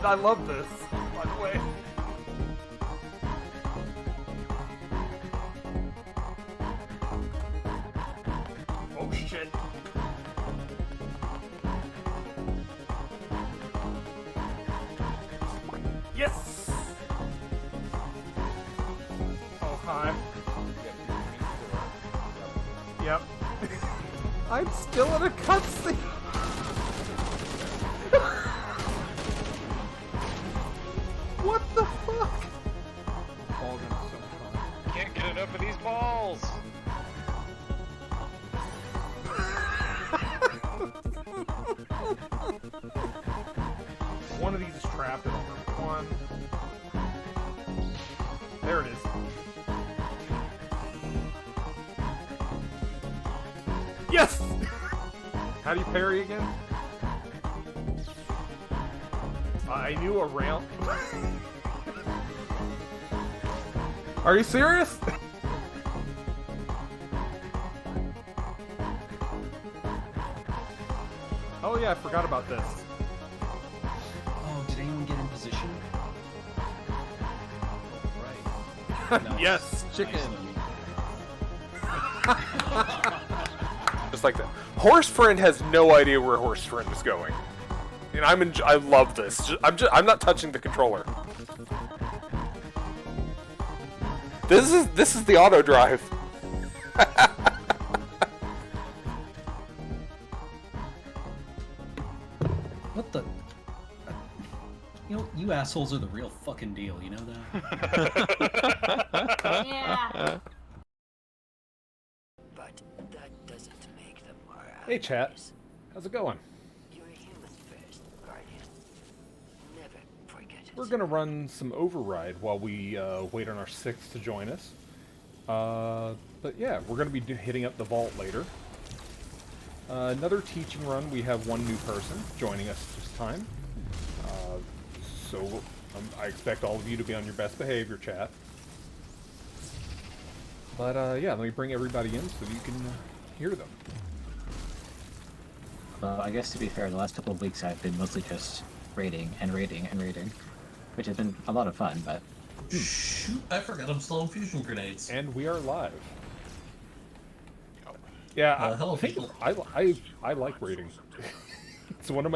I love this, by the way. Oh shit. Yes! Oh, hi. Yep. I'm still in a cutscene. What the fuck? Ball gun's so fun. Can't get enough of these balls. One of these is trapped in one. There it is. Yes! How do you parry again? I knew a ramp. Are you serious? Oh yeah, I forgot about this. Oh, did anyone get in position? Right. Nice. Yes, chicken. Just like that. Horse Friend has no idea where Horse Friend is going. And I love this. I'm not touching the controller. This is the auto drive. What the? You know, you assholes are the real fucking deal. You know that? Yeah. But that doesn't make them more Hey chat, allies. how's it going? You're human first, Guardian. Never forget it. We're gonna run some Override while we wait on our sixth to join us. But yeah, we're gonna be hitting up the vault later. Another teaching run. We have one new person joining us this time. So I expect all of you to be on your best behavior, chat. But yeah, let me bring everybody in so you can hear them. Well, I guess to be fair, the last couple of weeks I've been mostly just raiding and raiding and raiding, which has been a lot of fun, but... Shoot, I forgot I'm still on fusion grenades. And we are live. Yeah, hello, people. I like raiding. It's one of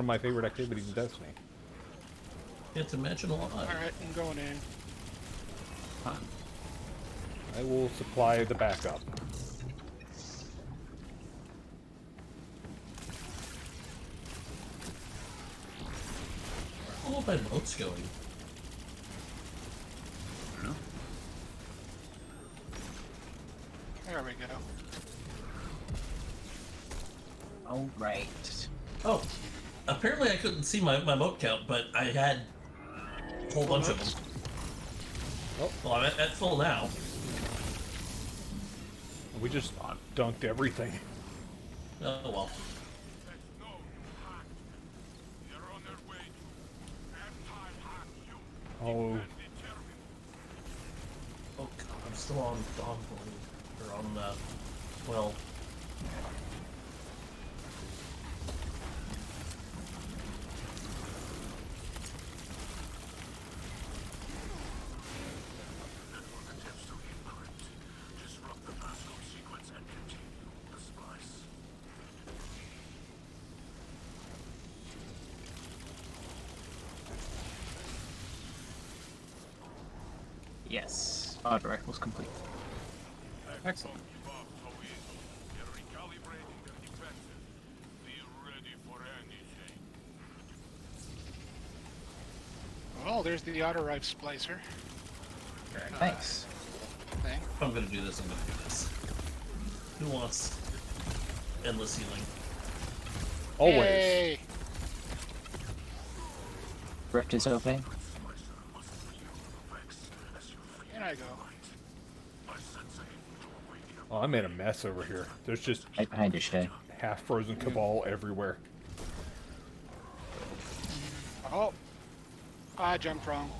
my favorite activities in Destiny. Can't imagine a lot. Alright, I'm going in. I will supply the backup. All of my boats going. There we go. Oh, right. Oh, apparently I couldn't see my boat count, but I had a whole bunch of them. Oh. Well, I'm at full now. We just dunked everything. Oh well. Oh, Oh god, I'm still on Dog Blade. Or on, well... Yes. Auto rifle's complete. Excellent. Well, there's the auto rife splicer Very nice. thing. If I'm gonna do this, I'm gonna do this. Who wants endless healing? always. Yay! Rift is opening. In I go. Oh, I made a mess over here. There's just Right behind you, Shay. half-frozen Cabal everywhere. Oh! I jumped wrong.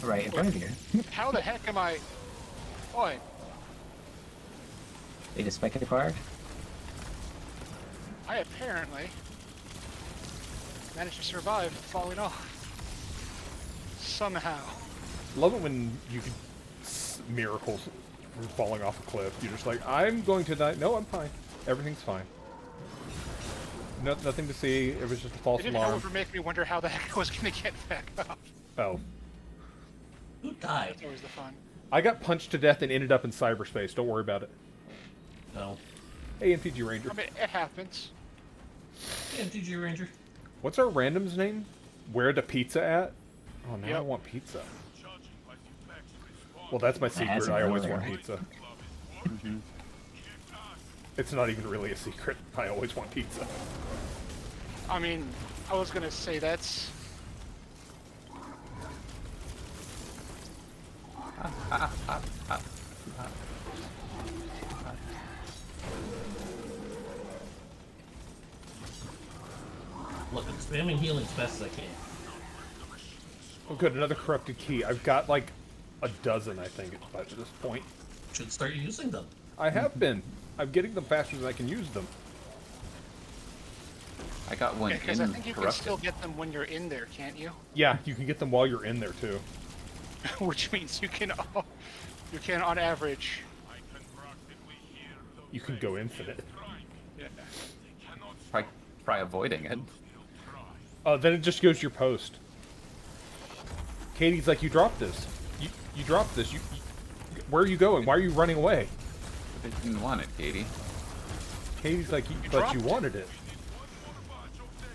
Right in front of you. How the heck am I... Oi! They just spec acquired. I apparently... Managed to survive falling off. Somehow. Love it when you can miracles from falling off a cliff. You're just like, I'm going to die. No, I'm fine. Everything's fine. No, nothing to see. It was just a false It didn't, alarm. however, make me wonder how the heck I was going to get back up. Oh. Who died? That's always the fun. I got punched to death and ended up in cyberspace. Don't worry about it. No. Hey, MTG Ranger. I mean, it happens. Yeah, MTG Ranger. What's our random's name? Where the pizza at? Oh, now I Yep. want pizza. Well, that's my secret. hasn't I always earlier. want pizza. It's not even really a secret. I always want pizza. I mean, I was going to say that's... Look, I'm spamming healing as fast as I can. Oh, good. Another corrupted key. I've got like a dozen, I think, at this point. Should start using them. I have been. I'm getting them faster than I can use them. I got one Because I in think you can corrupted. still get them when you're in there, can't you? Yeah, you can get them while you're in there too. Which means you can, on average... You can go infinite. Yeah. Try avoiding it. Then it just goes your post. Katie's like, you dropped this. You dropped this. Where are you going? Why are you running away? But I didn't want it, Katie. Katie's like, but dropped you it. wanted it.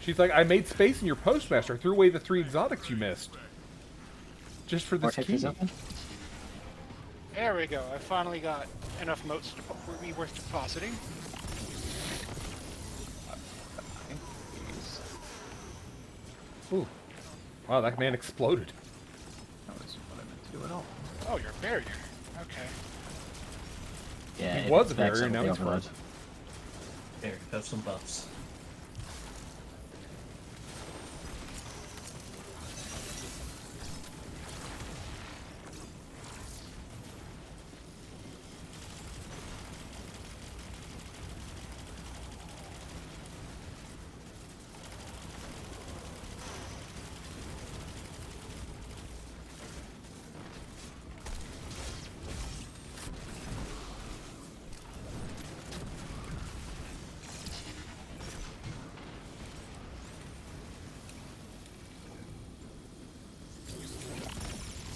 She's like, I made space in your postmaster. I threw away the 3 exotics you missed. Just for this Vortex key. is open. There we go. I finally got enough motes to be worth depositing. Ooh. Wow, that man exploded. That was what I meant to do at all. Oh, you're a barrier. Okay. Yeah, He it was a backs barrier, up now with he's the overload. frozen. Here, have some buffs.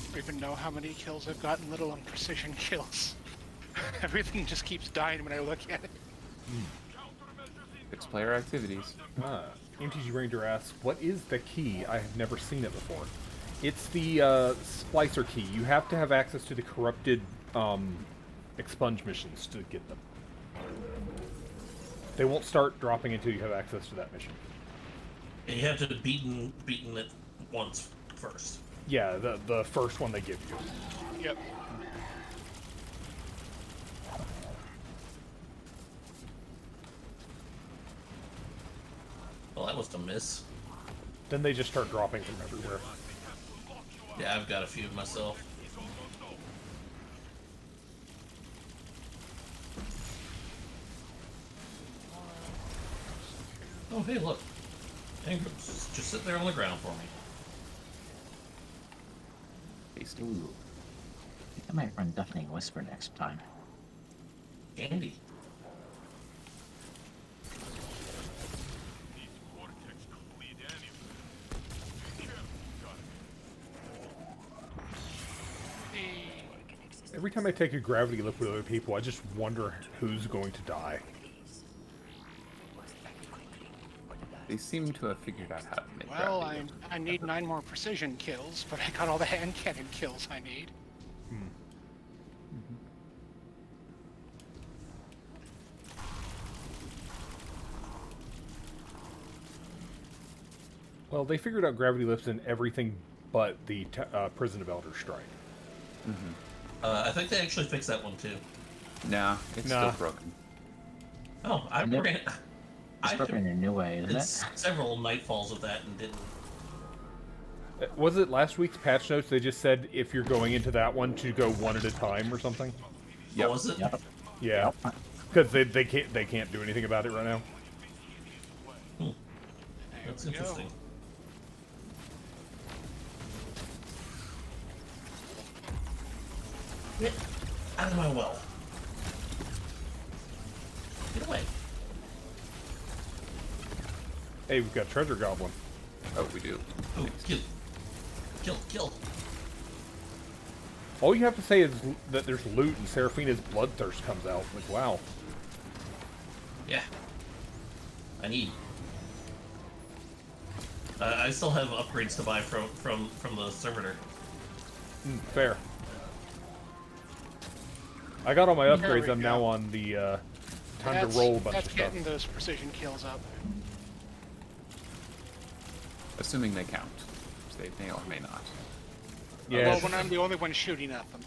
I don't even know how many kills I've gotten, little on precision kills. Everything just keeps dying when I look at it. Six player activities. MTG Ranger asks, what is the key? I have never seen it before. It's the Splicer key. You have to have access to the corrupted expunge missions to get them. They won't start dropping until you have access to that mission. And you have to have beaten it once first. Yeah, the first one they give you. Yep. Well, that was a miss. Then they just start dropping from everywhere. Yeah, I've got a few myself. Oh, hey, look. Ingram's just sit there on the ground for me. Tasty. Ooh. I think I might run Deafening Whisper next time. Candy. Every time I take a gravity lift with other people, I just wonder who's going to die. They seem to have figured out how to make Well, gravity I need 9 more precision kills, but I got all the hand cannon kills I need. Well, they figured out gravity lifts in everything but the Prison of Elder Strike. I think they actually fixed that one too. Nah, it's Nah. still broken. Oh, I Never- ran. It's I broken in a new way, isn't did it? several nightfalls of that and didn't. Was it last week's patch notes? They just said if you're going into that one to go one at a time or something. Yep. Oh, was it? Yep. Yeah, because they can't do anything about it right now. That's There we go. interesting. Get out of my well. Get away. Hey, we've got treasure goblin. Oh, we do. Oh, kill. Kill, kill. All you have to say is that there's loot and Seraphina's bloodthirst comes out. Like, wow. Yeah. I need. I still have upgrades to buy from the servitor. Fair. I got all my There upgrades. we I'm now go. on the time to roll a bunch That's of stuff. getting those precision kills up. Assuming they count. Which they may or may not. Yeah. Well, when I'm the only one shooting at them.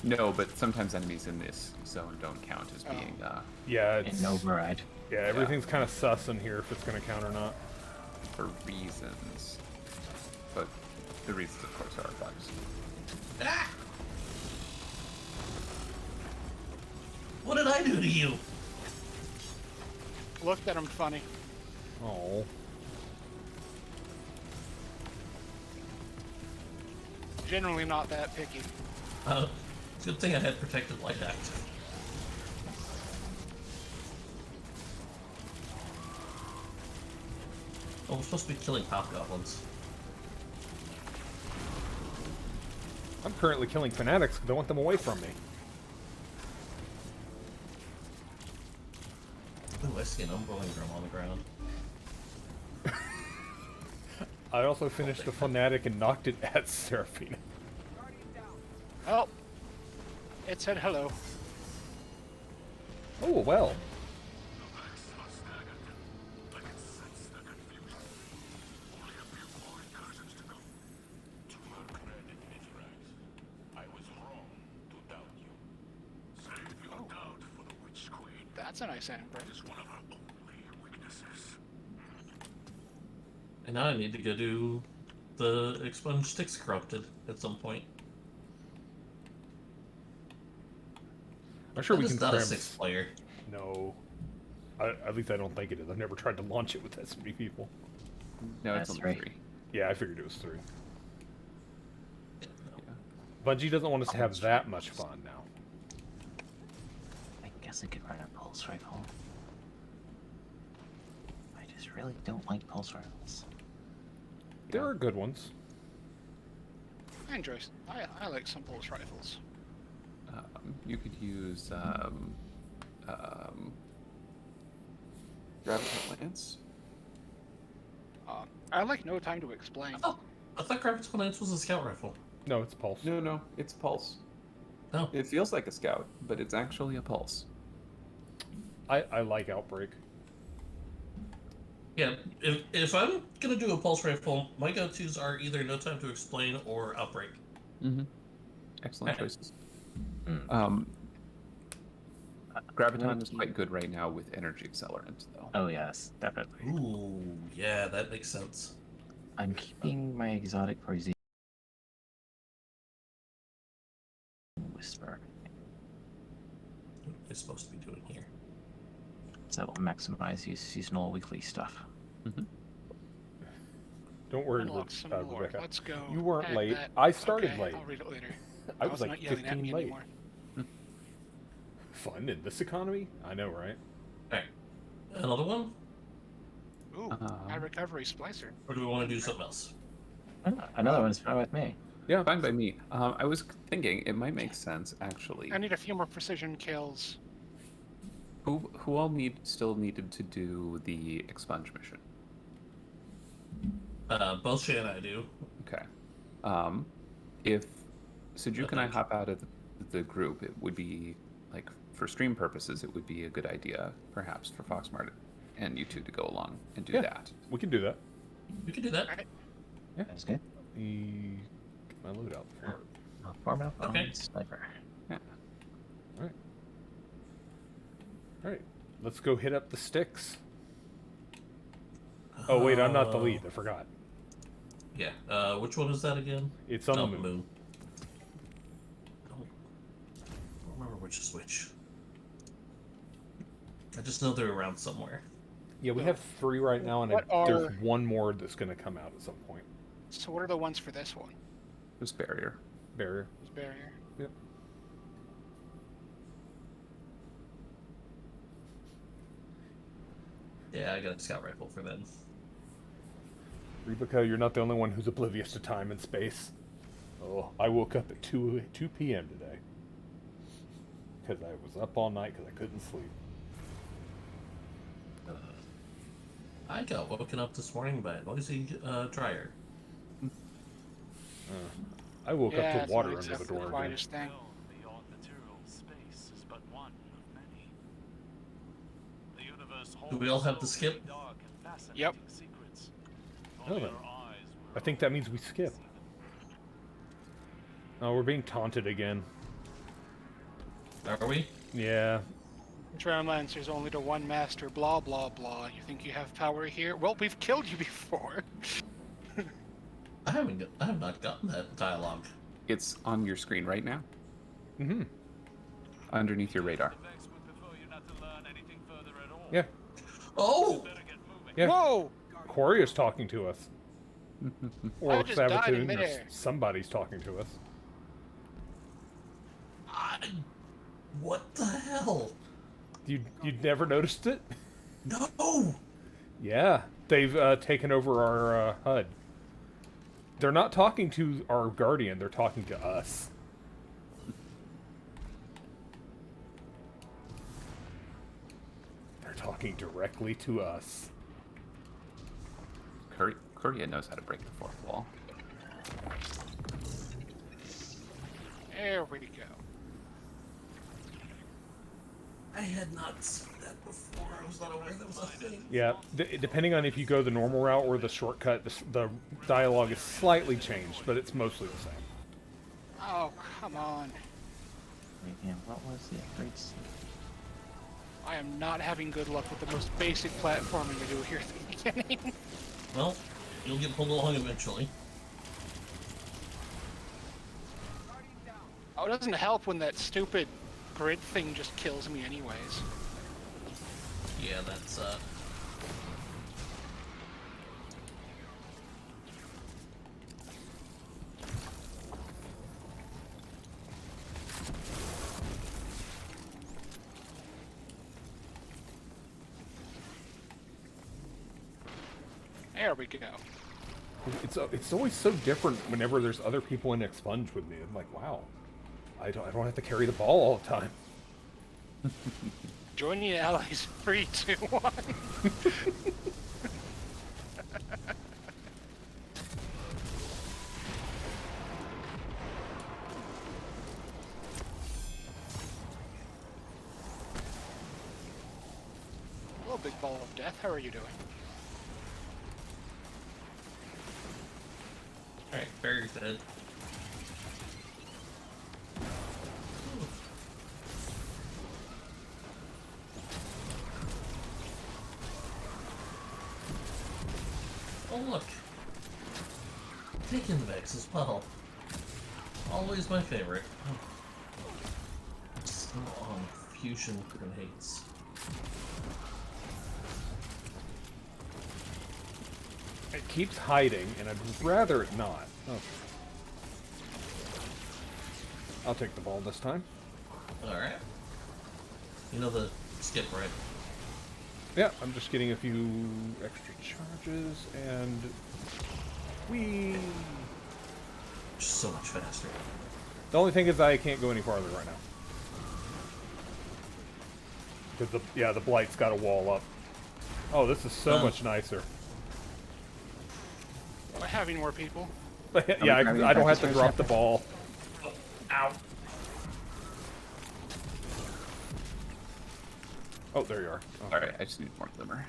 No, but sometimes enemies in this zone don't count as Oh. being Yeah, In it's, override. yeah, everything's kind of sus in here if it's going to count or not. for reasons. But the reasons, of course, are bugs. Ah! What did I do to you? Looked at them funny. Oh. Generally not that picky. Good thing I had protected light active. Oh, we're supposed to be killing hobgoblins. I'm currently killing fanatics because I want them away from me. Ooh, I see an Umbrilling Drum on the ground. I also finished the fanatic and knocked it at Seraphina. Oh, it said hello. Oh, well. That's a nice amber. And now I need to go do the Expunge Sticks Corrupted at some point. I'm sure That we is can not a cram. 6-player. No. At least I don't think it is. I've never tried to launch it with that many people. No, it's That's only right. 3. Yeah, I figured it was 3. Yeah. Bungie doesn't want us to have that much fun now. I guess I could run a pulse rifle. I just really don't like pulse rifles. There are good ones. I enjoy. I like some pulse rifles. You could use Graviton Lance. I like No Time to Explain. I thought Graviton Lance was a scout rifle. No, it's Pulse. No, it's Pulse. No. It feels like a scout, but it's actually a Pulse. I like Outbreak. Yeah, if I'm gonna do a pulse rifle, my go-tos are either No Time to Explain or Outbreak. Mm-hmm. Excellent Okay. choices. Mm. Graviton is quite good right now with energy accelerant, though. Oh yes, definitely. Ooh, yeah, that makes sense. I'm keeping my exotic for Z. Whisper. What am I supposed to be doing here? So that will maximize use seasonal weekly stuff. Don't worry, Unlock some more. Rebecca. Let's go. You weren't Hack late. that. I started Okay, late. I'll read it later. I was like not yelling at 15 me late. anymore. Fun in this economy? I know, right? Alright. Another one? Ooh, high recovery splicer. Or do we want to do something else? Another one's fine with me. Yeah, fine by me. I was thinking it might make sense, actually. I need a few more precision kills. Who all still needed to do the expunge mission? Both Shay and I do. Okay. If Sejuk and I hop out of the group, it would be, like, for stream purposes, it would be a good idea, perhaps, for Foxmart and you two to go along and do Yeah. that. We can do that. We can do that. Alright. That's good. Get my loot out before. Form up Okay. on sniper. Alright. Let's go hit up the sticks. Oh, wait, I'm not the lead. I forgot. Yeah. Which one is that again? It's on No, the moon. I don't remember which is which. I just know they're around somewhere. Yeah, we have 3 right now, and What there's are- one more that's going to come out at some point. So what are the ones for this one? This barrier. Barrier. This barrier. Yep. Yeah, I got a scout rifle for them. Rebecca, you're not the only one who's oblivious to time and space. Oh, I woke up at 2 p.m. today. Because I was up all night because I couldn't sleep. I got woken up this morning by a noisy dryer. I woke Yeah, up it's to water not under the exactly door the again. quietest thing. Beyond material space is but one of many. The universe Do we all have the holds so many skip? dark and fascinating Yep. secrets. If Oh, only then. our eyes were I think that means we skip. Oh, we're being taunted again. Are we? Yeah. Drownlancer's only to one master, blah blah blah. You think you have power here? Well, we've killed you before. I have not gotten that dialogue. It's on your screen right now, Mm-hmm. underneath your radar. Vex would prefer you not to learn anything further at all. Yeah. Oh! Better get moving. Yeah. Whoa! Corey is talking to us. Or just died in Sabatune, or midair. somebody's talking to us. What the hell? You'd never noticed it? No! Yeah. They've taken over our HUD. They're not talking to our Guardian, they're talking to us. They're talking directly to us. Korea knows how to break the fourth wall. There we go. I had not seen that before. I was not aware that was a thing. Yeah, depending on if you go the normal route or the shortcut, the dialogue is slightly changed, but it's mostly the same. Oh, come on. Wait, yeah, what was the upgrade seed? I am not having good luck with the most basic platforming to do here at the beginning. Well, you'll get pulled along eventually. Oh, it doesn't help when that stupid grid thing just kills me anyways. Yeah, that's There we go. It's always so different whenever there's other people in Expunge with me. I'm like, wow, I don't have to carry the ball all the time. Join the allies. 3, 2, 1. Hello, big ball of death. How are you doing? alright. Barrier's dead. Oh look! Taking Vex's puddle. Always my favorite. So on fusion grenades. It keeps hiding, and I'd rather it not. Okay. I'll take the ball this time. Alright. You know the skip, right? Yeah, I'm just getting a few extra charges, and we. Just so much faster. The only thing is I can't go any farther right now. Because the Blight's got a wall up. Oh, this is so much nicer. By having more people. Yeah, grabbing I don't have to practice drop the first. ball. Ow! Oh, there you are. Okay. Alright, I just need more glimmer.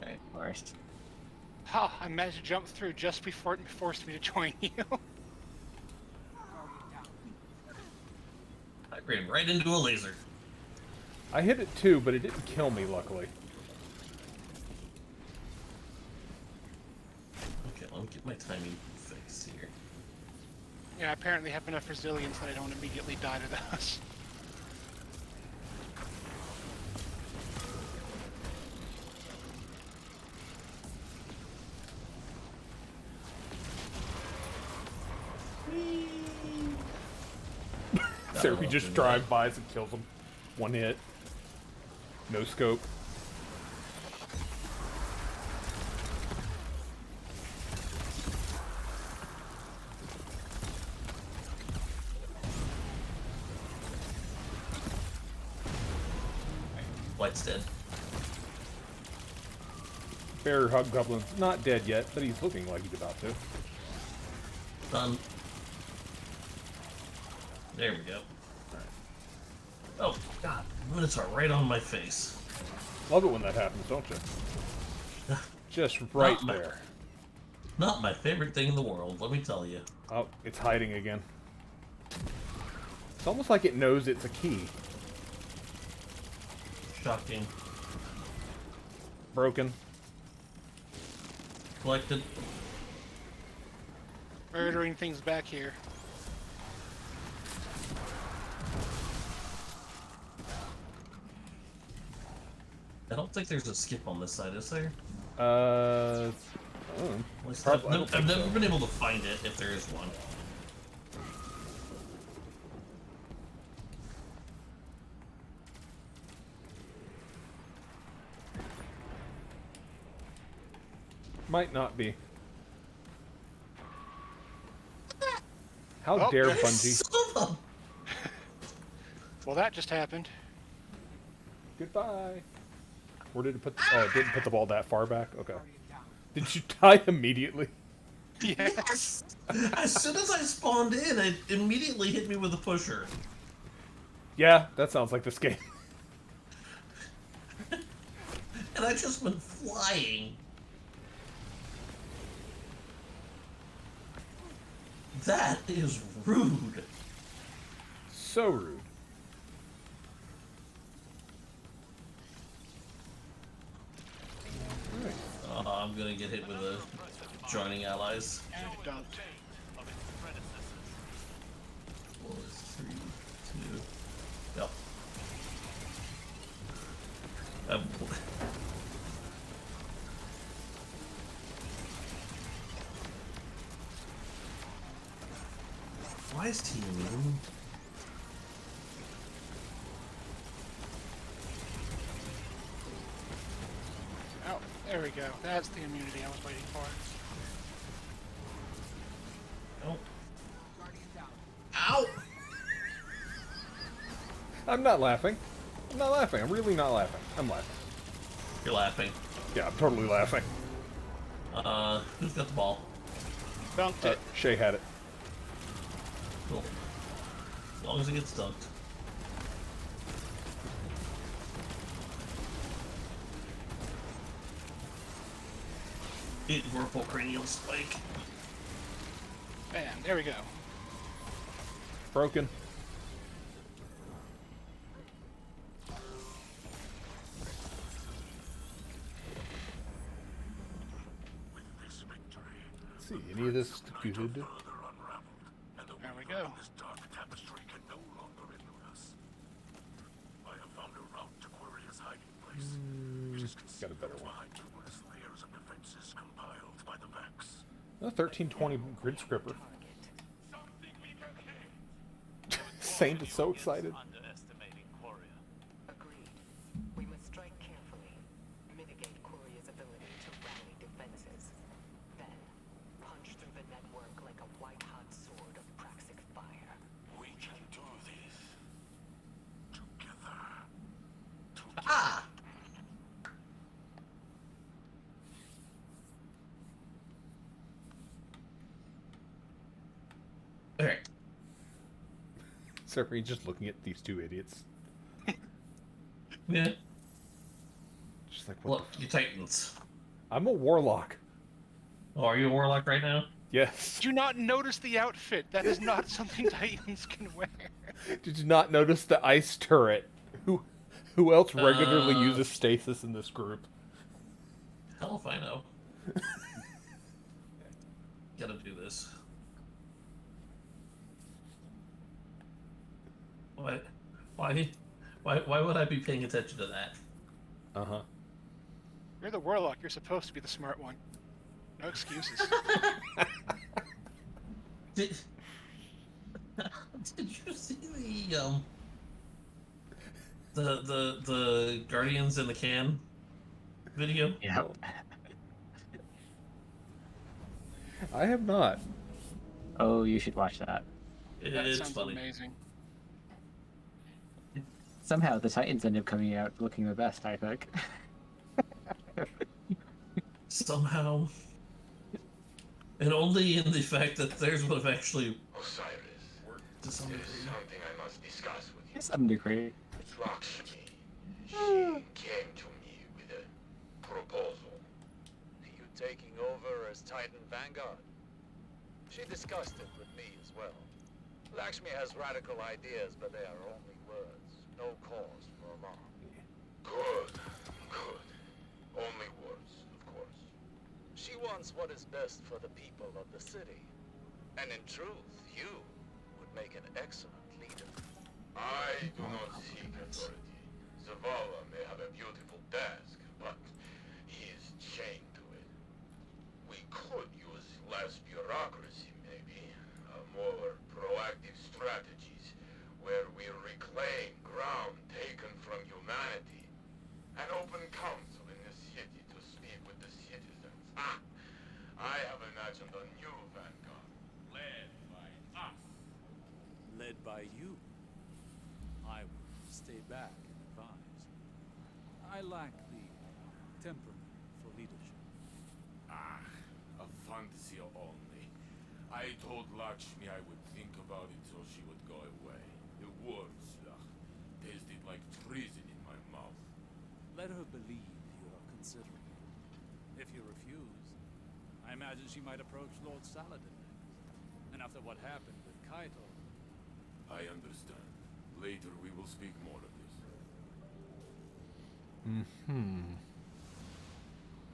Okay. Worst. Ha! I managed to jump through just before it forced me to join you. I ran right into a laser. I hit it too, but it didn't kill me, luckily. Okay, let me get my timing fixed here. Yeah, I apparently have enough resilience that I don't immediately die to those. So he just drive-bys and kills them. One hit. No scope. White's dead. Bear Hobgoblin's not dead yet, but he's looking like he's about to. Done. There we go. Oh, God. Minotaur right on my face. Love it when that happens, don't you? Just right Not my- there. Not my favorite thing in the world, let me tell you. Oh, it's hiding again. It's almost like it knows it's a key. Shocking. Broken. Collected. Murdering things back here. I don't think there's a skip on this side, is there? I don't know. At least Probably- I I've, don't I've think never so. been able to find it, if there is one. Might not be. How Oh, dare there's Bungie? Son of a- Well, that just happened. Goodbye. Where did it put? Oh, it didn't put the ball that far back. Okay. Did you die immediately? Yes. As soon as I spawned in, it immediately hit me with a pusher. Yeah, that sounds like this game. And I just went flying. That is rude. So rude. Alright. Oh, I'm gonna get hit with a joining allies. Don't. Of its predecessors. 4, 3, 2. Yep. Why is he immune? Oh, there we go. That's the immunity I was waiting for. Oh. Ow! I'm not laughing. I'm not laughing. I'm really not laughing. I'm laughing. You're laughing. Yeah, I'm totally laughing. Who's got the ball? Dunked it. Shay had it. Cool. As long as it gets dunked. Eat Vorpal Cranial Spike. Bam, there we go. Broken. Let's see, any of this good? There we go. Got a better one. 1320 grid scripper. Saint is so excited. Underestimating Quoria. Agreed. We must strike carefully. Mitigate Quoria's ability to rally defenses. Then, punch through the network like a white-hot sword of praxic fire. We can do this. Together. Ah! Alright. So are you just looking at these two idiots? Yeah. Just like, what? Look, you Titans. I'm a warlock. Oh, are you a warlock right now? Yes. Do you not notice the outfit? That is not something Titans can wear. Did you not notice the ice turret? Who else regularly Uh. uses stasis in this group? Hell if I know. Gotta do this. Why would I be paying attention to that? Uh-huh. You're the warlock. You're supposed to be the smart one. No excuses. Did you see the Guardians in the Can video? Yeah. I have not. Oh, you should watch that. That It's sounds funny. amazing. somehow the Titans end up coming out looking the best, I think. Somehow. And only in the fact that theirs would have actually Osiris, to some there's degree. something I must discuss with you. To some degree. Lakshmi, she came to me with a proposal. Are you taking over as Titan Vanguard? She discussed it with me as well. Lakshmi has radical ideas, but they are only words. No cause for alarm. Good, good. Only words, of course. She wants what is best for the people of the city. And in truth, you would make an excellent leader. I do not seek authority. Zavala may have a beautiful desk, but he is chained to it. We could use less bureaucracy, maybe. More proactive strategies where we reclaim ground taken from humanity. An open council in the city to speak with the citizens. I have imagined a new vanguard, led by us. Led by you. I will stay back and advise. I lack the temperament for leadership. A fantasy only. I told Lakshmi I would think about it till she would go away. The words, tasted like treason in my mouth. Let her believe you are considering it. If you refuse, I imagine she might approach Lord Saladin next. And after what happened with Kaito, I understand. Later we will speak more of this.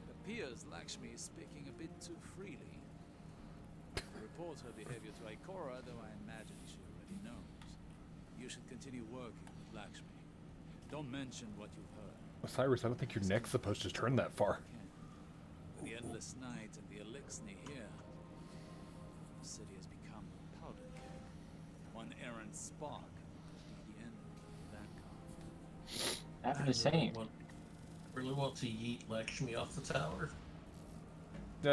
it appears Lakshmi is speaking a bit too freely. I report her behavior to Ikora, though I imagine she already knows. You should continue working with Lakshmi. Don't mention what you've heard. Osiris, I don't think your neck's supposed to turn that far. With the endless night and the elixir here, the city has become a powder keg. One errant spark could be the end of that calm. I'm just saying. Really want to yeet Lakshmi off the tower.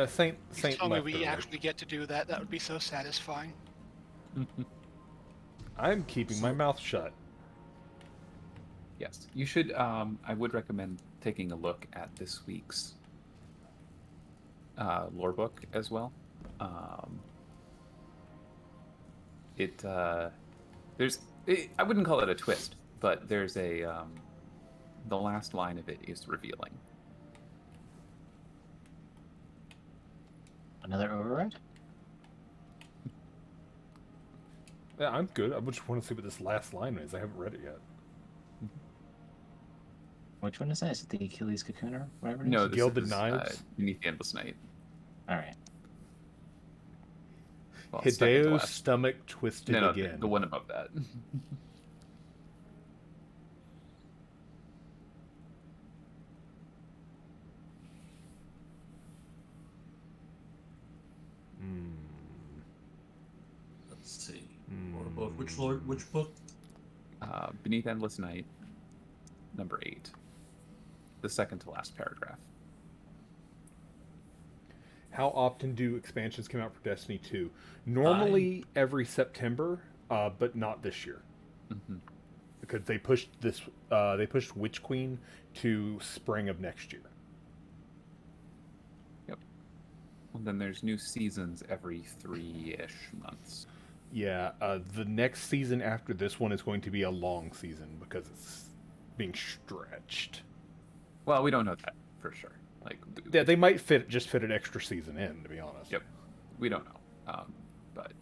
Saint Tell me left we early. actually get to do that. That would be so satisfying. I'm keeping my mouth shut. Yes, you should. I would recommend taking a look at this week's lore book as well. I wouldn't call it a twist, but there's a the last line of it is revealing. Another override? Yeah, I'm good. I just want to see what this last line is. I haven't read it yet. Which one is that? Is it the Achilles Cocoon or whatever it is? No, this Gilded is Knives? Beneath the Endless Night. Alright. Well, it's second to Hideo's last. stomach twisted No, again. the one above that. Let's see. Or both. Which lord? Which book? Beneath Endless Night, number 8. The second to last paragraph. How often do expansions come out for Destiny 2? Normally every September, but not this year. Mm-hmm. Because they pushed this, they pushed Witch Queen to spring of next year. Yep. Well, then there's new seasons every 3-ish months. Yeah, the next season after this one is going to be a long season because it's being stretched. Well, we don't know that for sure. Like, Yeah, they might just fit an extra season in, to be honest. Yep. We don't know. But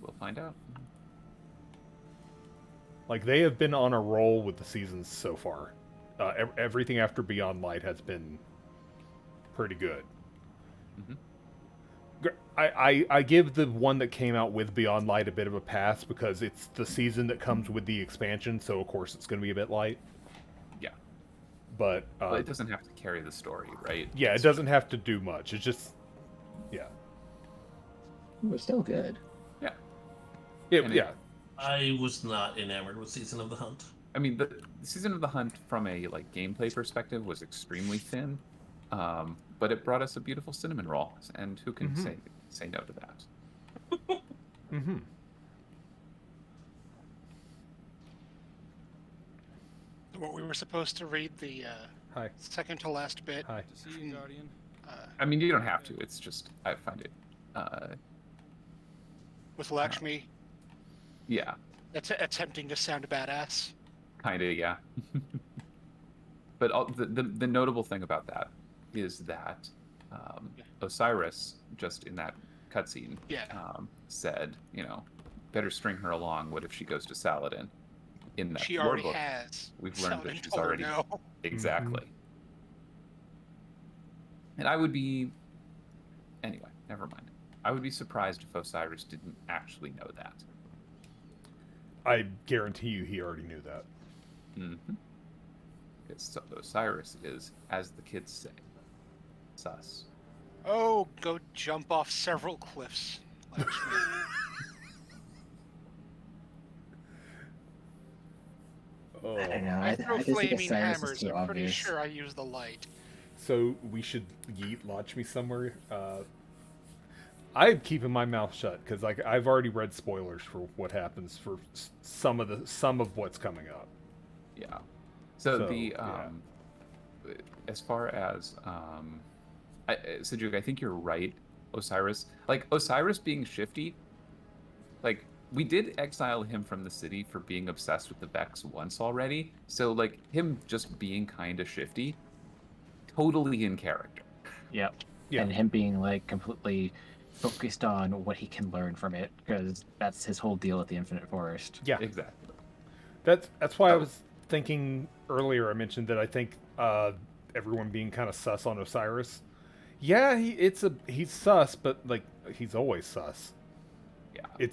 we'll find out. Like, they have been on a roll with the seasons so far. Everything after Beyond Light has been pretty good. Mm-hmm. I give the one that came out with Beyond Light a bit of a pass because it's the season that comes with the expansion, so of course it's going to be a bit light. Yeah. But Well, it doesn't have to carry the story, right? yeah, it doesn't have to do much. It's just, yeah. Ooh, it's still good. Yeah. Yeah. I was not enamored with Season of the Hunt. I mean, the Season of the Hunt from a gameplay perspective was extremely thin, but it brought us a beautiful cinnamon roll, and who can say no to that? Mm-hmm. What we were supposed to read the Hi. second to last bit. Hi. To see you, Guardian. I mean, you don't have to. It's just I find it. With Lakshmi Yeah, attempting to sound badass. kind of. Yeah. But the notable thing about that is that Osiris, just in that cutscene, Yeah. said, better string her along. What if she goes to Saladin? In that She lore already book, has. we've learned Saladin that she's told her already no. exactly. And I would be anyway. Never mind. I would be surprised if Osiris didn't actually know that. I guarantee you he already knew that. Mm-hmm. Because Osiris is, as the kids say, sus. Oh, go jump off several cliffs. Lakshmi. Oh. I don't know. I throw I just think flaming Osiris is hammers. too I'm pretty obvious. sure I use the light. So we should yeet Lakshmi somewhere. I'm keeping my mouth shut because I've already read spoilers for what happens for some of what's coming up. Yeah. So the yeah. as far as Sejuk, I think you're right. Osiris, Osiris being shifty, we did exile him from the city for being obsessed with the Vex once already. So him just being kind of shifty, totally in character. Yep. Yeah. And him being completely focused on what he can learn from it, because that's his whole deal at the Infinite Forest. Yeah. Exactly. That's why I was thinking earlier. I mentioned that I think everyone being kind of sus on Osiris. Yeah, he's sus, but he's always sus. Yeah.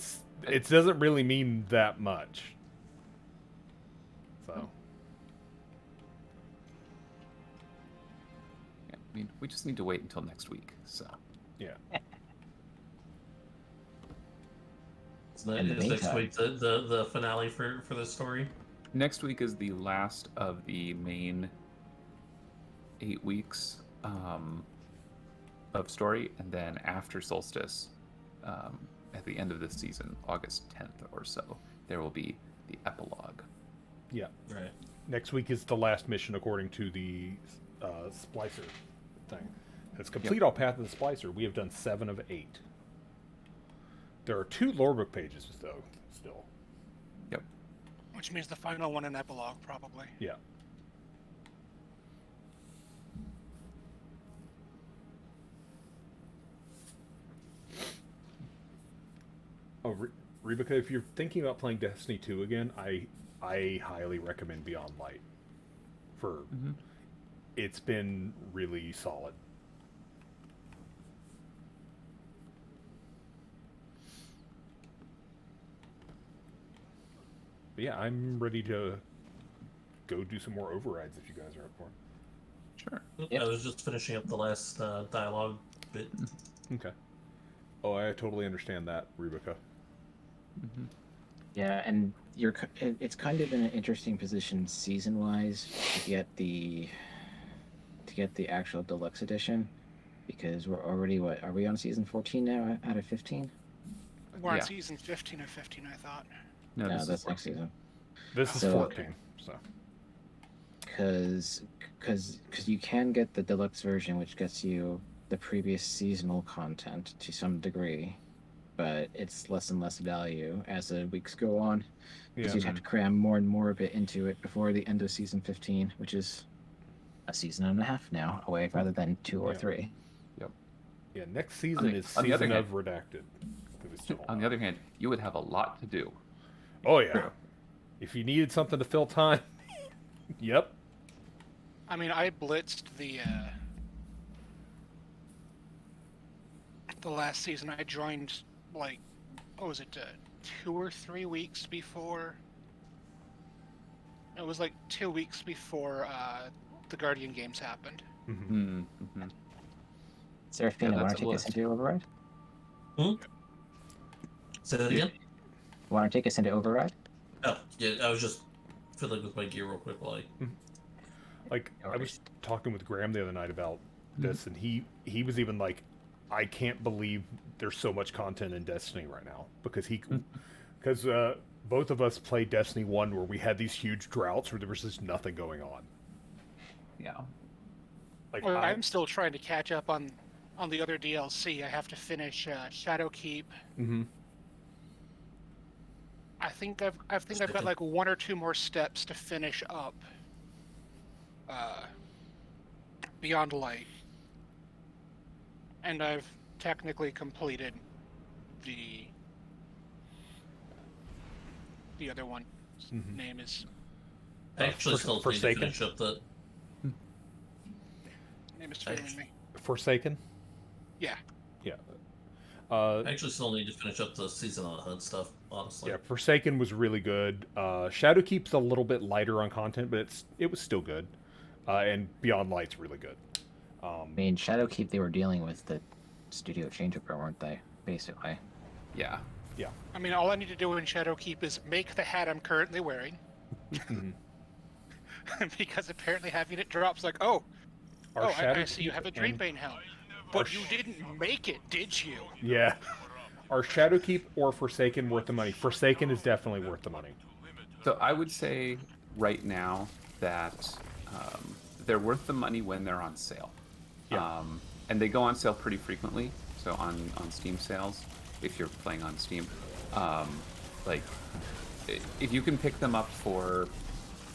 It doesn't really mean that much. So. Yeah, I mean, we just need to wait until next week. So. Yeah. So In the is next meantime- week the finale for the story? Next week is the last of the main 8 weeks of story, and then after Solstice, at the end of this season, August 10th or so, there will be the epilogue. Yeah. Right. Next week is the last mission according to the Splicer thing. Let's complete all Path of the Splicer. We have done 7 of 8. There are 2 lorebook pages though, still. Yep. Which means the final one an epilogue, probably. Yeah. Oh, Rebecca, if you're thinking about playing Destiny 2 again, I highly recommend Beyond Light. It's been really solid. But yeah, I'm ready to go do some more overrides if you guys are up for it. Sure. I was just finishing up the last dialogue bit. Okay. Oh, I totally understand that, Rebecca. Yeah, and it's kind of in an interesting position season-wise to get the actual deluxe edition, because we're already are we on season 14 now out of 15? We're on Yeah. season 15 or 15, I thought. No, No, this that's is next season. This is So- 14, so. Because you can get the deluxe version, which gets you the previous seasonal content to some degree, but it's less and less value as the weeks go on, because Yeah. you'd have to cram more and more of it into it before the end of season 15, which is a season and a half now away, rather than 2 or Yeah. 3. Yeah, next season is on the other season hand- of Redacted. It was still On the other hand, you would have a lot to do. Oh, yeah. If you needed something to fill time, yep. I mean, I blitzed the last season. I joined what was it, 2 or 3 weeks before? It was 2 weeks before the Guardian games happened. Mm-hmm. Seraphina, Yeah, want that's to a take us list. into Override? Say that again? Want to take us into Override? Oh, yeah, I was just fiddling with my gear real quick while I was talking with Graham the other night about this, and he was even like, I can't believe there's so much content in Destiny right now, because both of us played Destiny 1 where we had these huge droughts where there was just nothing going on. Yeah. Like Well, I'm still trying to catch up on the other DLC. I have to finish Shadowkeep. Mm-hmm. I think I've got like 1 or 2 more steps to finish up Beyond Light, and I've technically completed the other one. Mhm. Name is I actually still need to Forsaken? finish up the. name is failing me. Forsaken? Yeah. Yeah. I actually still need to finish up the season on Hunt stuff. Honestly. Yeah, Forsaken was really good. Shadowkeep's a little bit lighter on content, but it was still good. And Beyond Light's really good. I mean, Shadowkeep, they were dealing with the studio changeover, weren't they? Basically. Yeah. Yeah. I mean, all I need to do in Shadowkeep is make the hat I'm currently wearing. Because apparently having it drops like, I see you have a Dreambane helm. But you didn't make it, did you? Yeah. Are Shadowkeep or Forsaken worth the money? Forsaken is definitely worth the money. So I would say right now that they're worth the money when they're on sale. Yeah. And they go on sale pretty frequently. So on Steam sales, if you're playing on Steam, like if you can pick them up for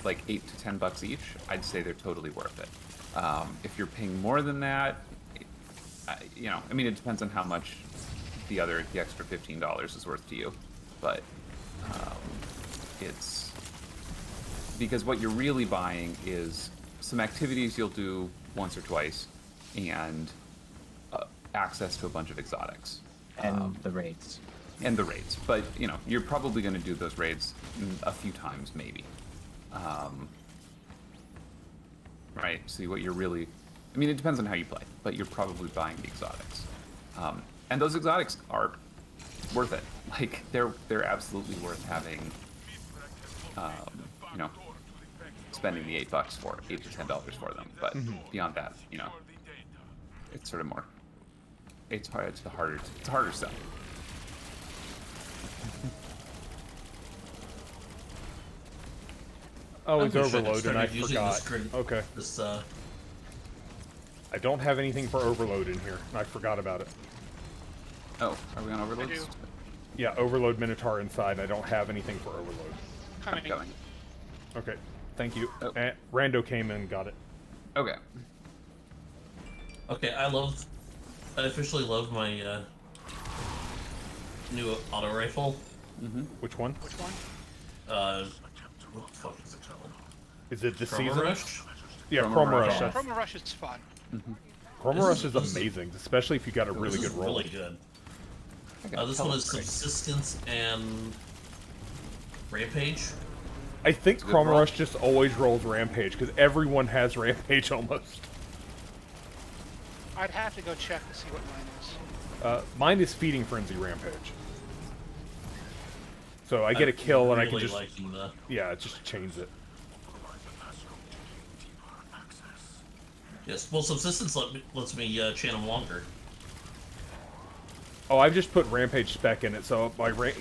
like $8 to $10 each, I'd say they're totally worth it. If you're paying more than that, I mean, it depends on how much the extra $15 is worth to you, but it's because what you're really buying is some activities you'll do once or twice, and access to a bunch of exotics. And the raids. And the raids. But, you're probably going to do those raids a few times, maybe. Right? So what you're really... I mean, it depends on how you play, but you're probably buying the exotics. And those exotics are worth it. Like, they're absolutely worth having, spending the $8 for, $8 to $10 for them. But beyond that, it's sort of more... It's harder stuff. Oh, it's I wish I'd Overload, and I started using forgot. Okay. I don't have anything for Overload in here. I forgot about it. Oh, are we on Overload? Yeah, Overload Minotaur inside. I don't have anything for Overload. Coming. Okay, thank you. Oh. Rando came in, got it. Okay. Okay, I officially love my new auto rifle. Mm-hmm. Which one? Which one? What the fuck is it called? Is it the Chroma season? Rush? Yeah, Chroma Rush. Yeah. Chroma Rush is fun. Chroma Rush is amazing, especially if you got a really good roll. Really good. This one is Subsistence and Rampage. I think Chroma Rush just always rolls Rampage, because everyone has Rampage almost. I'd have to go check to see what mine is. Mine is Feeding Frenzy Rampage. So I get a kill and I can just... Yeah, it just chains it. Yes, well, Subsistence lets me chain them longer. Oh, I've just put Rampage spec in it, so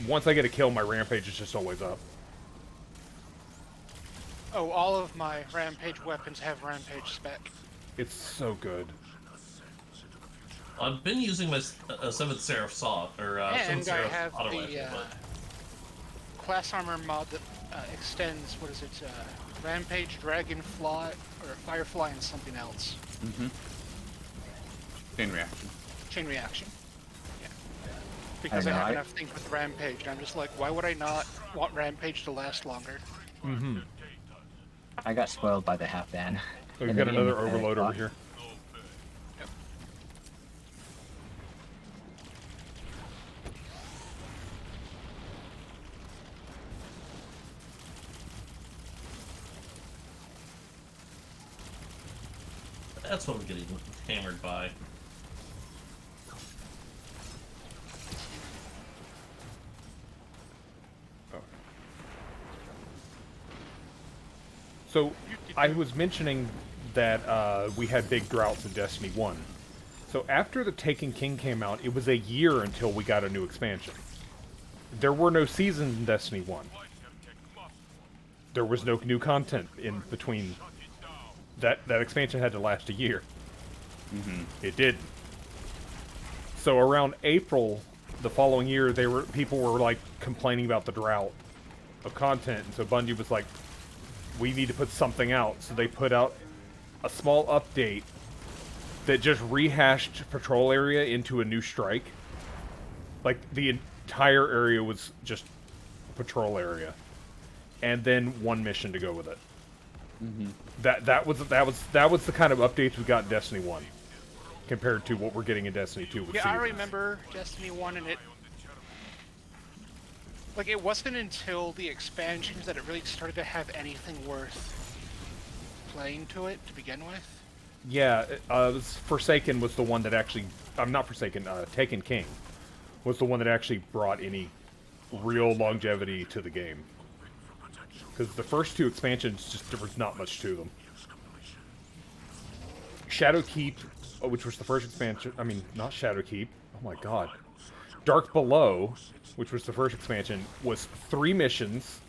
once I get a kill, my Rampage is just always up. Oh, all of my Rampage weapons have Rampage spec. It's so good. I've been using my 7th Seraph Saw, or 7th And I Seraph have auto the rifle, class armor mod that extends, what is it, Rampage, Dragonfly, or Firefly, and something else. Mm-hmm. Chain reaction. Chain reaction. Yeah. Because I have enough things with Rampage, and I'm just like, why would I not want Rampage to last longer? Mm-hmm. I got spoiled by the half ban. So we've got another Overload over here. Yep. That's what I'm getting hammered by. So, I was mentioning that we had big droughts in Destiny 1. So after the Taken King came out, it was a year until we got a new expansion. there were no seasons in Destiny 1. There was no new content in between. That expansion had to last a year. It did. So around April the following year, people were like complaining about the drought of content, and so Bungie was like, we need to put something out. So they put out a small update that just rehashed Patrol Area into a new strike. Like, the entire area was just Patrol Area. And then one mission to go with it. That was the kind of updates we got in Destiny 1. Compared to what we're getting in Destiny 2 with Yeah, I seasons. remember Destiny 1 and it... Like, it wasn't until the expansions that it really started to have anything worth playing to it to begin with. Yeah, Forsaken was the one that actually... not Forsaken, Taken King was the one that actually brought any real longevity to the game. Because the first two expansions, just there was not much to them. Shadowkeep, which was the first expansion... I mean, not Shadowkeep. Oh my god. Dark Below, which was the first expansion, was 3 missions.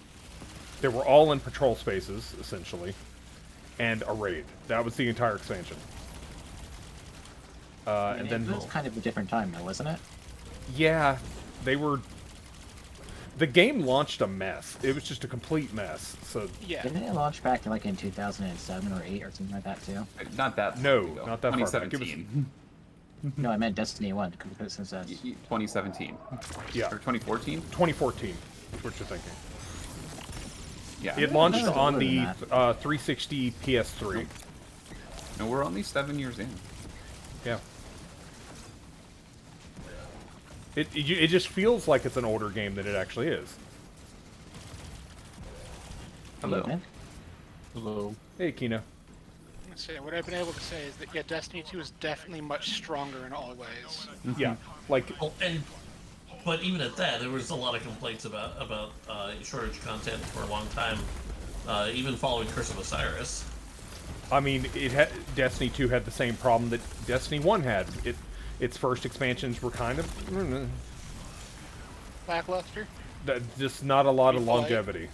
They were all in patrol spaces, essentially. And a raid. That was the entire expansion. And then... It was kind of a different time, though, wasn't it? Yeah, they were... The game launched a mess. It was just a complete mess. So yeah. Didn't it launch back like in 2007 or 8 or something like that too? Not that. No, long ago. not that far back. It was 2017. No, I meant Destiny 1. Since 2017. Yeah. Or 2014? 2014 is what you're thinking. Yeah. It launched No, on older the than that. 360 PS3. No, we're only 7 years in. Yeah. It just feels like it's an older game than it actually is. Hello. Hello. Hey, Kino. Let's see, what I've been able to say is that, yeah, Destiny 2 is definitely much stronger in all ways. Yeah, like... But even at that, there was a lot of complaints about shortage content for a long time, even following Curse of Osiris. I mean, Destiny 2 had the same problem that Destiny 1 had. Its first expansions were kind of... Lackluster? Just not a lot of longevity.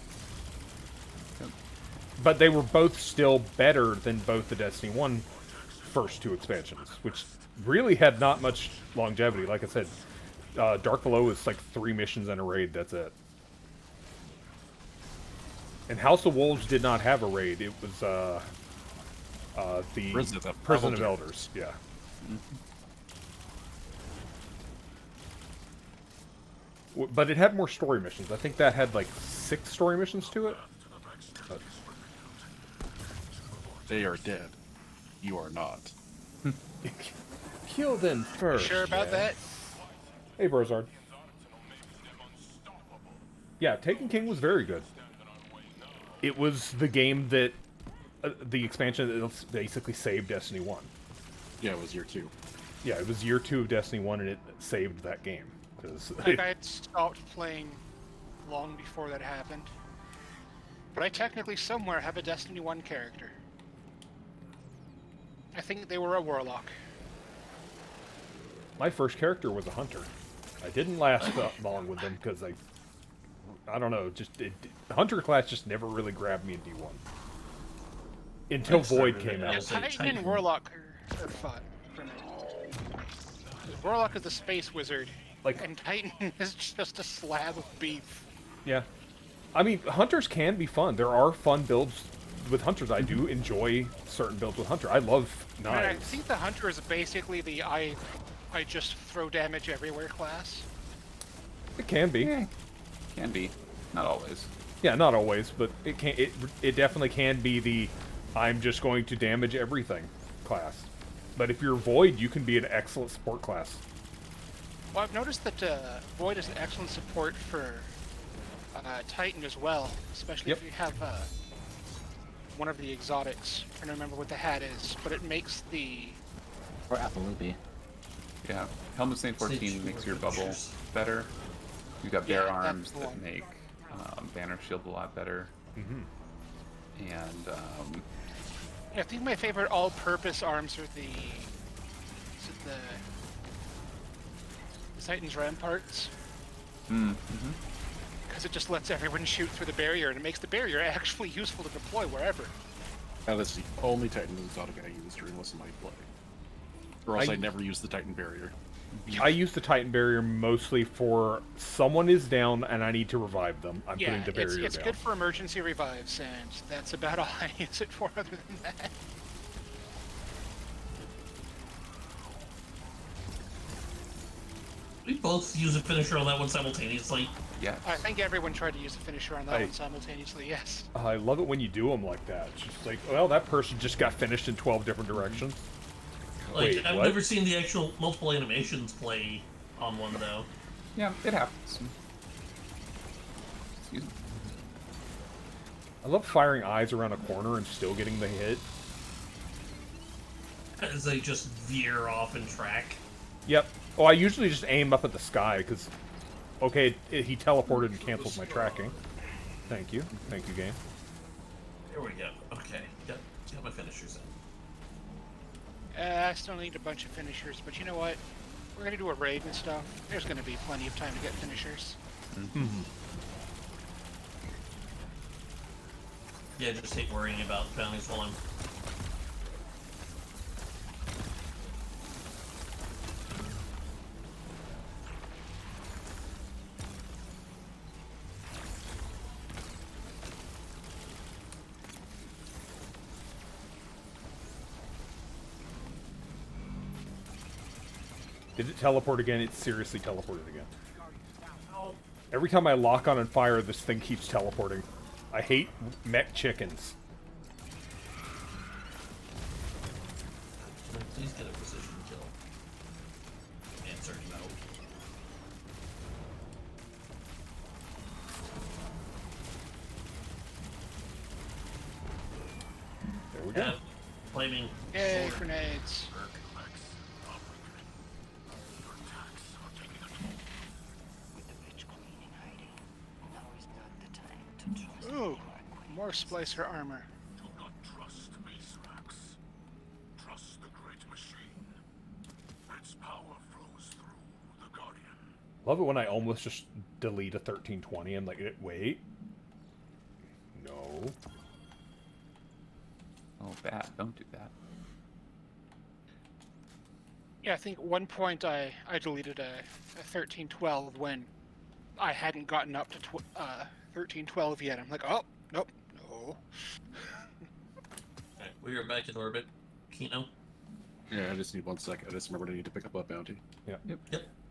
But they were both still better than both the Destiny 1 first 2 expansions, which really had not much longevity. Like I said, Dark Below is like 3 missions and a raid, that's it. And House of Wolves did not have a raid. It was the Prison of Elders. Yeah. But it had more story missions. I think that had like 6 story missions to it. But... They are dead. You are not. Kill them first. You sure about that? Hey, Brozard. Yeah, Taken King was very good. It was the game that... the expansion that basically saved Destiny 1. Yeah, it was year 2. Yeah, it was year 2 of Destiny 1, and it saved that game. Like, I had stopped playing long before that happened. But I technically somewhere have a Destiny 1 character. I think they were a warlock. My first character was a hunter. I didn't last long with them because I don't know, hunter class just never really grabbed me in D1 until Void came out. Yeah, Titan and Warlock are fun for me. Warlock is the space wizard, and Titan is just a slab of beef. Yeah, I mean, hunters can be fun. There are fun builds with hunters. I do enjoy certain builds with hunter. I love knives. I think the hunter is basically the I just throw damage everywhere class. It can be. Yeah, can be. Not always. Yeah, not always, but it can. It definitely can be the I'm just going to damage everything class. But if you're Void, you can be an excellent support class. Well, I've noticed that Void is an excellent support for Titan as well, especially if you have one of the exotics. I don't remember what the hat is, but it makes the... Or Athaloopy. Yeah, Helm of Saint 14 makes your bubble better. You've got bear arms that make banner shield a lot better. Mm-hmm. And yeah, I think my favorite all-purpose arms are the Titan's Ramparts. Mm-hmm. Because it just lets everyone shoot through the barrier, and it makes the barrier actually useful to deploy wherever. Now that's the only Titan exotic I use during most of my play. Or else I never use the Titan barrier. I use the Titan barrier mostly for someone is down and I need to revive them. I'm Yeah, putting the barrier it's down. good for emergency revives, and that's about all I use it for other than that. We both use a finisher on that one simultaneously. Yeah. I think everyone tried to use a finisher on that one simultaneously, yes. I love it when you do them like that. It's just like, well, that person just got finished in 12 different directions. Like, Wait, I've what? never seen the actual multiple animations play on one, though. Yeah, it happens. Excuse me. I love firing eyes around a corner and still getting the hit. As they just veer off and track. Yep. Oh, I usually just aim up at the sky because, okay, he teleported and canceled my tracking. Thank you. Thank you, game. There we go. Okay. Got my finishers in. I still need a bunch of finishers, but you know what? We're gonna do a raid and stuff. There's gonna be plenty of time to get finishers. Mm-hmm. Yeah, just hate worrying about bounties while I'm... Did it teleport again? It seriously teleported again. Every time I lock on and fire, this thing keeps teleporting. I hate mech chickens. Please get a precision kill. Answer no. There we go. Yeah, flaming. Yay, grenades. Ooh, more splicer armor. Do not trust Aceraks. Trust the great machine. Its power flows through the Guardian. Love it when I almost just delete a 1320. I'm like, wait. No. Oh, bad. Don't do that. Yeah, I think at one point I deleted a 1312 when I hadn't gotten up to 1312 yet. I'm like, oh, nope, no. Alright, we are back in orbit. Kino? Yeah, I just need 1 second. I just remembered I need to pick up that bounty. Yeah. Yep.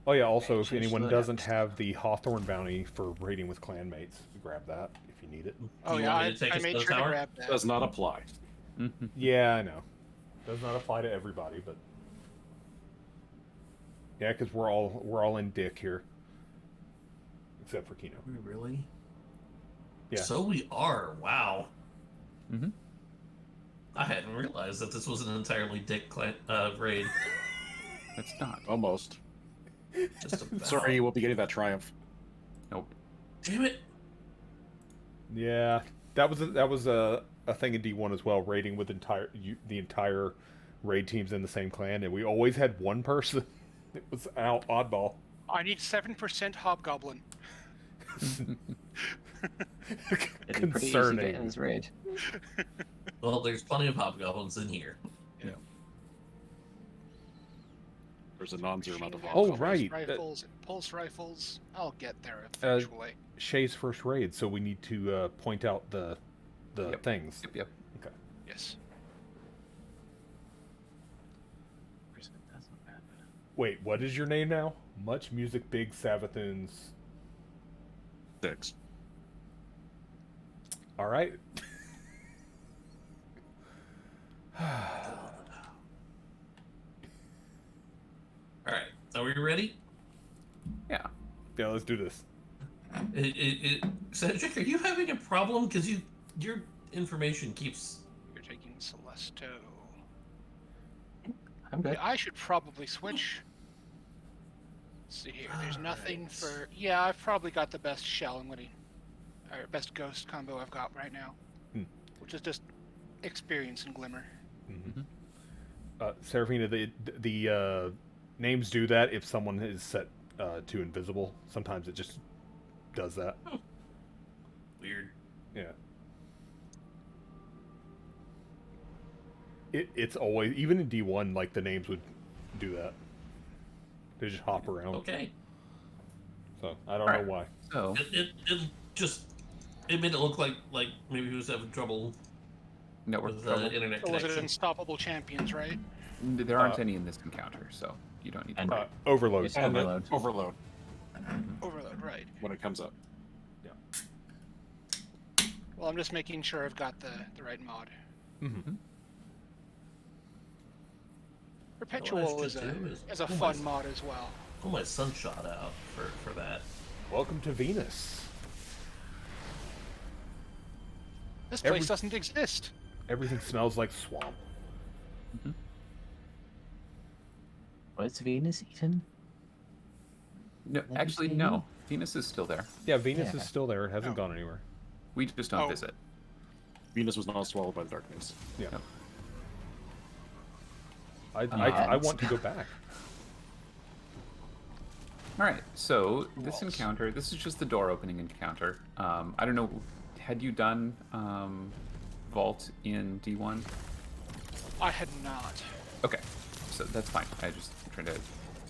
Oh yeah, also, if Change anyone the doesn't have the Hawthorne bounty for raiding with clanmates, grab that if you need it. Oh you yeah, want me to take I us made to the sure to tower? grab that. Does not apply. Yeah, I know. Does not apply to everybody, but yeah, because we're all in dick here, except for Kino. We really? Yeah. So we are. Wow. Mm-hmm. I hadn't realized that this was an entirely dick raid. It's not. Almost. Just about. Sorry, you won't be getting that triumph. Nope. Damn it. Yeah, that was a thing in D1 as well, raiding with the entire raid teams in the same clan, and we always had one person. It was oddball. I need 7% hobgoblin. It'd be pretty easy to get in Concerning. this raid. Well, there's plenty of hobgoblins in here. There's a non-zero amount of Oh, alcohol. right. Rifles, pulse rifles. I'll get there eventually. Shay's first raid, so we need to point out the Yep. things. Yep. Okay. Yes. That's not bad. Wait, what is your name now? Much Music Big Savathoons. 6. All right. Alright, are we ready? Yeah. Yeah, let's do this. Cedric, are you having a problem? Because your information keeps... You're taking Celesto. I'm good. I should probably switch. Let's see here. There's nothing Alright. for. Yeah, I've probably got the best shell and Woody, or best ghost combo I've got right now, which is just experience and glimmer. Seraphina, the names do that if someone is set to invisible. Sometimes it just does that. Weird. Yeah. It's always, even in D1, like the names would do that. They just hop around. Okay. So I don't know why. So it made it look like maybe he was having trouble network with trouble. internet So was it connection. Unstoppable Champions, right? There aren't any in this encounter, so you don't need to. Overload. It's overload. Overload Overload, right. when it comes up. Well, I'm just making sure I've got the right mod. Mm-hmm. Perpetual is a fun mod as well. Pull my sunshot out for that. Welcome to Venus. This place doesn't exist. Everything smells like swamp. What's Venus, Ethan? No, Did you actually, say no. Venus is still there. Yeah, Venus Yeah. is still there. It hasn't gone anywhere. We just don't Oh. visit. Venus was not swallowed by the darkness. Yeah. Yep. I want to go back. All right. So this encounter, this is just the door opening encounter. I don't know. Had you done Vault in D1? I had not. Okay. So that's fine. I just trying to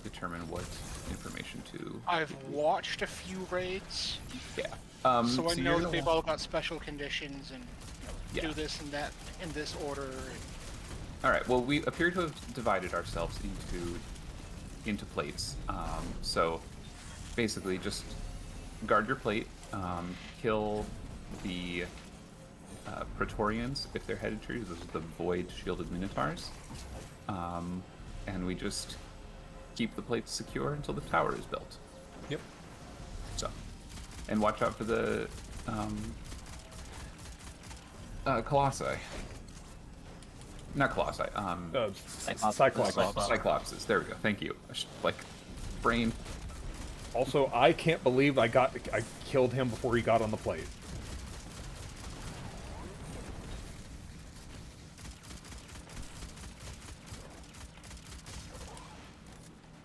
determine what information to. I've watched a few raids, Yeah. so I you're know gonna that they've wa- all got special conditions and Yeah. do this and that in this order. All right. Well, we appear to have divided ourselves into plates. So basically, just guard your plate, kill the Praetorians if they're headed to you. Those are the void shielded minotaurs, and we just keep the plates secure until the tower is built. Yep. So, and watch out for the colossi. Not colossi. Cyclopses. There we go. Thank you. Brain. Also, I can't believe I killed him before he got on the plate.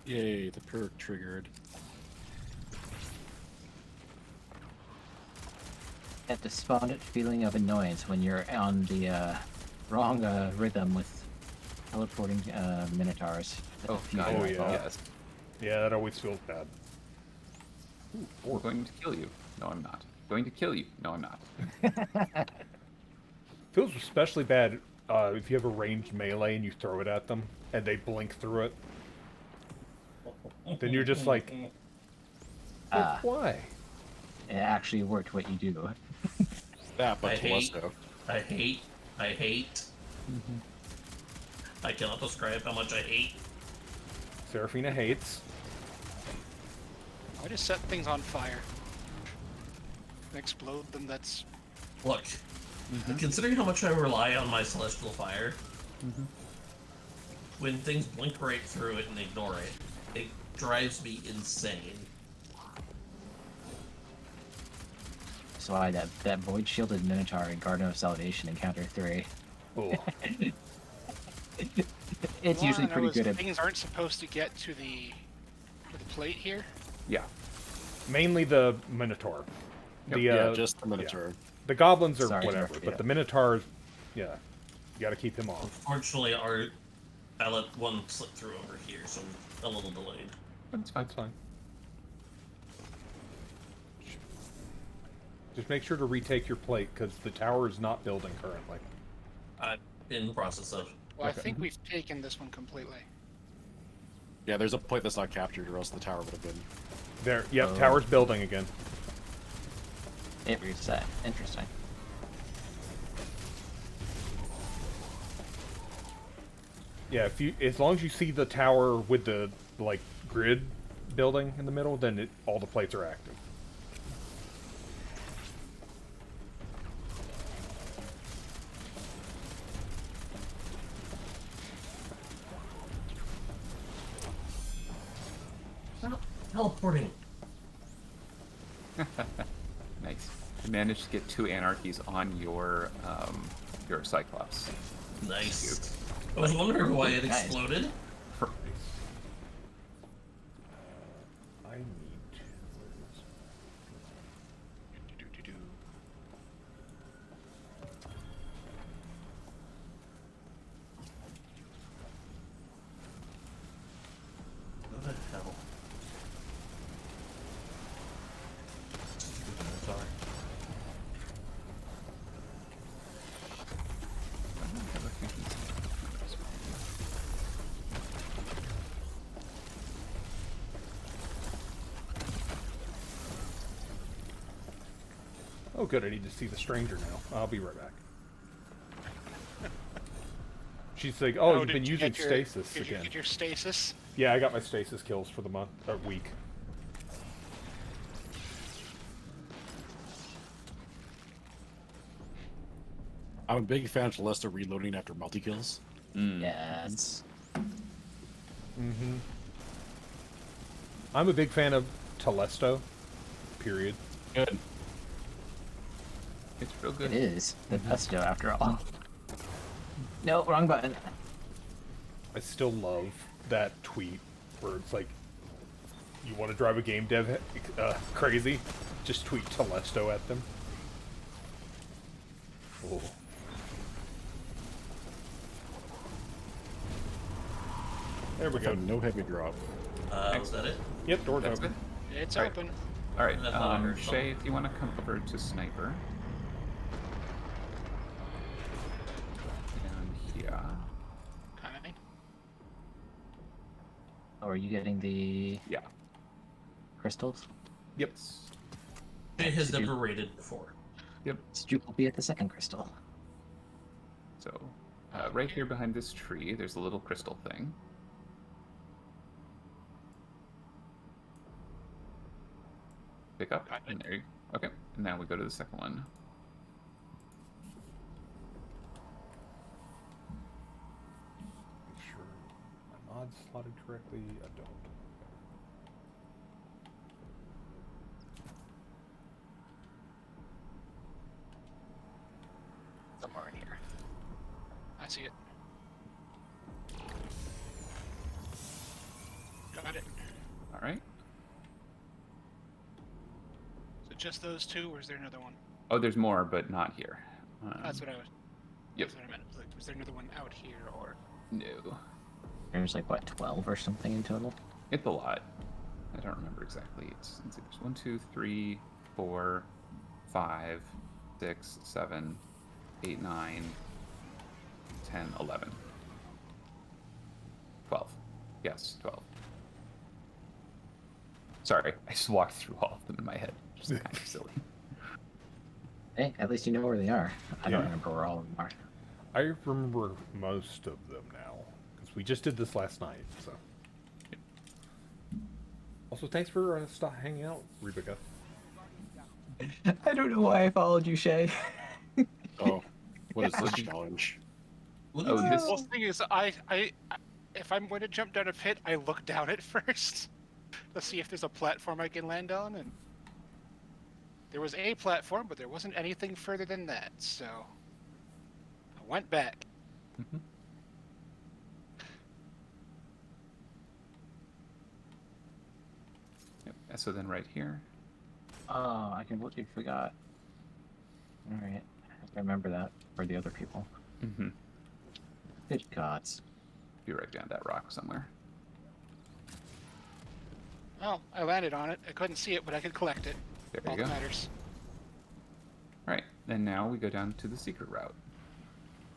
Yay, the perk triggered. That despondent feeling of annoyance when you're on the wrong rhythm with teleporting minotaurs. Oh, Few God, times. yes. Yeah, that always feels bad. I'm going to kill you. No, I'm not. Going to kill you. No, I'm not. Feels especially bad if you have a ranged melee and you throw it at them and they blink through it. Then you're just like, why? It actually worked what you do. That, but I hate. Telesto. I hate. I cannot describe how much I hate. Seraphina hates. I just set things on fire. And explode them, that's... Look, considering how much I rely on my celestial fire, when things blink right through it and ignore it, it drives me insane. That's why that void shielded minotaur in Garden of Salvation encounter 3. Oh. It's All usually I know pretty is good at. things aren't supposed to get to the plate here. Yeah. Mainly the Minotaur. The, Yeah, just the Minotaur. The goblins are Sorry, whatever, yeah. but the Minotaurs, yeah. You gotta keep him off. Unfortunately, I let one slip through over here, so I'm a little delayed. That's fine. That's fine. Just make sure to retake your plate, because the tower is not building currently. I'm in the process of. Well, Okay. I think we've taken this one completely. Yeah, there's a plate that's not captured, or else the tower would have been. There, yep, Oh. tower's building again. It reset. Interesting. Yeah, as long as you see the tower with the grid building in the middle, then all the plates are active. Teleporting. Nice. You managed to get 2 anarchies on your Cyclops. Nice. I was wondering why it Nice. exploded. I'm Oh, good. I need to see the stranger now. I'll be right back. She's like, oh, you've been using stasis Did you again. get your stasis? Yeah, I got my stasis kills for the month, week. I'm a big fan of Telesto reloading after multi-kills. Yes. Mm-hmm. I'm a big fan of Telesto. Period. Good. It's real good. It is. The pesto, after all. No, wrong button. I still love that tweet where it's like, you want to drive a game dev crazy? Just tweet Telesto at them. Oh. There we go. No heavy drop. Is that it? Yep, door's That's open. It's All right. open. All right, I thought I heard Shay, if you want to come over to Sniper. Down here. Okay. Oh, are you getting the Yeah. crystals? Yep. It has never raided before. Yep. Stu will be at the second crystal. So, right here behind this tree, there's a little crystal thing. Pick up, and there you Okay, and now we go to the second one. Make sure my mod's slotted correctly. I don't. Somewhere in here. I see it. Got it. All right. So just those two, or is there another one? Oh, there's more, but not here. That's what I was. Yep. That's what I meant. Like, was there another one out here, or? No. There's like, what, 12 or something in total? It's a lot. I don't remember exactly. It's there's 1, 2, 3, 4, 5, 6, 7, 8, 9, 10, 11. 12. Yes, 12. Sorry, I just walked through all of them in my head. Which is kind of silly. Hey, at least you know where they are. I don't Yeah. remember where all of them are. I remember most of them now because we just did this last night. So. Also, thanks for hanging out, Rebecca. I don't know why I followed you, Shay. Oh, what is this challenge? Oh, this. Well, the thing is, if I'm going to jump down a pit, I look down it first to see if there's a platform I can land on, and there was a platform, but there wasn't anything further than that, so I went back. Mhm. Yep. So then right here. Oh, I completely forgot. Alright. I remember that for the other people. Mm-hmm. Good gods. Be right down that rock somewhere. Well, I landed on it. I couldn't see it, but I could collect it. There All you that go. matters. All right, and now we go down to the secret route.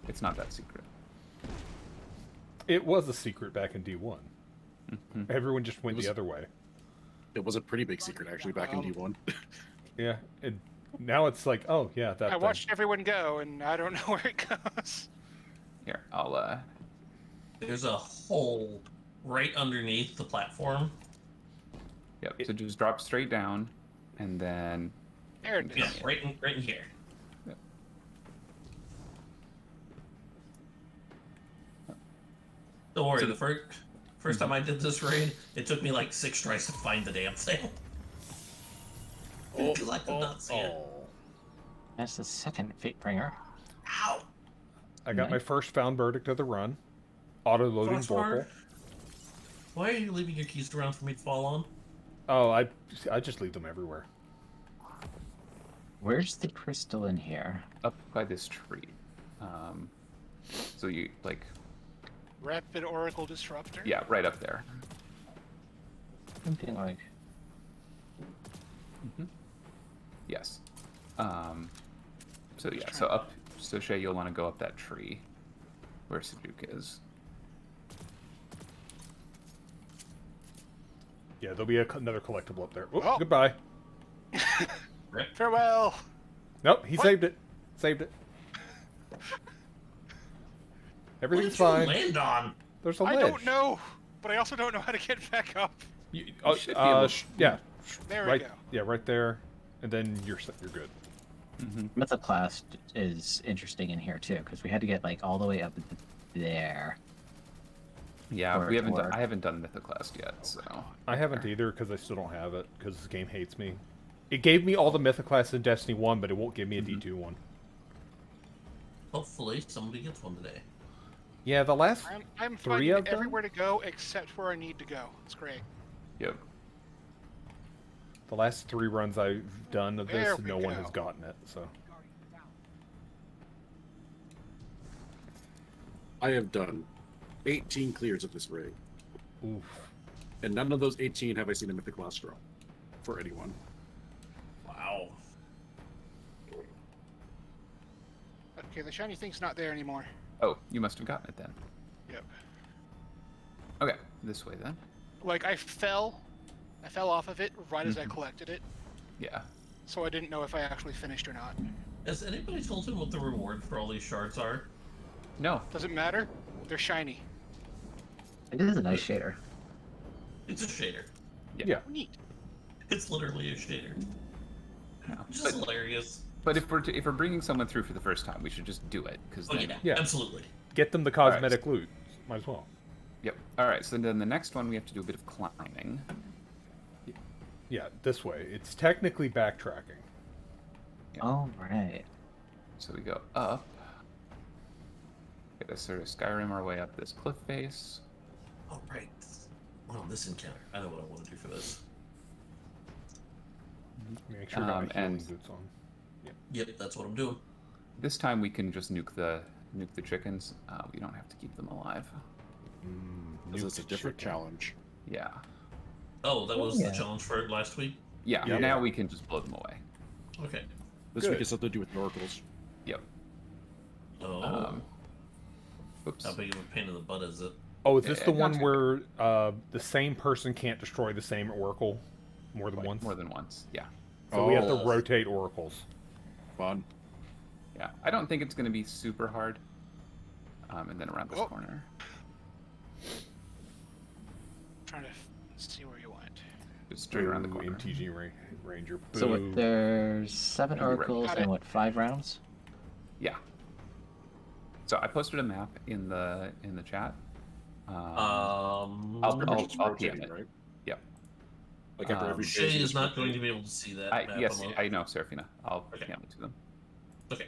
It's not that secret. It was a secret back in D1. Mhm. Everyone just went It was- the other way. It was a pretty big secret actually back in D1. Yeah, and now it's like, oh yeah, that. I thing. watched everyone go, and I don't know where it goes. Here, I'll There's a hole right underneath the platform. Yep. So just drop straight down, and then. There it Yeah, is. right in here. Yep. Don't worry, So the first time I did this raid, it took me like 6 tries to find the damn thing. Because I could not see it. That's the second Fatebringer. Ow! I got my first found verdict of the run. Auto loading Foxfire, Vorpal. why are you leaving your keys around for me to fall on? Oh, I just leave them everywhere. Where's the crystal in here? Up by this tree. So you like. Rapid Oracle Disruptor. Yeah, right up there. Something like... Yes. So yeah, so up. So Shay, you'll want to go up that tree, where Sejuk is. Yeah, there'll be another collectible up there. Oh, Oh. goodbye. Farewell. Nope, he What? saved it. Saved it. Everything's What did fine. you land on? There's a I ledge. don't know, but I also don't know how to get back up. You, should be able to- yeah. There we right, go. Yeah, right there, and then you're good. Mythoclast is interesting in here too, because we had to get like all the way up there. Yeah, For we it to haven't. work. I haven't done Mythoclast yet, so I haven't either because I still don't have it because this game hates me. It gave me all the Mythoclast in Destiny 1, but it won't give me a D2 one. Hopefully somebody gets one today. Yeah, the last I'm three finding of them. everywhere to go except where I need to go. It's great. Yep. The last 3 runs I've done of this, There we no one has go. gotten it. So I have done 18 clears of this raid, oof. and none of those 18 have I seen a mythic class drop for anyone. Wow. Okay, the shiny thing's not there anymore. Oh, you must have gotten it then. Yep. Okay, this way then. Like I fell off of it right as I collected it, Yeah. so I didn't know if I actually finished or not. Has anybody told him what the reward for all these shards are? No. Does it matter? They're shiny. It is a nice shader. It's a shader. Yeah. Neat. It's literally a shader. No. Which is hilarious. But if we're bringing someone through for the first time, we should just do it because Oh then. yeah, Yeah. absolutely. Get them the cosmetic loot. Might as well. Yep. All right. So then the next one we have to do a bit of climbing. Yeah, this way. It's technically backtracking. Oh right. So we go up. Get a sort of Skyrim our way up this cliff face. Oh right. Well, this encounter. I know what I want to do for this. Make sure you got my healing and- boots on. Yep, that's what I'm doing. This time we can just nuke the chickens. We don't have to keep them alive. Because it's a different challenge. Yeah. Oh, that was Yeah. the challenge for it last week? Yeah. Yeah. Now we can just blow them away. Okay. This Good. week has something to do with oracles. Yep. Oh. Oops. How big of a pain in the butt is it? Oh, is this Yeah, the not one too where the same person can't destroy the same oracle more than once? More than once. Yeah. So we have to Oh. rotate oracles. Fun. Yeah. I don't think it's going to be super hard. And then around this Oh. corner. Trying to see where you went. Just straight around the Boo, corner. MTG Ranger. Boo. So what, there's 7 You're right. oracles Got and it. what, 5 rounds? Yeah. So I posted a map in the chat. Um, I'll Pretty much just PM rotating, it. right? Yep. Like after every Shay phase, you is just not going rotate. to be able to see that map. Yes, I'm I know, Serafina. I'll Okay. PM it to them. Okay.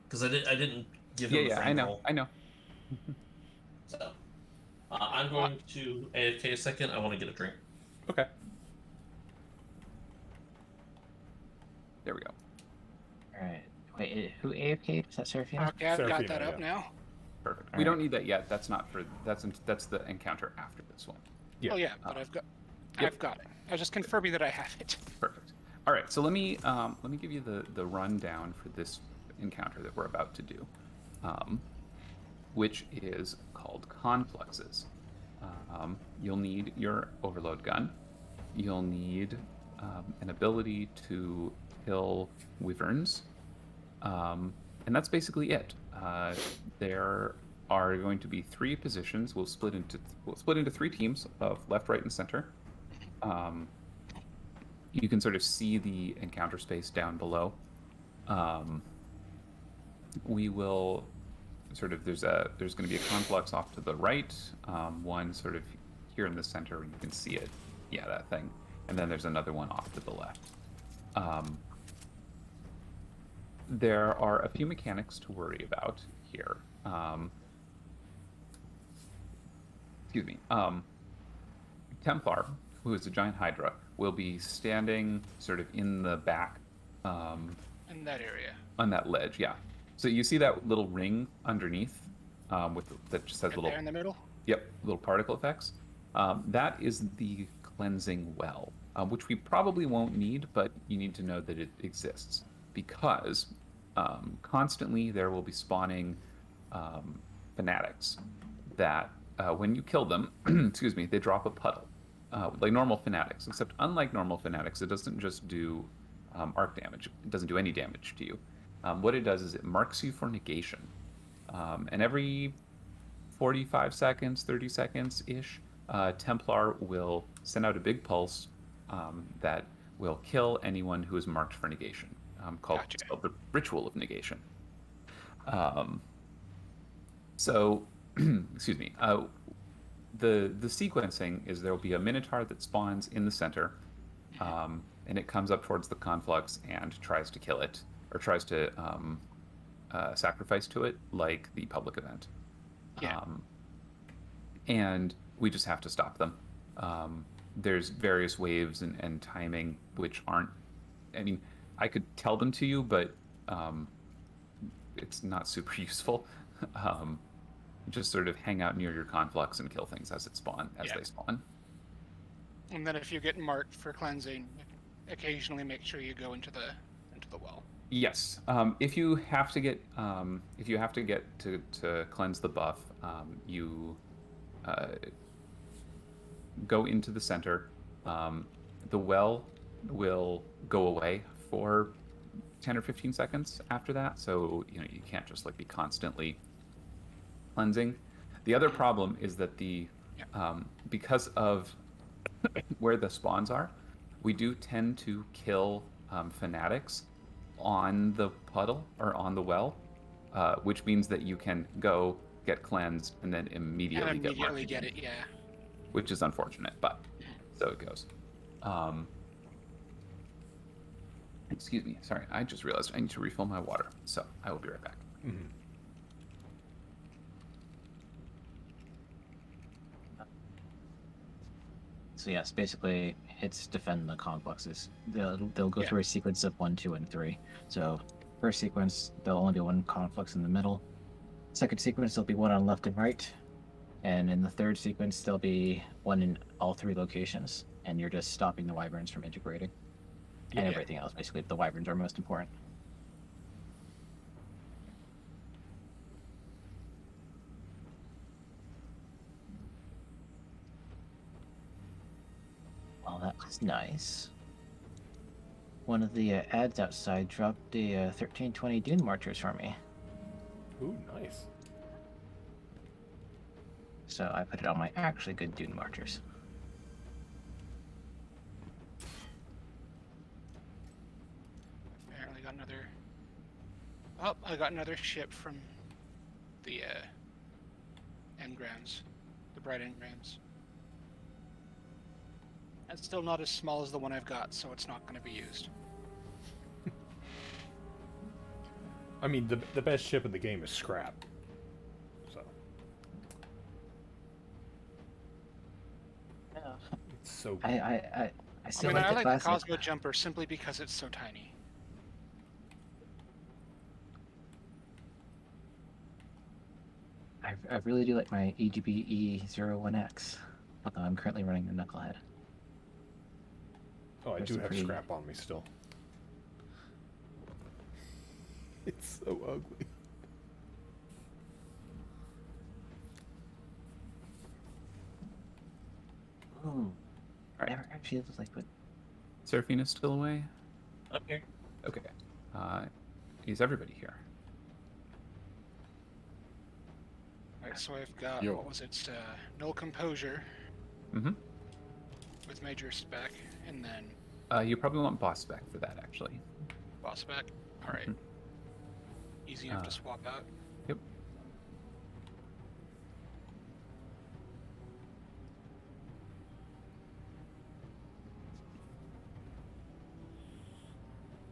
Because I didn't give Yeah, him the yeah, I frame know, roll. I know. So, I'm going to AFK a second. I want to get a drink. Okay. There we go. Alright. Wait, who AFK'd? Is that Seraphina? Okay, I've got Seraphina, that up yeah. now. Perfect. All We don't right. need that yet. That's not for that's the encounter after this one. Yeah. Oh yeah, but I've got Yep. I've got it. I was just confirming that I have it. Perfect. All right. So let me give you the rundown for this encounter that we're about to do, which is called Confluxes. You'll need your overload gun. You'll need an ability to kill wyverns, and that's basically it. There are going to be 3 positions. We'll split into 3 teams of left, right, and center. You can sort of see the encounter space down below. We will sort of there's going to be a conflux off to the right, one sort of here in the center where you can see it. Yeah, that thing. And then there's another one off to the left. There are a few mechanics to worry about here. Excuse me. Templar, who is a giant Hydra, will be standing sort of in the back In that area. on that ledge. Yeah. So you see that little ring underneath that just has Right little there in the middle. Yep, little particle effects. That is the cleansing well, which we probably won't need, but you need to know that it exists because constantly there will be spawning fanatics that when you kill them, excuse me, they drop a puddle, like normal fanatics. Except unlike normal fanatics, it doesn't just do arc damage. It doesn't do any damage to you. What it does is it marks you for negation. And every 45 seconds, 30 seconds ish, Templar will send out a big pulse that will kill anyone who is marked for negation. It's called the Ritual of Negation. So, excuse me. The sequencing is there will be a Minotaur that spawns in the center, and it comes up towards the conflux and tries to kill it, or tries to sacrifice to it, like the public event. Yeah. And we just have to stop them. There's various waves and timing which aren't. I mean, I could tell them to you, but it's not super useful. Just sort of hang out near your conflux and kill things as they spawn. And then if you get marked for cleansing, occasionally make sure you go into the well. Yes. If you have to get to cleanse the buff, you go into the center. The well will go away for 10 or 15 seconds after that, so you can't just be constantly cleansing. The other problem is that because of where the spawns are, we do tend to kill fanatics on the puddle or on the well, which means that you can go get cleansed and then immediately get it, yeah. Which is unfortunate, but so it goes. Excuse me, sorry, I just realized I need to refill my water, so I will be right back. Mm-hmm. So yes, basically it's defend the complexes. They'll go through a sequence of 1, 2, and 3. So first sequence there'll only be one complex in the middle. Second sequence there'll be one on left and right. And in the third sequence there'll be one in all 3 locations. And you're just stopping the wyverns from integrating. And everything else. Basically the wyverns are most important. Well, that was nice. One of the ads outside dropped the 1320 Dune Marchers for me. Ooh, nice. So I put it on my actually good Dune Marchers. Apparently got another... Oh, I got another ship from the engrams. The bright engrams. It's still not as small as the one I've got, so it's not going to be used. I mean, the best ship in the game is Scrap. So. Yeah. It's so good. I still I like the classic. Cosmo Jumper simply because it's so tiny. I really do like my EGB E01X, although I'm currently running the Knucklehead. Oh, I There's do some have pretty- Scrap on me still. It's so ugly. Ooh. Never actually looks like what. Seraphina's still away? Okay. Okay. Is everybody here? Alright, so I've got, Yo. what was it, Null Composure Mm-hmm. with Major Spec, and then You probably want boss spec for that, actually. Boss Spec. Alright. Mhm. Easy enough to swap out. Yep.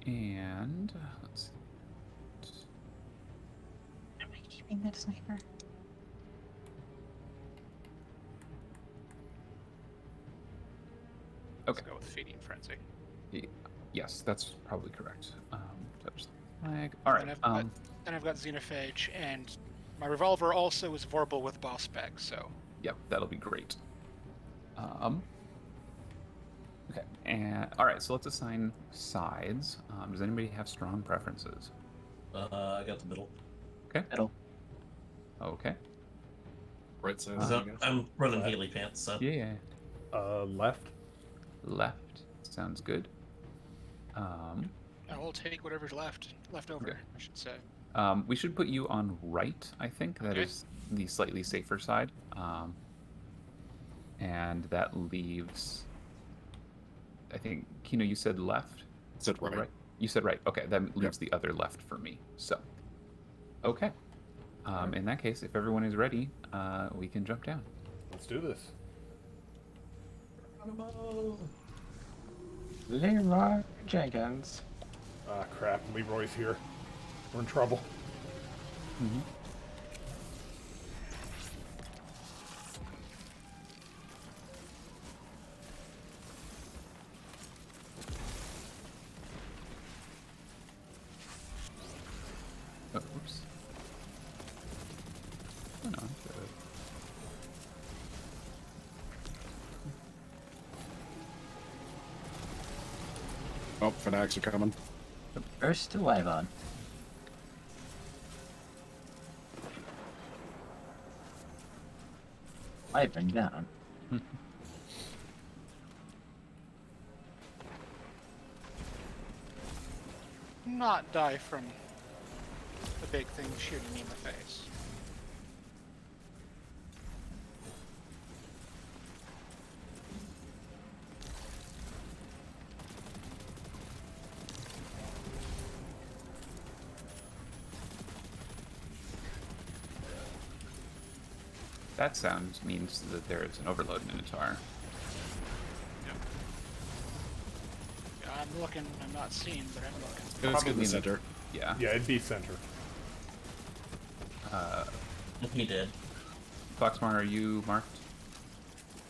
And let's see. Am I keeping that sniper? Let's go with Feeding Frenzy. Yes, that's probably correct. Touch the flag. All right. Then I've got Xenophage, and my revolver also is Vorpal with Boss Spec, so... Yep, that'll be great. Okay, and all right. So let's assign sides. Does anybody have strong preferences? I got the middle. Okay. Middle. Okay. Right side. So I guess. I'm running Haley pants, so. Yeah. Left. Left. Sounds good. I will take whatever's left over. Okay. I should say. We should put you on right, I think. That Okay. is the slightly safer side. And that leaves... I think, Kino, you said left? Said Or right. You said right. Okay, that leaves the other left for me. So, okay. In that case, if everyone is ready, we can jump down. Let's do this. Leroy Jenkins. Ah, crap. Leroy's here. We're in trouble. Mm-hmm. Oh, oops. Oh, no, good. Oh, fanatics are coming. First to Wyvon. Wyvern down. Not die from the big thing shooting me in the face. That sound means that there is an overload Minotaur. Yeah, I'm looking. I'm not seeing, but I'm looking. Let's get in Probably the in the- center. Yeah. Yeah, it'd be center. He did. Foxmar, are you marked?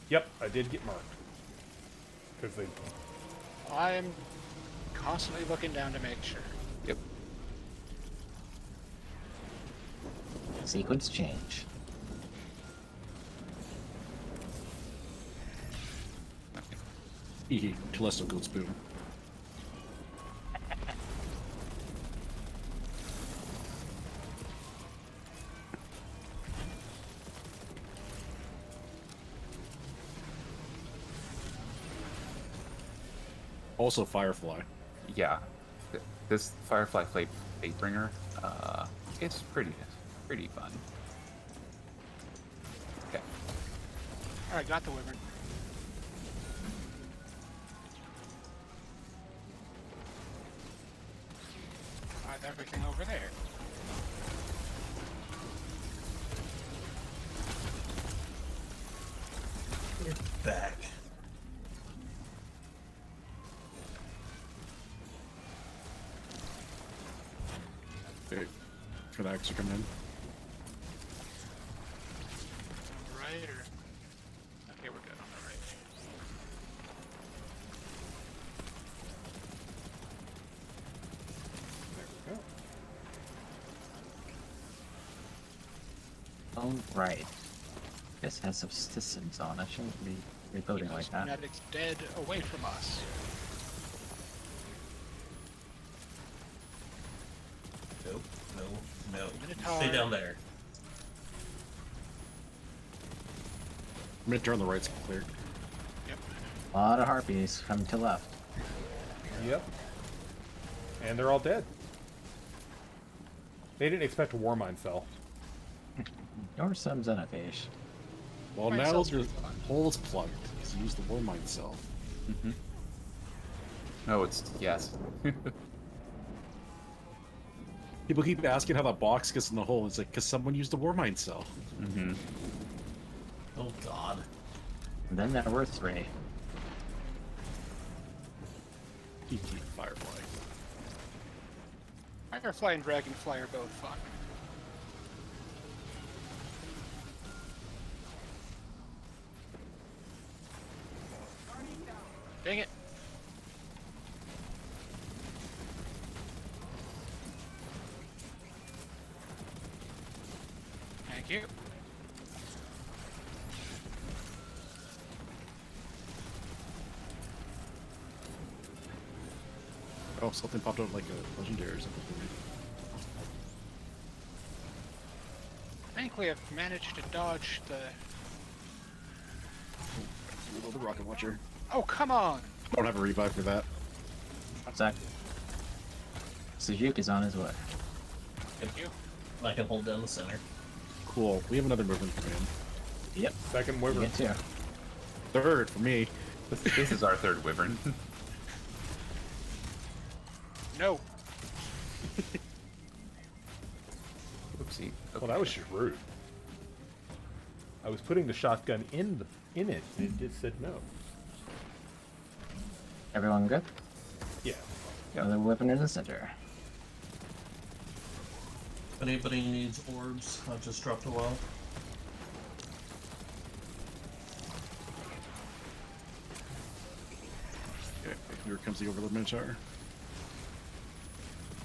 Yep, I did get marked. Because they... I'm constantly looking down to make sure. Yep. Sequence change. Hee Telesto goes boom. Also Firefly. Yeah. This Firefly Fatebringer, it's pretty fun. Okay. Alright, got the wyvern. I have everything over there. Get back. Okay. Fanatics are coming in. On the right, or... Okay, we're good on the right. There we go. Alright. This has some systems on it. Shouldn't be reloading Keep like those that. fanatics dead away from us. Nope. No. Minotaur. Stay down there. Mid-turn on the right's clear. Yep. A lot of harpies coming to left. Yep. And they're all dead. They didn't expect a Warmind cell. Or some Xenophage. Well, Mine now cells your are fun. hole is plugged. So use the Warmind cell. Mm-hmm. Oh, it's... yes. People keep asking how that box gets in the hole. It's like, because someone used the Warmind cell. Mm-hmm. Oh God. And then there were three. Firefly. Firefly and Dragonfly are both fun. Dang it. Thank you. Oh, something popped out like a legendary or something. Thankfully, I've managed to dodge the... Reload the rocket launcher. Oh, come on! I don't have a revive for that. One sec. Suzuki's on his way. Thank you. I can hold down the center. Cool. We have another movement command. Yep. Second You wyvern. get two. Third for me. This is our third wyvern. No. Oopsie. Well, that was just rude. I was putting the shotgun in it, and it just said no. Everyone good? Yeah. Another weapon in the center. If anybody needs orbs, I'll just drop the well. Okay, here comes the Overlord Minotaur.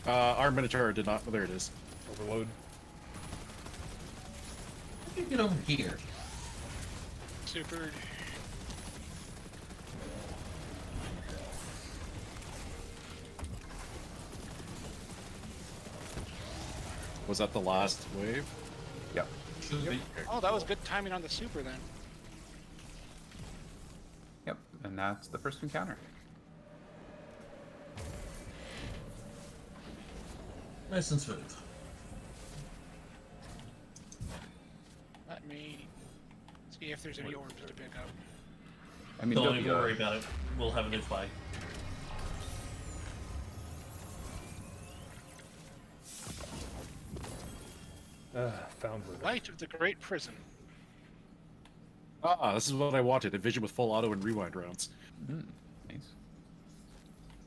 Our Minotaur did not. Oh, there it is. Overload. How do you get over here? Super. Was that the last wave? Yep. Should be. Oh, that was good timing on the super then. Yep. And that's the first encounter. Nice and smooth. Let me see if there's any orbs to pick up. I mean, Don't there'll even be a- worry about it. We'll have a new flag. Found wyvern. Light of the Great Prison. Ah, this is what I wanted. A vision with full auto and rewind rounds. Nice.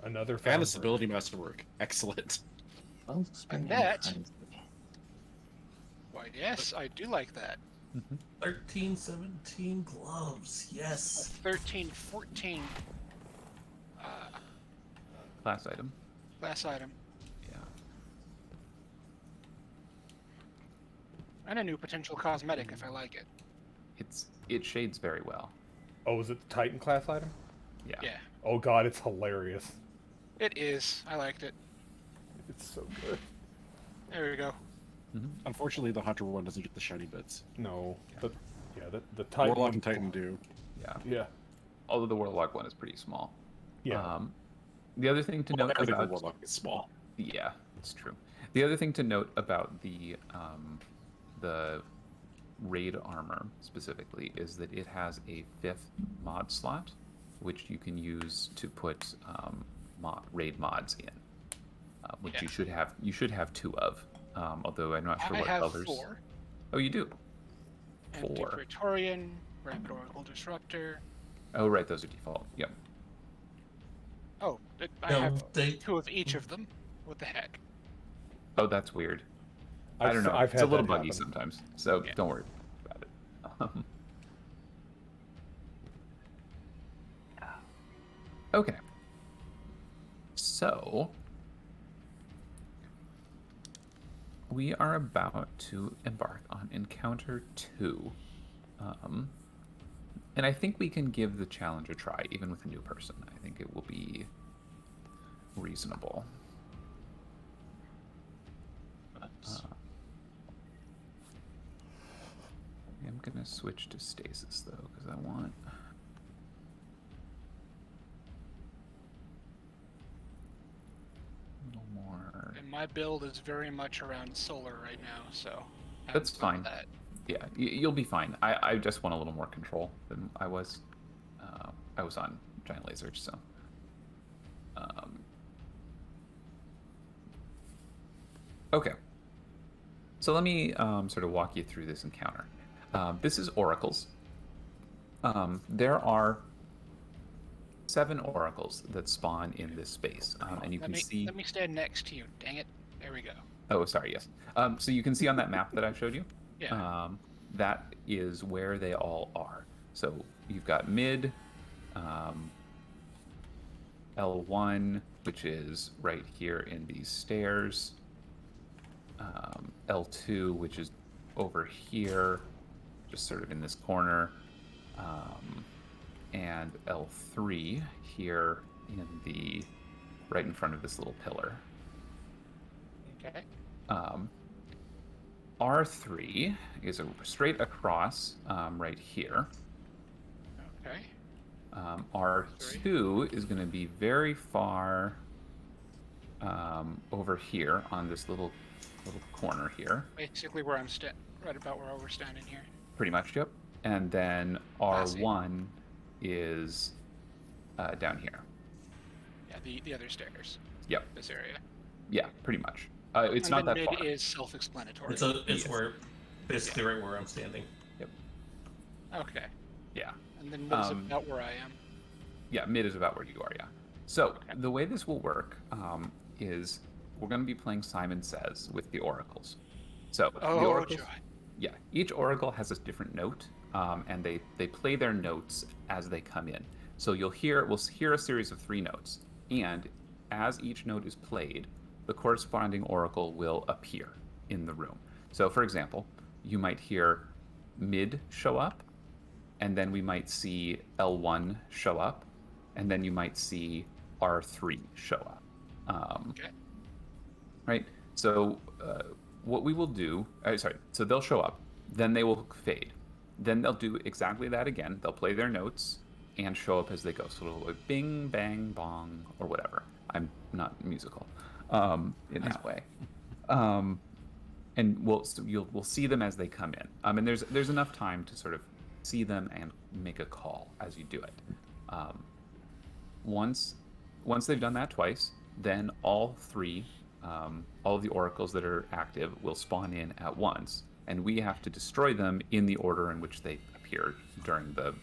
Another found And the wyvern. stability masterwork. Excellent. Well, spending that- time. Why, yes, I do like that. 13, 17 gloves. Yes. 13, 14 Class item. class item. Yeah. And a new potential cosmetic if I like it. It shades very well. Oh, is it the Titan class item? Yeah. Yeah, Oh god, it's hilarious. it is. I liked it. It's so good. There we go. Unfortunately, the Hunter one doesn't get the shiny bits. No, but yeah, the Titan. Warlock and Titan do. Yeah. Yeah. Although the Warlock one is pretty small. Yeah. The other thing to note Everything about the Warlock is small. Yeah, it's true. The other thing to note about the raid armor specifically is that it has a 5th mod slot, which you can use to put raid mods in, which Yeah. you should have 2 of. Although I'm not sure I what have colors. 4. Oh, you do. And 4. Praetorian, Rapid Oracle Disruptor. Oh, right, those are default. Yep. Oh, I No, have they- 2 of each of them. What the heck? Oh, that's weird. I don't know. I've It's a had little that buggy happen. sometimes, so Yeah. don't worry about it. Okay. So we are about to embark on encounter 2. And I think we can give the challenge a try, even with a new person. I think it will be reasonable. I'm gonna switch to stasis though, because I want. A little more. And my build is very much around solar right now, so. have That's fun fine. with That. Yeah, you'll be fine. I just want a little more control than I was. I was on giant lasers, so. Okay. So let me sort of walk you through this encounter. This is oracles. There are 7 oracles that spawn in this space, and you can see. Let me stand next to you. Dang it. There we go. Oh, sorry. Yes. So you can see on that map that I showed you. Yeah. That is where they all are. So you've got mid, L1, which is right here in these stairs. L2, which is over here, just sort of in this corner. And L3 here in the right in front of this little pillar. Okay. R3 is straight across right here. Okay. R2 is going to be very far over here on this little corner here. Basically where I'm right about where we're standing here. Pretty much, yep. And then R1 is down here. Yeah, the other stairs. Yep. This area. Yeah, pretty much. It's not that mid far. is self-explanatory. It's where, basically right where I'm standing. Yep. Okay. Yeah. And then mid is about where I am. Yeah, mid is about where you are, yeah. So, the way this will work is we're going to be playing Simon Says with the oracles. So, the oracles, yeah, each oracle has a different note, and they play their notes as they come in. So we'll hear a series of 3 notes, and as each note is played, the corresponding oracle will appear in the room. So, for example, you might hear mid show up, and then we might see L1 show up, and then you might see R3 show up. Okay. Right? So what we will do, so they'll show up, then they will fade. Then they'll do exactly that again. They'll play their notes and show up as they go. So it'll go bing, bang, bong, or whatever. I'm not musical in that way. And we'll see them as they come in. And there's enough time to sort of see them and make a call as you do it. Once they've done that twice, then all of the oracles that are active will spawn in at once, and we have to destroy them in the order in which they appeared during the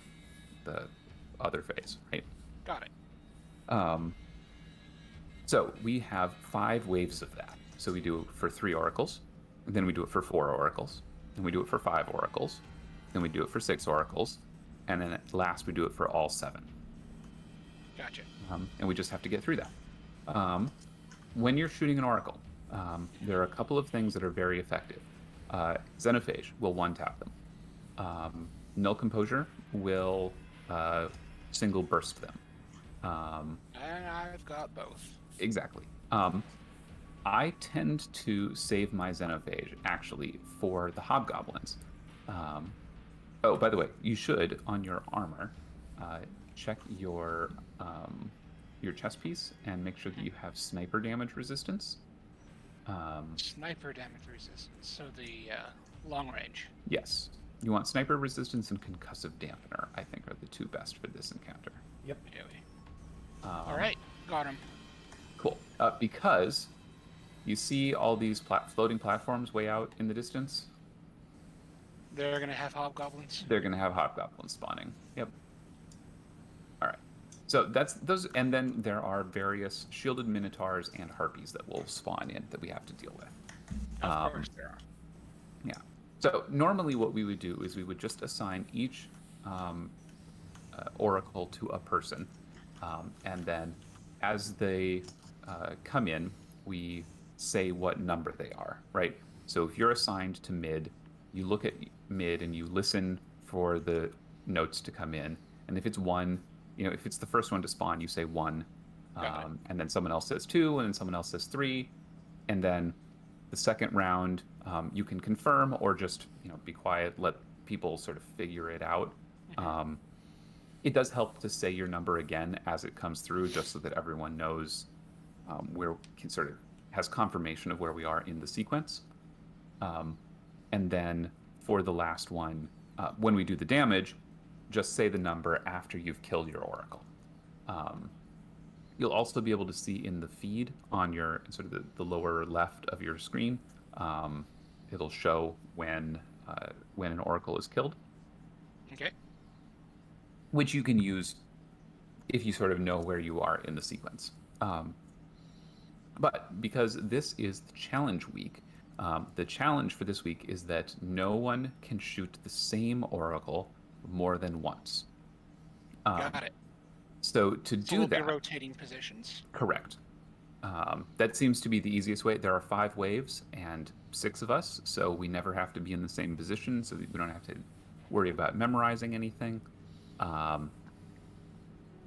other phase, right? Got it. So we have 5 waves of that. So we do it for 3 oracles, and then we do it for 4 oracles, and we do it for 5 oracles, then we do it for 6 oracles, and then at last we do it for all 7. Gotcha. And we just have to get through that. When you're shooting an oracle, there are a couple of things that are very effective. Xenophage will one-tap them. Null Composure will single burst them. And I've got both. Exactly. I tend to save my Xenophage, actually, for the Hobgoblins. Oh, by the way, you should, on your armor, check your chest piece and make sure that you have sniper damage resistance. Sniper damage resistance, so the long range. Yes. You want sniper resistance and concussive dampener, I think, are the 2 best for this encounter. Yep. All right, got him. Cool. Because you see all these floating platforms way out in the distance? They're going to have hobgoblins? They're going to have hobgoblins spawning. Yep. All right. So that's those, and then there are various shielded minotaurs and harpies that will spawn in that we have to deal with. Of course there are. Yeah. So normally what we would do is we would just assign each oracle to a person, and then as they come in, we say what number they are, right? So if you're assigned to mid, you look at mid and you listen for the notes to come in, and if it's 1, if it's the first one to spawn, you say 1, and then someone else says 2, and then someone else says 3, and then the second round you can confirm or just be quiet, let people sort of figure it out. It does help to say your number again as it comes through, just so that everyone knows where sort of has confirmation of where we are in the sequence. And then for the last one, when we do the damage, just say the number after you've killed your oracle. You'll also be able to see in the feed on your sort of the lower left of your screen. It'll show when an oracle is killed. Okay. Which you can use if you sort of know where you are in the sequence. But because this is the challenge week, the challenge for this week is that no one can shoot the same oracle more than once. Got it. So to do we'll that, be rotating positions. correct. That seems to be the easiest way. There are 5 waves and 6 of us, so we never have to be in the same position, so we don't have to worry about memorizing anything.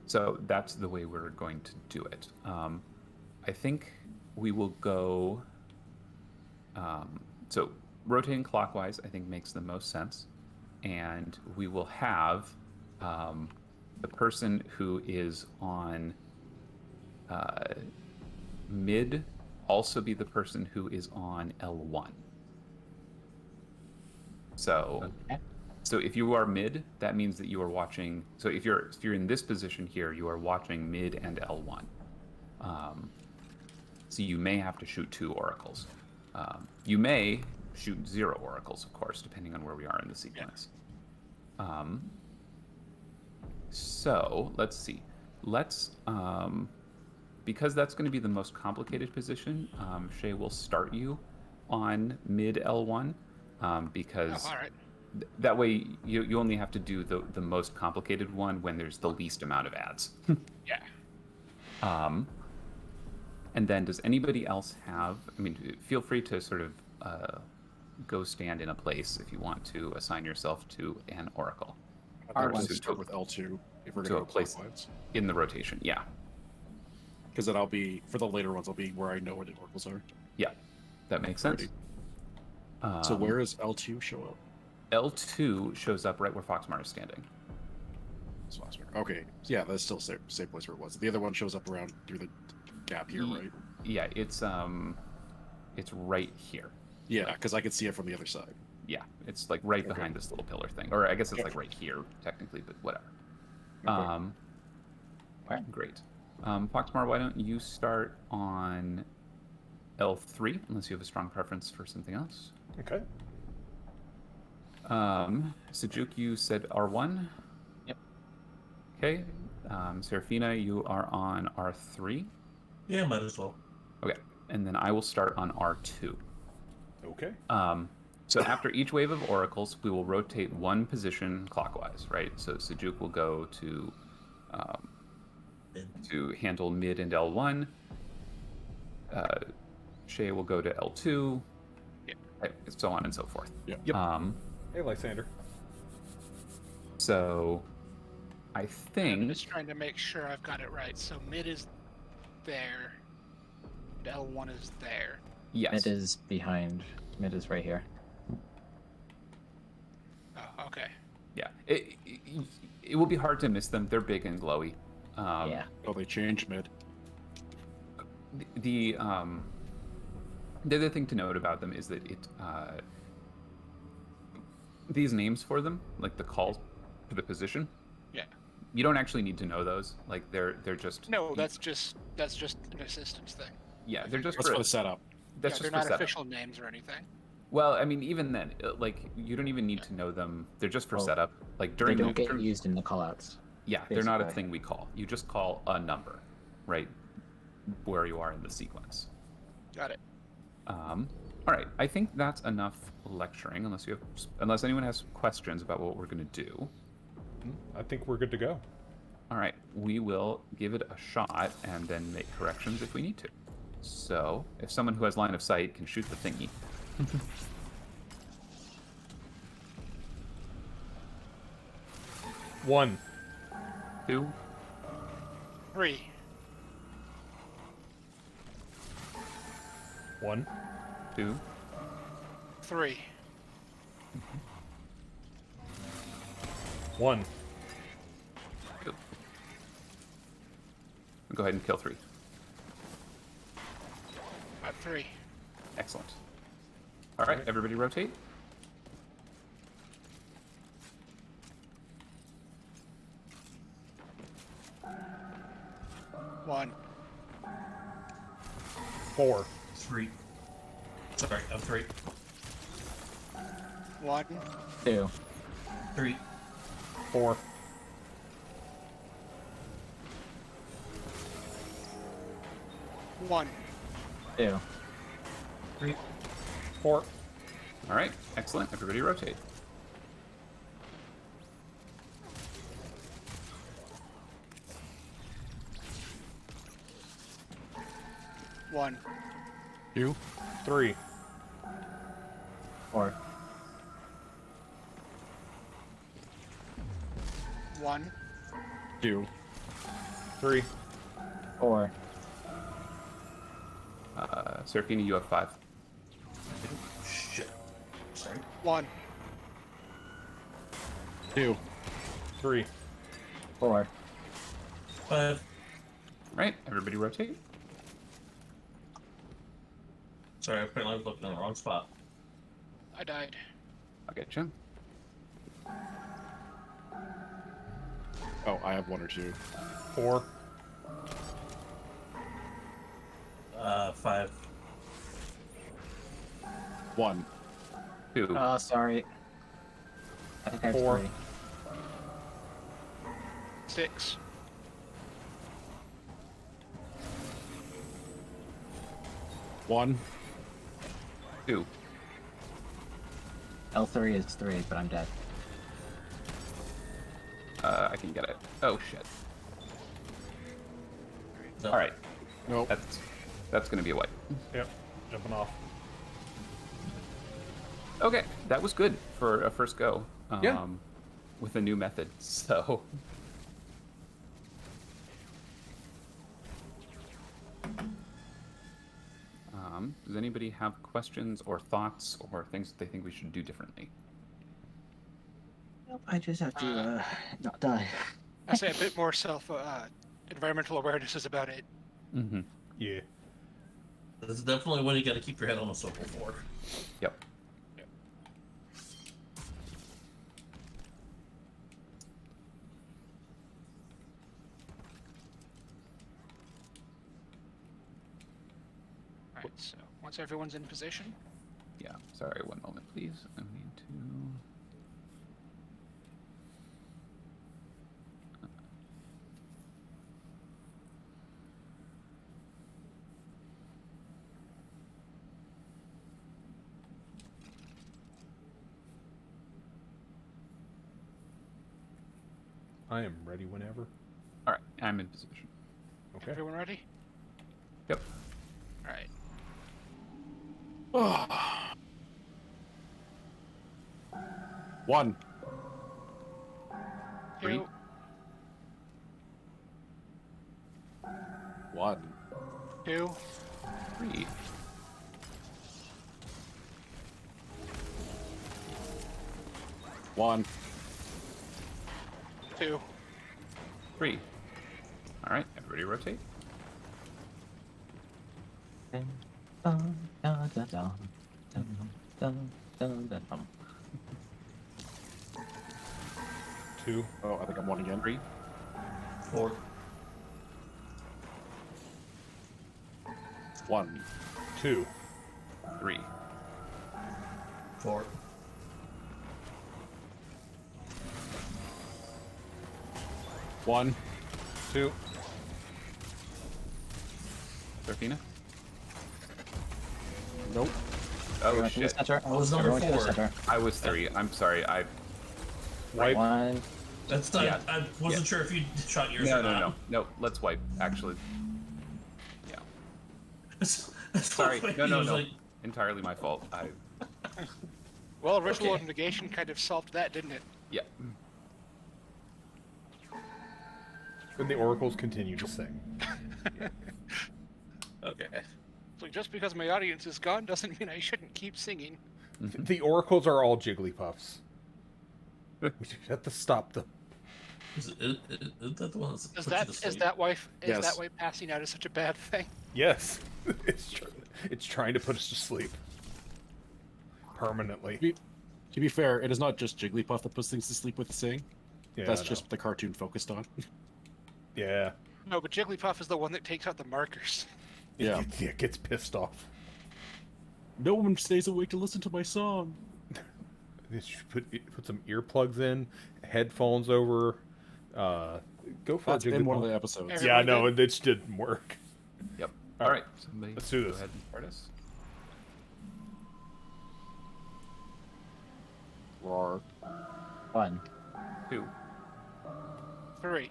So that's the way we're going to do it. I think we will go. So rotating clockwise, I think, makes the most sense, and we will have the person who is on mid also be the person who is on L1. So, Okay. so if you are mid, that means that you are watching. So if you're in this position here, you are watching mid and L1. So you may have to shoot 2 oracles. You may shoot 0 oracles, of course, depending on where we are in the sequence. So let's see. Let's because that's going to be the most complicated position. Shay will start you on mid L1 because Oh, all right. that way you only have to do the most complicated one when there's the least amount of ads. Yeah. And then does anybody else have, I mean, feel free to sort of go stand in a place if you want to assign yourself to an oracle. I R1. think we'll start with L2 if we're To going a to go place clockwise. in the rotation, yeah. Because then I'll be, for the later ones, I'll be where I know where the oracles are. Yeah, that makes sense. So where does L2 show up? L2 shows up right where Foxmar is standing. Okay, yeah, that's still same place where it was. The other one shows up around through the gap here, right? Yeah, it's right here. Yeah, because I can see it from the other side. Yeah, it's like right behind this little pillar thing, or I guess it's like right here technically, but whatever. Great. Foxmar, why don't you start on L3 unless you have a strong preference for something else? Okay. Sejuk, you said R1. Yep. Okay. Serafina, you are on R3. Yeah, might as well. Okay, and then I will start on R2. Okay. So after each wave of oracles, we will rotate 1 position clockwise, right? So Sejuk will go to handle mid and L1. Shay will go to L2. Right, so on and so forth. Yep. Hey, Lysander. So I think I'm just trying to make sure I've got it right. So mid is there. L1 is there. yes. Mid is behind. Mid is right here. Oh, okay. Yeah, it will be hard to miss them. They're big and glowy. Yeah. Oh, they changed mid. The other thing to note about them is that these names for them, like the calls to the position, Yeah. you don't actually need to know those. Like they're just No, that's just an assistance thing. yeah, they're just That's for the setup. That's Yeah, just they're for not setup. official names or anything. Well, I mean, even then, like you don't even need to know them. They're just for Oh, setup. Like They during don't the get used in the callouts. yeah, they're not a basically. thing we call. You just call a number, right? Where you are in the sequence. Got it. All right, I think that's enough lecturing. Unless anyone has questions about what we're going to do. I think we're good to go. All right, we will give it a shot and then make corrections if we need to. So, if someone who has line of sight can shoot the thingy. One. 2, 3. 1. 2, 3. 1. Go. Go ahead and kill 3. Got 3. Excellent. All right, everybody rotate. One. 4. 3. Sorry, I'm 3. 1. 2. 3. 4. 1. 2. 3. 4. All right, excellent. Everybody rotate. One. 2. 3. 4. 1. 2. 3. 4. Serafina, you have 5. Shit. Sorry. 1. 2. 3. 4. 5. Right, everybody rotate. Sorry, apparently I was looking in the wrong spot. I died. I'll get you. Oh, I have 1 or 2. 4. 5. 1. 2. Oh, sorry. I think I have 4. 3. 6. 1. 2. L3 is 3, but I'm dead. I can get it. Oh shit. No. All right. Nope. That's gonna be a wipe. Yep. Jumping off. Okay, that was good for a first go. Yeah. With a new method. So. Does anybody have questions or thoughts or things that they think we should do differently? Nope, I just have to not die. I say a bit more environmental awareness is about it. Mm-hmm. Yeah. This is definitely one you got to keep your head on a swivel for. Yep. Alright, so once everyone's in position, Yeah. Sorry, one moment, please. I need to. I am ready whenever. All right, I'm in position. Okay. everyone ready? Yep. Alright. One. 2. 1. 2. 3. 1. 2. 3. All right, everybody rotate. Two. Oh, I think I'm 1 again. 3. 4. 1. 2. 3. 4. 1. 2. Serafina? Nope. Oh Everyone to the shit. center. I was number Everyone to the 4. center. I was 3. I'm sorry. I. Wipe. 1. That's not, Yeah. I wasn't sure if you shot yours No, or no, not. no, no. Let's wipe. Actually. Yeah. That's Sorry. what No, he no, was no. like, Entirely my fault. I. Well, ritual Okay. of negation kind of solved that, didn't it? Yeah. And the oracles continue to sing. okay. So just because my audience is gone doesn't mean I shouldn't keep singing. The oracles are all Jigglypuffs. We just have to stop them. Is that the one that's Is put you that to is sleep? that why Yes. that why passing out is such a bad thing? Yes. It's trying to put us to sleep. Permanently. To be fair, it is not just Jigglypuff that puts things to sleep with sing. Yeah, That's I know. just what the cartoon focused on. Yeah. No, but Jigglypuff is the one that takes out the markers. Yeah. It gets pissed off. No one stays awake to listen to my song. You should put some earplugs in, headphones over. Go for That's a been one of Jigglypuff. the episodes. Everybody Yeah, no, good? it just didn't work. Yep. All All right. right. Somebody Let's do go this. ahead and start us. Roar. 1. 2. 3.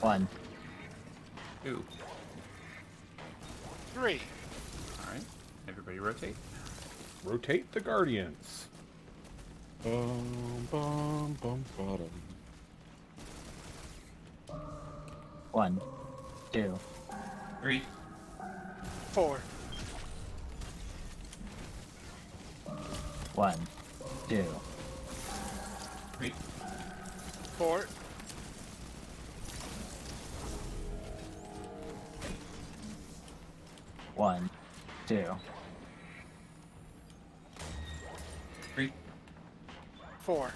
1. 2. 3. All right. Everybody rotate. Rotate the Guardians. Bum, bum, bum, bottom. 1. 2. 3. 4. 1. 2. 3, 4, 1, 2, 3, 4.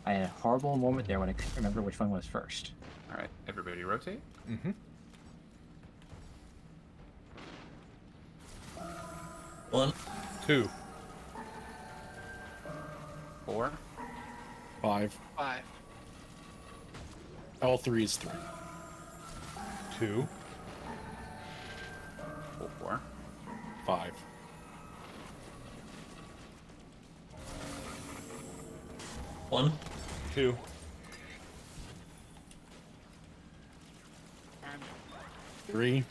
I had a horrible moment there when I couldn't remember which one was first. All right, everybody rotate. Mm-hmm. 1, 2, 4, 5. 5. L3 is 3. 2, 4, 5. 1, 2, 3.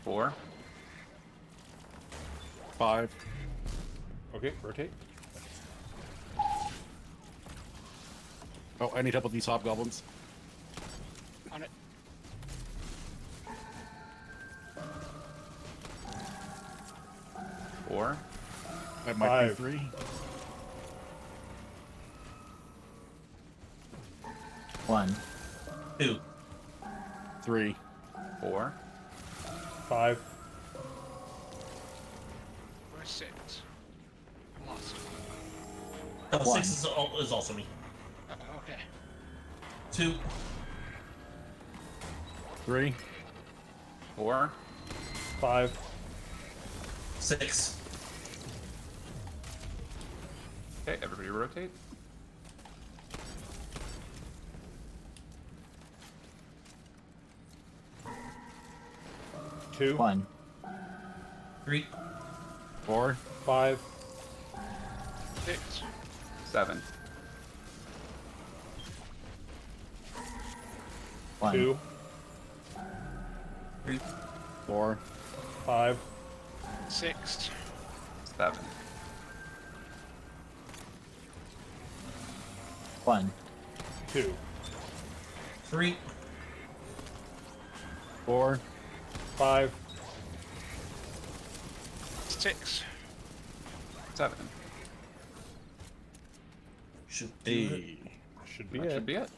4. 5. Okay, rotate. Oh, I need help with these hobgoblins. On it. 4. That might 5. be 3. 1, 2, 3. 4. 5. Or 6. Lost. Oh, 6 1. is also me. Okay. 2, 3. 4. 5. 6, Okay, everybody rotate. Two, 1, 3, 4. 5. 6. 7. 1, 2, 3, 4. 5. 6. 7. 1, 2, 3, 4. 5. 6. 7. should do it. Hey. Should be That it. should be it.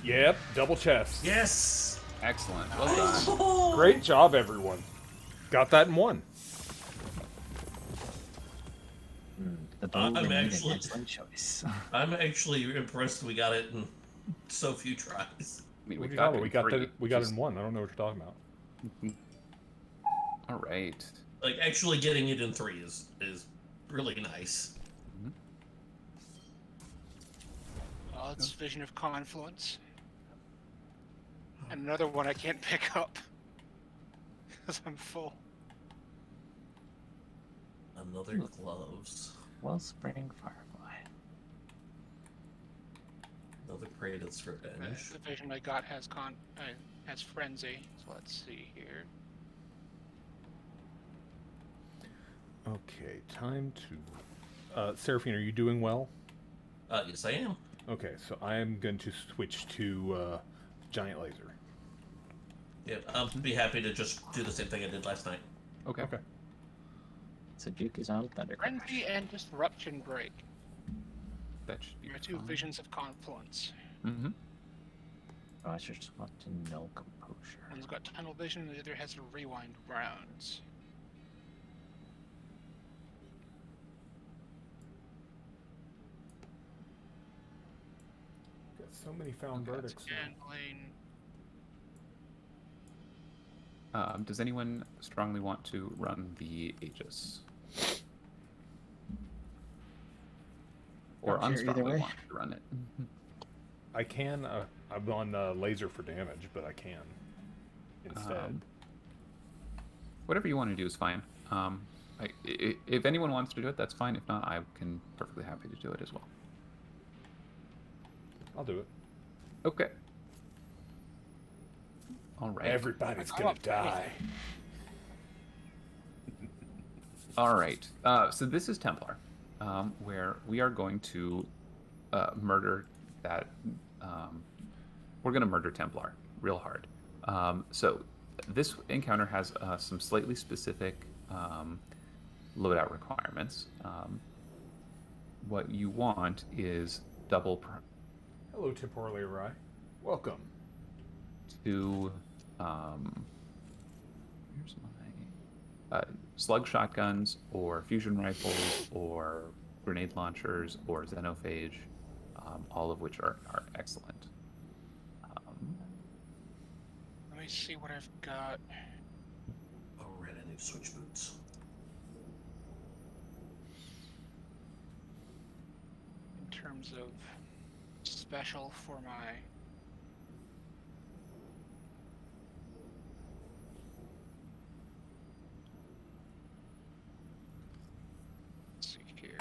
Yep, double chest. Yes! Excellent. Well done. Great job, everyone. Got that in one. the bow I'm renewed an actually- excellent choice. I'm actually impressed we got it in so few tries. I mean, What we do you got call it. it? in three, We got it just- in one. I don't know what you're talking about. All right. Like, actually getting it in 3 is really nice. Oh, it's Vision of Confluence. And another one I can't pick up. Because I'm full. Another gloves. Wellspring Firefly. Another Praetor's Revenge. The vision I got has has Frenzy. So let's see here. Okay, time to... Seraphine, are you doing well? Yes, I am. Okay, so I am going to switch to Giant Laser. Yeah, I'll be happy to just do the same thing I did last night. Okay. Okay. So Duke is on Thunder Crash. Frenzy and Disruption Break. That should be My two fine. Visions of Confluence. Mm-hmm. Oh, I just want to know Composure. One's got Tunnel Vision, and the other has Rewind Rounds. Got so many found Okay. verdicts. Gambling. Does anyone strongly want to run the Aegis? Or Not sure either unstrongly way. want to run it? I can. I'm on laser for damage, but I can instead. Whatever you want to do is fine. If anyone wants to do it, that's fine. If not, I can perfectly happy to do it as well. I'll do it. Okay. All right. Everybody's gonna die. All right. So this is Templar, where we are going to murder that. We're going to murder Templar real hard. So this encounter has some slightly specific loadout requirements. What you want is double Hello, temporally awry. Welcome. two. Here's my slug shotguns, or fusion rifles, or grenade launchers, or xenophage, all of which are excellent. Let me see what I've got. Oh, red, I need switch boots. In terms of special for my... Let's see here.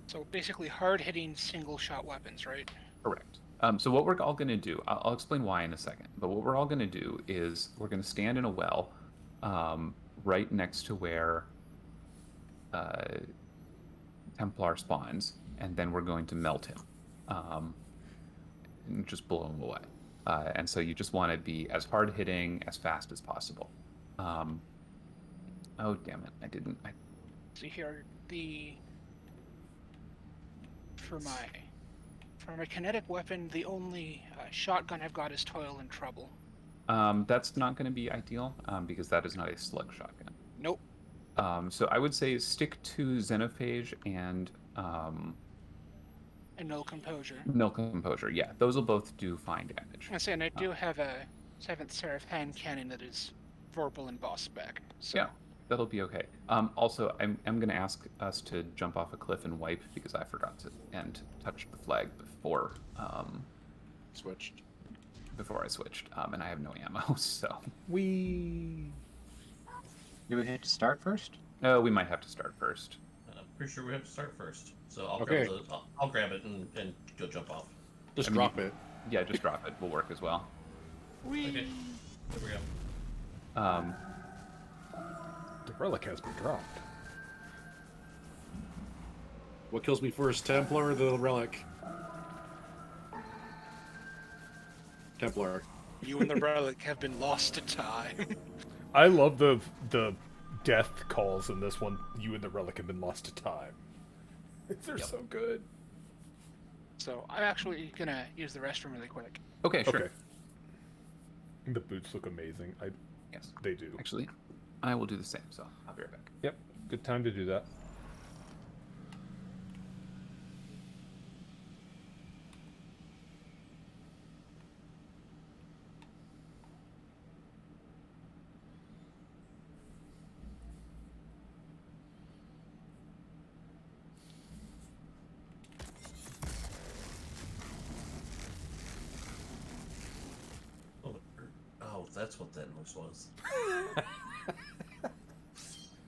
So basically hard-hitting single-shot weapons, right? Correct. So what we're all going to do, I'll explain why in a second, but what we're all going to do is we're going to stand in a well right next to where Templar spawns, and then we're going to melt him and just blow him away. And so you just want to be as hard-hitting, as fast as possible. Oh, damn it. I didn't... See here, for my kinetic weapon, the only shotgun I've got is Toil and Trouble. That's not going to be ideal, because that is not a slug shotgun. Nope. So I would say stick to Xenophage and... and No Composure. No Composure, yeah. Those will both do fine damage. And I do have a 7th Seraph hand cannon that is Vorpal and Boss spec. So. Yeah, that'll be okay. Also, I'm going to ask us to jump off a cliff and wipe, because I forgot to touch the flag before... Switched. Before I switched, and I have no ammo, so... Do we have to start first? We might have to start first. I'm pretty sure we have to start first. So Okay. I'll grab it and go jump off. Just drop it. Yeah, just drop it. Will work as well. Okay. There we go. The relic has been dropped. What kills me first, Templar or the relic? Templar. You and the relic have been lost to time. I love the death calls in this one. You and the relic have been lost to time. They're so good. So I'm actually gonna use the restroom really quick. Okay, sure. Okay. The boots look amazing. Yes. They do. Actually, I will do the same, so I'll be right back. Yep. Good time to do that. Oh, that's what that noise was.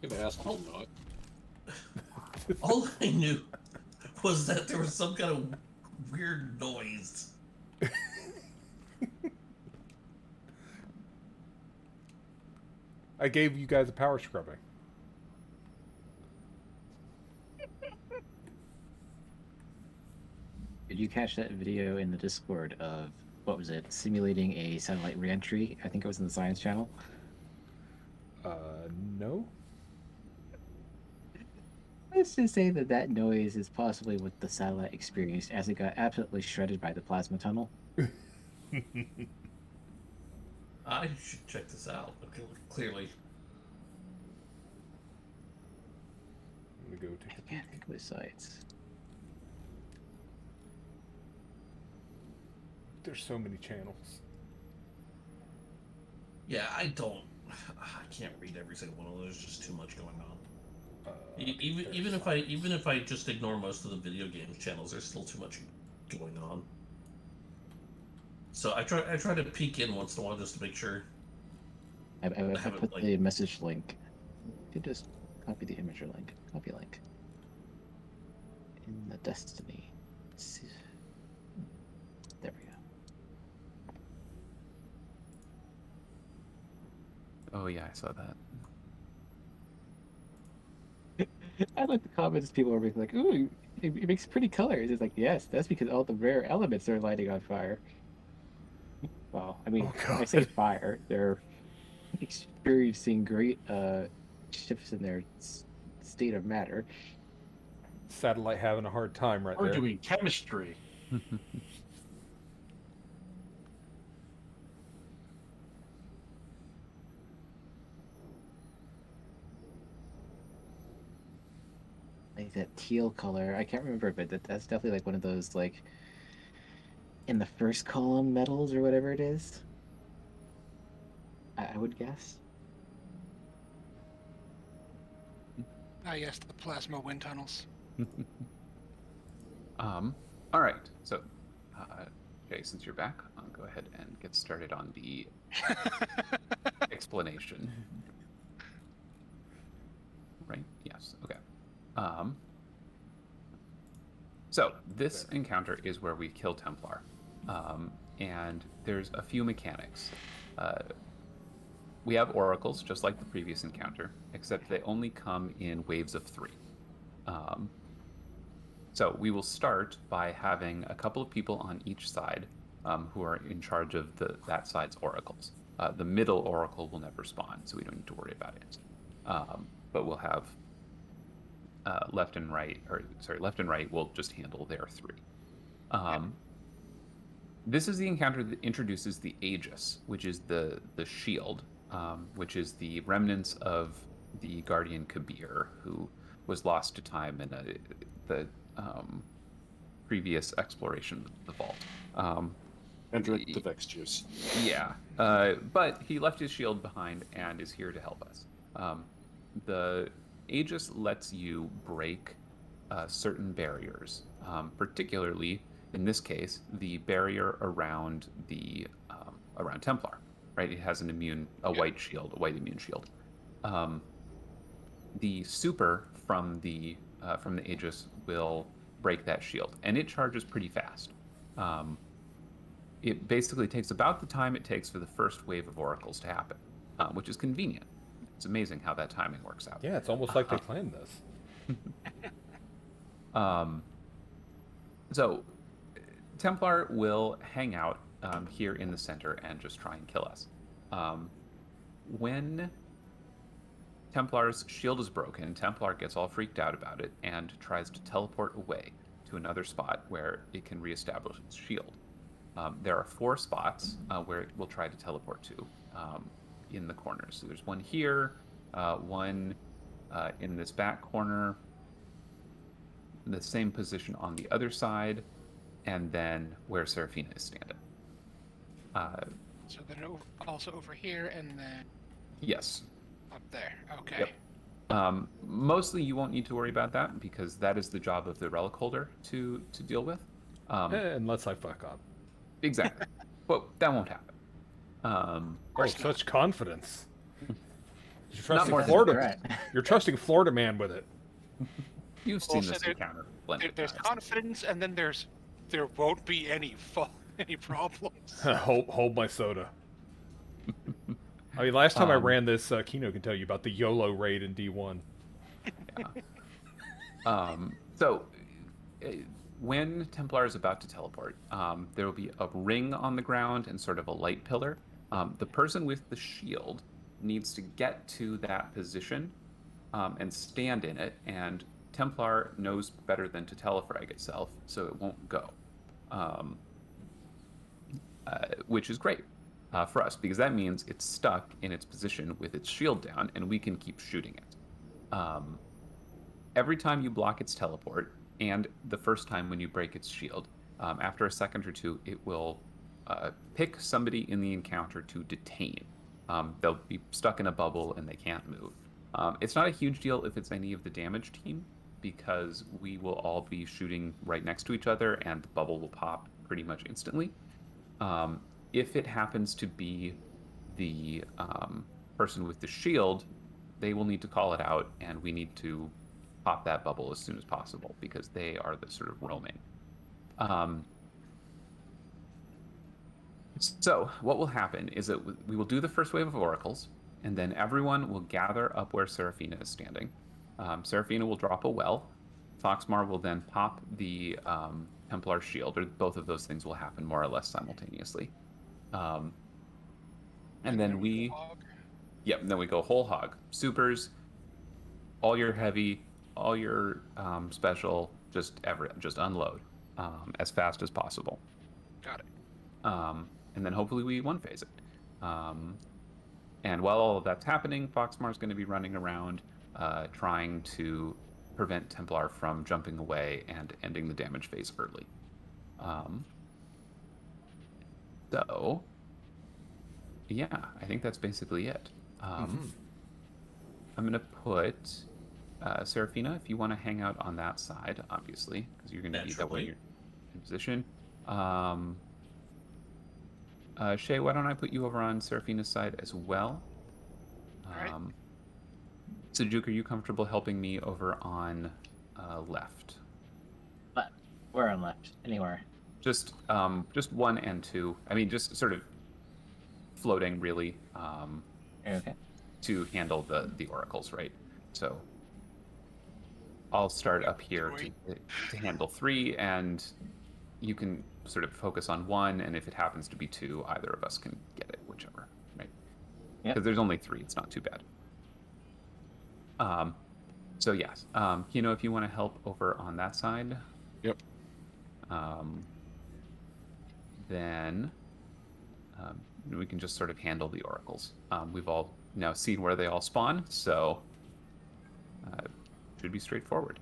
Give an asshole not. All I knew was that there was some kind of weird noise. I gave you guys a power scrubbing. Did you catch that video in the Discord of, what was it, simulating a satellite reentry? I think it was in the Science Channel. No? Let's just say that that noise is possibly what the satellite experienced as it got absolutely shredded by the plasma tunnel. I should check this out. Okay, clearly. Let me go take I can't think of the sites. There's so many channels. Yeah, I can't read every single one of those. There's just too much going on. Even if I just ignore most of the video games channels, there's still too much going on. So I try to peek in once in a while just to make sure. I put the message link. You could just copy the image or link. Copy link. In the Destiny. There we go. Oh yeah, I saw that. I like the comments people are making, like, ooh, it makes pretty colors. It's like, yes, that's because all the rare elements are lighting on fire. Well, I mean, Oh, I say fire, they're experiencing great shifts in their state of matter. Satellite having a hard time right We're there. doing chemistry. Like that teal color. I can't remember, but that's definitely like one of those like in the first column metals or whatever it is. I would guess. Ah, yes, the plasma wind tunnels. All right. So, Jay, since you're back, I'll go ahead and get started on the explanation. Right? Yes. Okay. So this encounter is where we kill Templar, and there's a few mechanics. We have oracles, just like the previous encounter, except they only come in waves of 3. So we will start by having a couple of people on each side who are in charge of that side's oracles. The middle oracle will never spawn, so we don't need to worry about it. But we'll have left and right will just handle their 3. This is the encounter that introduces the Aegis, which is the shield, which is the remnants of the Guardian Kabir, who was lost to time in the previous exploration of the vault. And drink the Vex juice. Yeah, but he left his shield behind and is here to help us. The Aegis lets you break certain barriers, particularly in this case the barrier around around Templar. Right, it has a white immune shield. The super from the Aegis will break that shield, and it charges pretty fast. It basically takes about the time it takes for the first wave of oracles to happen, which is convenient. It's amazing how that timing works out. Yeah, it's almost like they planned this. So, Templar will hang out here in the center and just try and kill us. When Templar's shield is broken, Templar gets all freaked out about it and tries to teleport away to another spot where it can reestablish its shield. There are 4 spots where it will try to teleport to in the corners. So there's one here, one in this back corner, the same position on the other side, and then where Seraphina is standing. So then also over here, and then Yes. up there. Okay. Yep. Mostly you won't need to worry about that because that is the job of the relic holder to deal with. Unless I fuck up. Exactly. But that won't happen. Such confidence. You're Not trusting more than Florida. You're trusting Florida man with it. You've seen this encounter plenty of There's times. confidence, and then there won't be any problems. hold my soda. I mean, last time I ran this, Kino can tell you about the YOLO raid in D1. Yeah. So, when Templar is about to teleport, there will be a ring on the ground and sort of a light pillar. The person with the shield needs to get to that position and stand in it, and Templar knows better than to telefrag itself, so it won't go. Which is great for us, because that means it's stuck in its position with its shield down, and we can keep shooting it. Every time you block its teleport, and the first time when you break its shield, after a second or two, it will pick somebody in the encounter to detain. They'll be stuck in a bubble and they can't move. It's not a huge deal if it's any of the damage team, because we will all be shooting right next to each other and the bubble will pop pretty much instantly. If it happens to be the person with the shield, they will need to call it out, and we need to pop that bubble as soon as possible because they are the sort of roaming. So what will happen is that we will do the first wave of oracles, and then everyone will gather up where Seraphina is standing. Seraphina will drop a well. Foxmar will then pop the Templar shield, or both of those things will happen more or less simultaneously. And then we... Yep. And then we go whole hog. Supers, all your heavy, all your special, just unload as fast as possible. Got it. And then hopefully we one phase it. And while all of that's happening, Foxmar's going to be running around trying to prevent Templar from jumping away and ending the damage phase early. So, yeah, I think that's basically it. I'm going to put Serafina, if you want to hang out on that side, obviously, because you're going to need that when you're in position. Shay, why don't I put you over on Serafina's side as well? Alright. Sujuk, are you comfortable helping me over on left? But where on left? Anywhere. Just 1 and 2. I mean, just sort of floating, really, Okay. to handle the oracles, right? So I'll start up here to handle 3, and you can sort of focus on 1, and if it happens to be 2, either of us can get it, whichever, right? Because there's only 3, it's not too bad. So yes, Kino, if you want to help over on that side. Yep. Then we can just sort of handle the oracles. We've all now seen where they all spawn, so should be straightforward.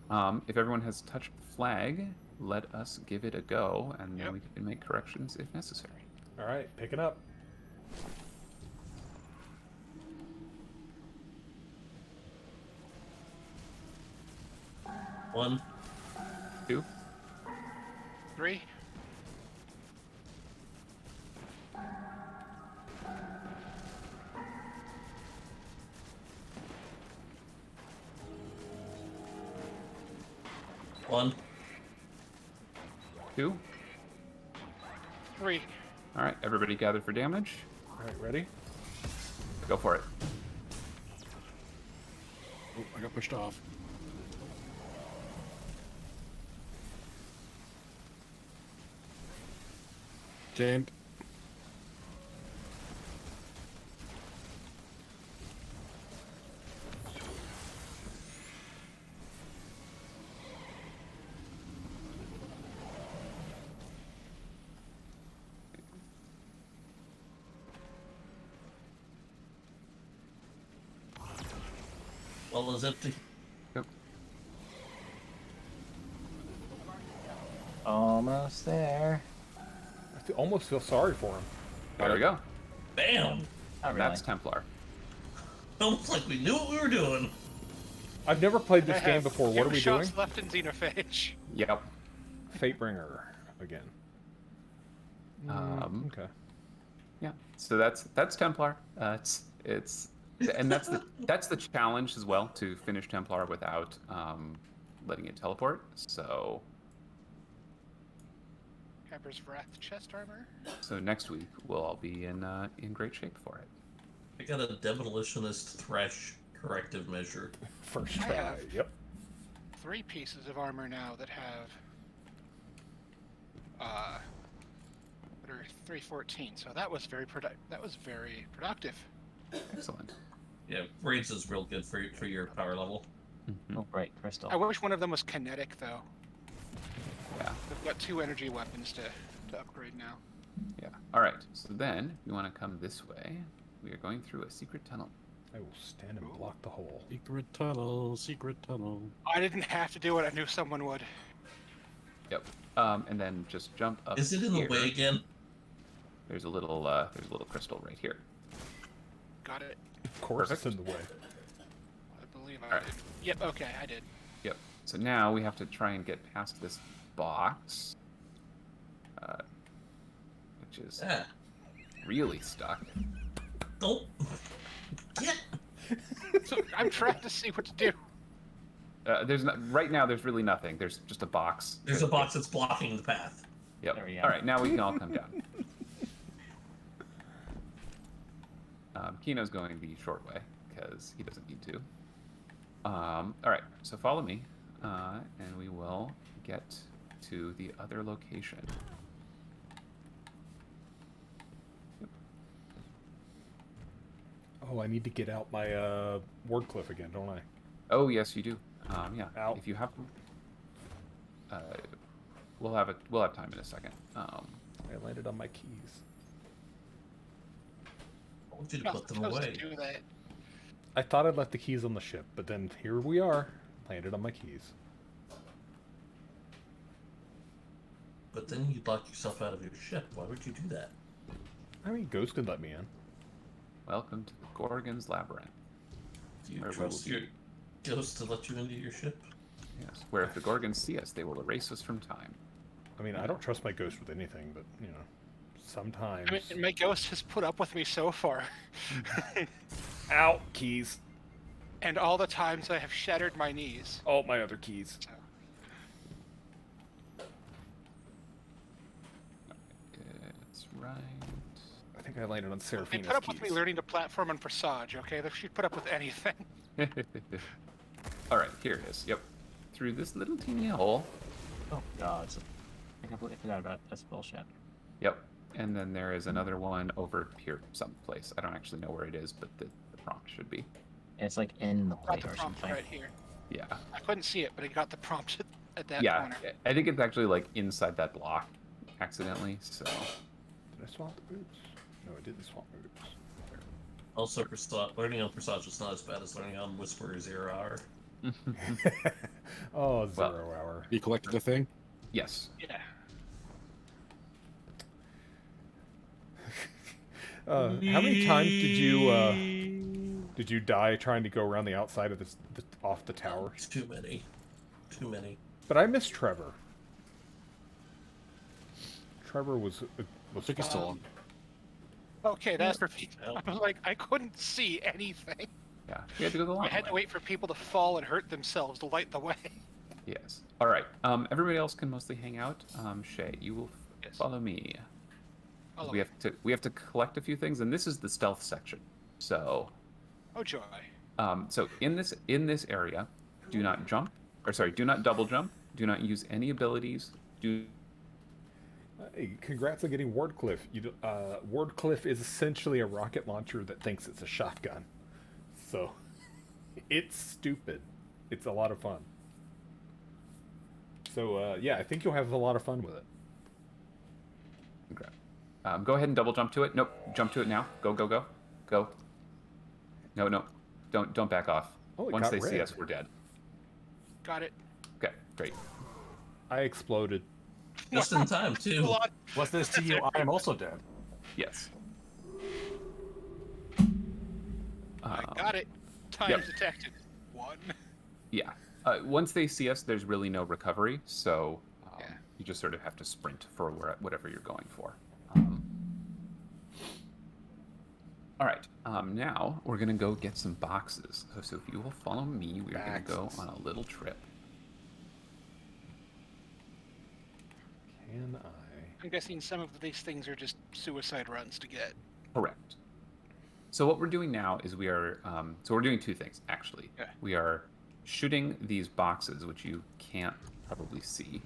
If everyone has touched flag, let us give it a go, and then we can make corrections if necessary. All right, picking up. One, 2, 3. one, 2. 3. All right, everybody gathered for damage. All right, ready? Go for it. Oh, I got pushed off. Jammed. well is empty. Yep. Almost there. I almost feel sorry for him. There we go. Bam! Not really. That's Templar. Almost like we knew what we were doing. I've never played this I game have before. What are we doing? shots left in Xenophage. Yep. Fatebringer again. Okay. Yeah. So that's Templar. It's and that's the challenge as well, to finish Templar without letting it teleport. So Pepper's Wrath chest armor. So next week we'll all be in great shape for it. I got a Demolitionist Thresh corrective measure. First I try. have Yep. 3 pieces of armor now that have that are 314. So that was very productive. Excellent. Yeah, Raids is real good for your power level. Mm-hmm. Oh, right, crystal. I wish one of them was kinetic though. Yeah. They've got 2 energy weapons to upgrade now. Yeah. All right. So then, if you want to come this way, we are going through a secret tunnel. I will stand and block the hole. Secret tunnel, secret tunnel. I didn't have to do it. I knew someone would. Yep. And then just jump up. Is it in here. the way again? There's a little crystal right here. Got it. Of course, it's in the way. I believe I All right. did. Yep. Okay, I did. Yep. So now we have to try and get past this box, which is really stuck. Don't. So I'm trying to see what to do. Right now. There's really nothing. There's just a box. There's a box that's blocking the path. Yep. There we go. All right. Now we can all come down. Kino's going the short way because he doesn't need to. All right. So follow me, and we will get to the other location. Yep. Oh, I need to get out my Wardcliff again, don't I? Oh yes, you do. Yeah. Ow. If you have, we'll have time in a second. I landed on my keys. I want you to Not put them supposed away. to do that. I thought I'd left the keys on the ship, but then here we are, landed on my keys. But then you'd lock yourself out of your ship. Why would you do that? I mean, Ghost could let me in. Welcome to the Gorgon's Labyrinth. Do you where we trust will your be- ghost to let you into your ship? Yes. Where if the Gorgons see us, they will erase us from time. I mean, I don't trust my ghost with anything, but, you know, sometimes... I mean, my ghost has put up with me so far. Ow! Keys. And all the times I have shattered my knees. Oh, my other keys. So, It's right. I think I landed on they Seraphina's put up keys. with me learning to platform and Presage, okay? She'd put up with anything. All right, here it is. Yep. Through this little teeny hole. Oh god, I completely forgot about that's bullshit. Yep. And then there is another one over here someplace. I don't actually know where it is, but the prompt should be. It's like in the Got plate the or prompt something. right here. Yeah. I couldn't see it, but I got the prompt at that Yeah. corner. I think it's actually like inside that block accidentally, so. Did I swap the boots? No, I didn't swap my boots. Also, learning on Presage is not as bad as learning on Whisperer Zero Hour. Oh, Well- 0 hour. You collected the thing? Yes. Yeah. How many times did you die trying to go around the outside of off the tower? Too many. Too many. But I miss Trevor. Trevor was Took you so long. Okay, that's for people. I was like, I couldn't see anything. Yeah. You had to go the long I had to way. wait for people to fall and hurt themselves to light the way. Yes. All right. Everybody else can mostly hang out. Shay, you will Yes. follow me. Follow We have to collect a few things, and this is the stealth section. So, Oh joy. so in this area, do not jump, or sorry, do not double jump. Do not use any abilities. Hey, congrats on getting Wardcliff. Wardcliff is essentially a rocket launcher that thinks it's a shotgun. So, it's stupid. It's a lot of fun. So, yeah, I think you'll have a lot of fun with it. Okay. Go ahead and double jump to it. Nope. Jump to it now. Go, go, go. Go. No, no. Don't back off. Oh, it Once got they see red. us, we're dead. Got it. Okay, great. I exploded. Just in time, too. What's this to you? I am also dead. Yes. I got it. Time yep. detected. 1. Yeah. Once they see us, there's really no recovery, so you just sort of have to sprint for whatever you're going for. All right. Now we're gonna go get some boxes. So if you will follow me, we're gonna go on a little trip. Can I? I'm guessing some of these things are just suicide runs to get. Correct. So what we're doing now is we are so we're doing two things actually. Okay. We are shooting these boxes, which you can't probably see.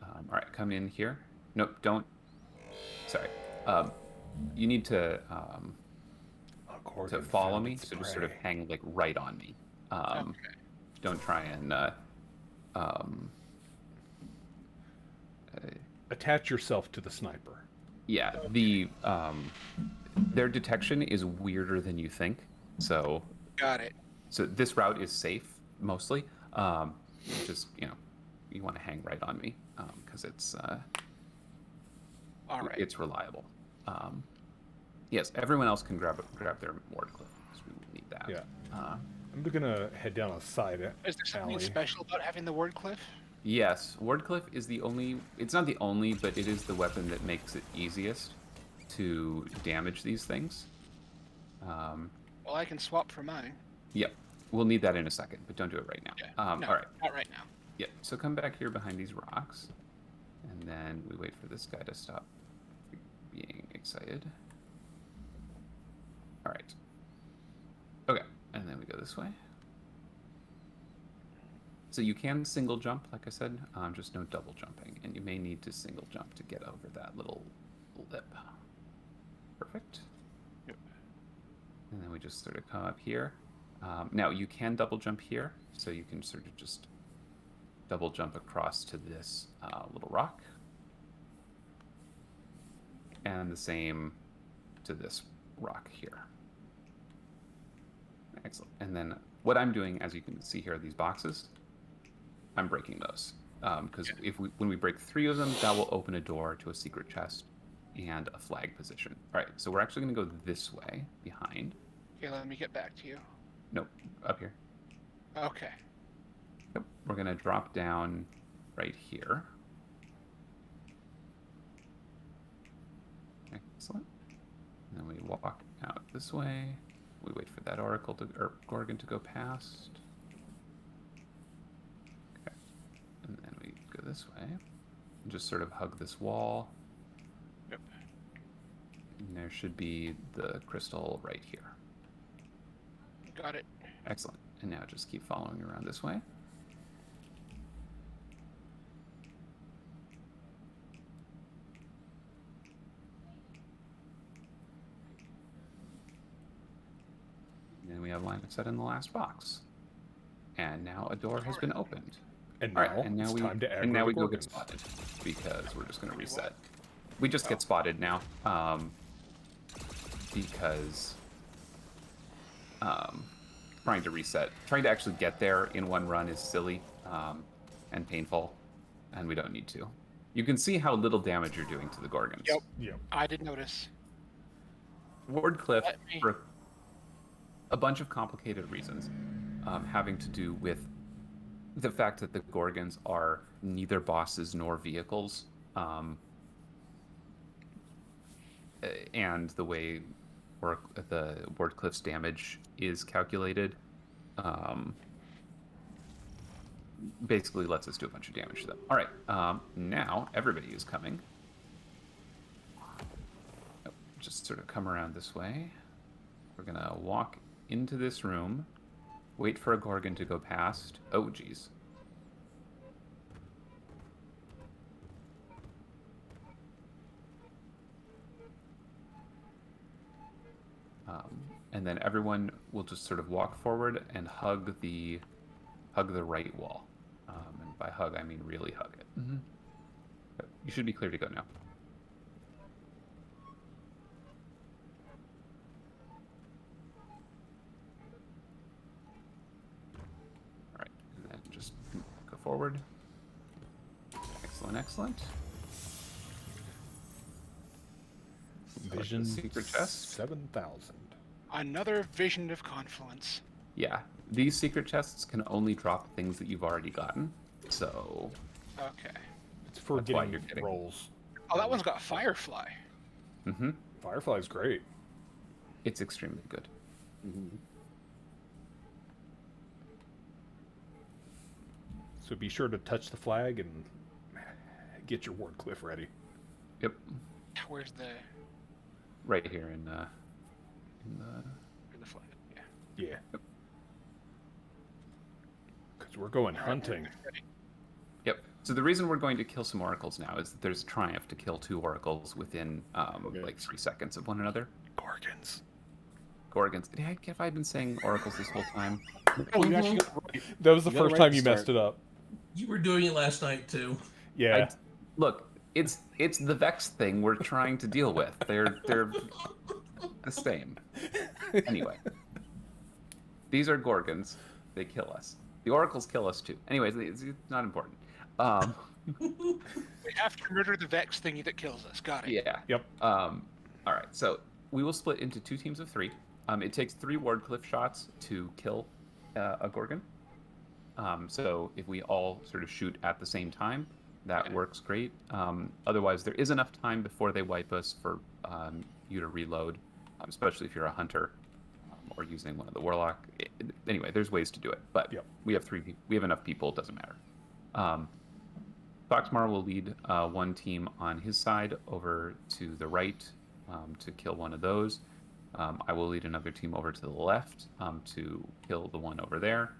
All right, come in here. Nope, don't. Sorry. You need to follow me. So just sort of hang like right on me. Okay. Don't try and Attach yourself to the sniper. yeah. The their detection is weirder than you think. So Got it. So this route is safe mostly. Just you want to hang right on me because it's All right. it's reliable. Yes, everyone else can grab their Wardcliff because we will need that. Yeah. I'm gonna head down a side Is there something alley. special about having the Wardcliff? Yes, Wardcliff is the only. It's not the only, but it is the weapon that makes it easiest to damage these things. Well, I can swap for mine. Yep, we'll need that in a second, but don't do it right now. No, all right. not right now. Yep. So come back here behind these rocks, and then we wait for this guy to stop being excited. All right. Okay, and then we go this way. So you can single jump, like I said, just no double jumping, and you may need to single jump to get over that little lip. Perfect. Yep. And then we just sort of come up here. Now you can double jump here, so you can sort of just double jump across to this little rock. And the same to this rock here. Excellent. And then what I'm doing, as you can see here, are these boxes. I'm breaking those. Because when we break 3 of them, that will open a door to a secret chest and a flag position. All right, so we're actually going to go this way, behind. Okay, let me get back to you. Nope, up here. Okay. Yep, we're going to drop down right here. Excellent. And then we walk out this way. We wait for that oracle to, or Gorgon to go past. Okay. And then we go this way. And just sort of hug this wall. Yep. And there should be the crystal right here. Got it. Excellent. And now just keep following around this way. And then we have line of sight in the last box. And now a door has been opened. And All now, right, and now it's we time to and now aggro we the go get Gorgons. spotted because we're just going to reset. We just get spotted now because trying to reset, trying to actually get there in one run is silly and painful, and we don't need to. You can see how little damage you're doing to the Gorgons. Yep. Yep. I did notice. Wardcliff, Let me- for a bunch of complicated reasons, having to do with the fact that the Gorgons are neither bosses nor vehicles, and the way the Wardcliff's damage is calculated, basically lets us do a bunch of damage to them. All right, now everybody is coming. Just sort of come around this way. We're gonna walk into this room, wait for a Gorgon to go past. Oh, geez. And then everyone will just sort of walk forward and hug the right wall. And by hug, I mean really hug it. You should be clear to go now. All right, and then just go forward. Excellent, excellent. Vision secret chest. 7,000. Another vision of confluence. Yeah, these secret chests can only drop things that you've already gotten. So Okay. It's for That's why getting you're getting- rolls. Oh, that one's got Firefly. Firefly's great. it's extremely good. So be sure to touch the flag and get your Wardcliff ready. Yep, Where's the right here in the. flag? Yeah. Yeah. Because we're going hunting. Yep. So the reason we're going to kill some oracles now is that there's a triumph to kill 2 oracles within like 3 seconds of one another. Gorgons. Gorgons. Have I been saying oracles this whole time? Oh, you actually got it right. That was the first time you messed it up. You were doing it last night too. Yeah. Look, it's the Vex thing we're trying to deal with. They're the same. Anyway, these are Gorgons. They kill us. The oracles kill us too. Anyways, it's not important. We have to murder the Vex thingy that kills us. Got it. Yeah. Yep. All right. So we will split into 2 teams of 3. It takes 3 Wardcliff shots to kill a Gorgon. So if we all sort of shoot at the same time, that works great. Otherwise, there is enough time before they wipe us for you to reload, especially if you're a hunter or using one of the warlock. Anyway, there's ways to do it, but we have 3. We have enough people. It doesn't matter. Foxmar will lead one team on his side over to the right to kill one of those. I will lead another team over to the left to kill the one over there.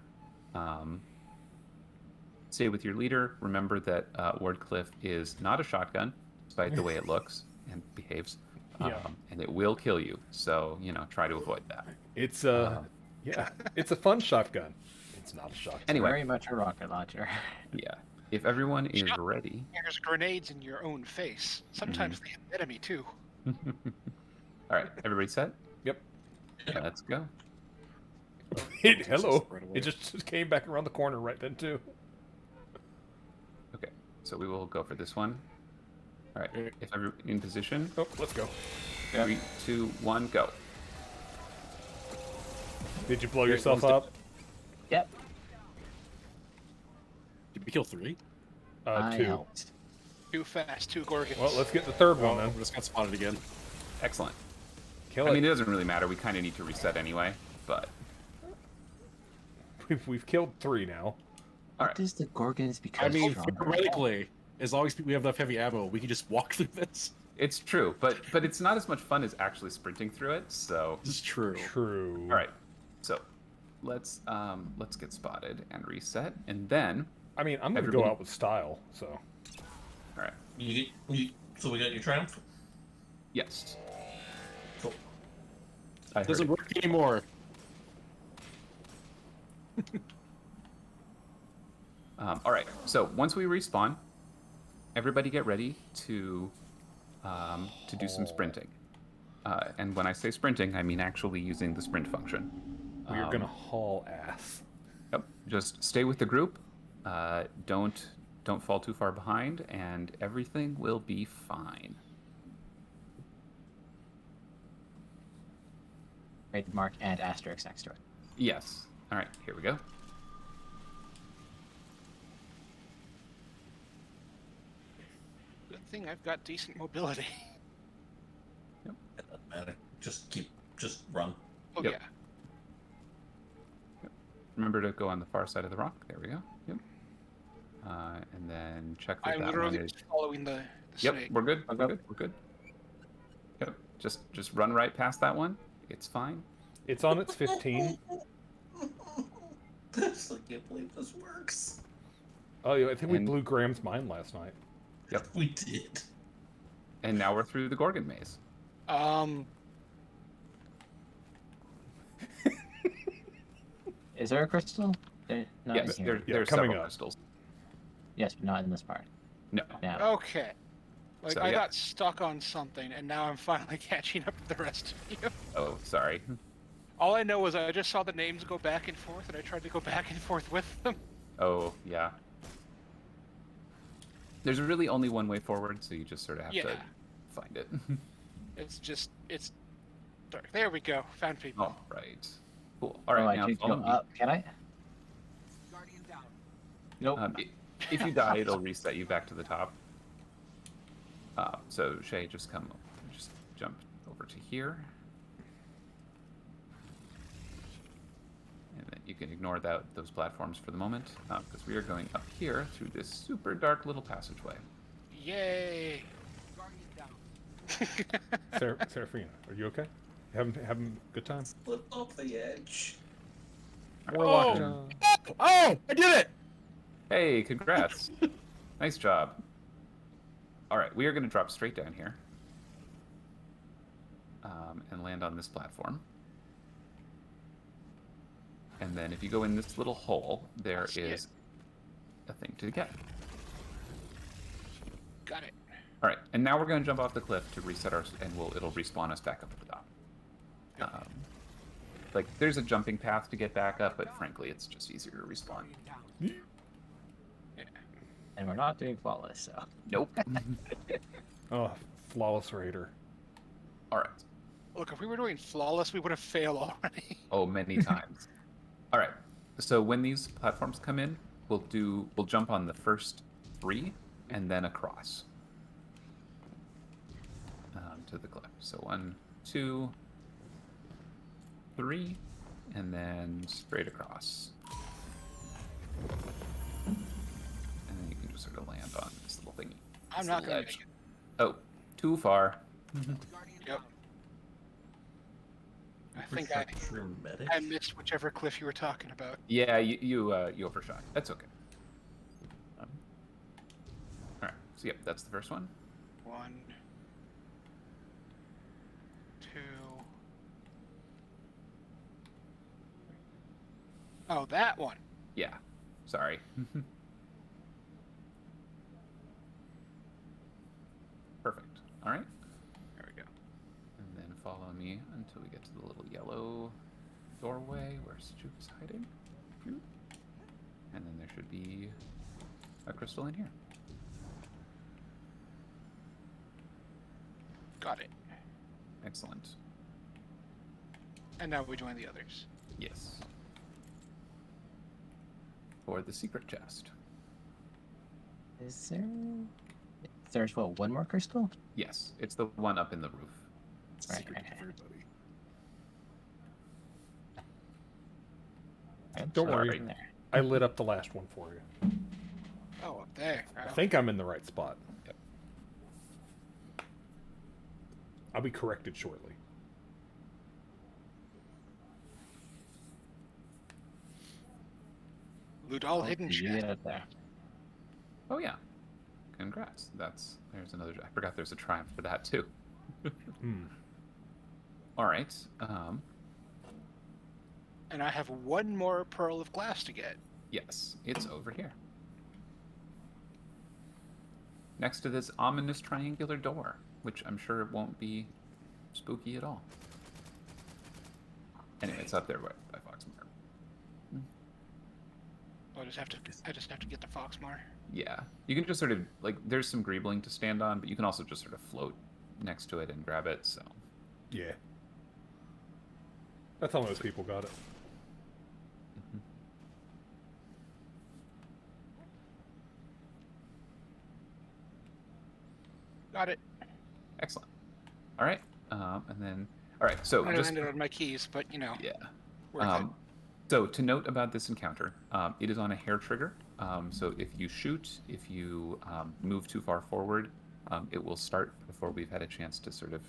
Stay with your leader. Remember that Wardcliff is not a shotgun, despite the way it looks and behaves. Yeah. And it will kill you. So, try to avoid that. It's yeah, it's a fun shotgun. It's not a shotgun. Anyway. Very much a rocket launcher. Yeah. If everyone is ready. There's grenades in your own face. Sometimes they hit enemy too. All right, everybody set? Yep. Let's go. Hello. It just came back around the corner right then too. Okay, so we will go for this one. All right, if everyone in position. Oh, let's go. 3, 2, 1, go. Did you blow yourself up? Yep. Did we kill 3? 2. Too fast, 2 Gorgons. Well, let's get the third one then. We just got spotted again. Excellent. Kill I it. mean, it doesn't really matter. We kind of need to reset anyway, but... We've killed 3 now. What does the Gorgons become I mean, stronger? theoretically, as long as we have enough heavy ammo, we can just walk through this. It's true, but it's not as much fun as actually sprinting through it, so... This is true. True. All right, so let's get spotted and reset, and then... I mean, I'm going to go out with style, so... All right. So we got your triumph? Yes. Cool. I heard Doesn't it. work anymore. All right, so once we respawn, everybody get ready to do some sprinting. And when I say sprinting, I mean actually using the sprint function. We are going to haul ass. Yep. Just stay with the group. Don't fall too far behind, and everything will be fine. Rated mark and asterisk next to it. Yes. All right, here we go. Good thing I've got decent mobility. It doesn't matter. Just run. Oh Yep. yeah. Remember to go on the far side of the rock. There we go. Yep. And then check that I'm that literally one is... just following the Yep, snake. we're good. We're good. We're good. Yep. Just run right past that one. It's fine. It's on its 15. I can't believe this works. Oh, yeah, I think we And- blew Graham's mind last night. Yep. We did. And now we're through the Gorgon maze. Is there a crystal? Not Yes, in here. there's coming several up. crystals. Yes, but not in this part. No. Now. Okay. Like So, I yeah. got stuck on something, and now I'm finally catching up to the rest of you. Oh, sorry. All I know is I just saw the names go back and forth, and I tried to go back and forth with them. Oh, yeah. There's really only one way forward, so you just sort of have to Yeah. find it. It's dark. There we go. Found people. All right. Cool. All right, I now changed follow you me. up. Can I? Nope. If you die, it'll reset you back to the top. So Shay, just jump over to here. And then you can ignore those platforms for the moment, because we are going up here through this super dark little passageway. Yay! Seraphina, are you okay? Having a good time? Slip off the edge. Warlock. Oh, I did it! Hey, congrats. Nice job. All right, we are going to drop straight down here and land on this platform. And then if you go in this little hole, there is a thing to get. Got it. All right, and now we're going to jump off the cliff to reset our, and it'll respawn us back up at the top. Like, there's a jumping path to get back up, but frankly, it's just easier to respawn. And we're not doing flawless, so. Nope. Oh, flawless raider. All right. Look, if we were doing flawless, we would have failed already. Oh, many times. All right. So when these platforms come in, we'll jump on the first 3 and then across to the cliff. So 1, 2, 3, and then straight across. And then you can just sort of land on this little thingy. I'm not going to make it. Oh, too far. Yep. I think I missed whichever cliff you were talking about. Yeah, you overshot. That's okay. All right. So yep, that's the first one. 1, Oh, that one. Yeah. Sorry. Perfect. All right. There we go. And then follow me until we get to the little yellow doorway where Sejuk is hiding. And then there should be a crystal in here. Got it. Excellent. And now we join the others. Yes. For the secret chest. Is there? There's what, one more crystal? Yes, it's the one up in the roof. Right, Secret right, to right. everybody. Oops, Don't right worry. in there. I lit up the last one for you. Oh, up there. I think I'm in the right spot. Yep. I'll be corrected shortly. Loot all hidden You shit. get it there. Oh yeah. Congrats. There's another. I forgot there's a triumph for that too. Hmm. All right. And I have one more pearl of glass to get. Yes, it's over here. Next to this ominous triangular door, which I'm sure it won't be spooky at all. Anyway, it's up there by Foxmar. I just have to get the Foxmar. Yeah, you can just sort of like there's some greebling to stand on, but you can also just sort of float next to it and grab it. So Yeah. That's how most people got it. Got it. excellent. All right, and then all right. So I just ended on my keys, but you know. yeah. Worth it. So to note about this encounter, it is on a hair trigger. So if you shoot, if you move too far forward, it will start before we've had a chance to sort of.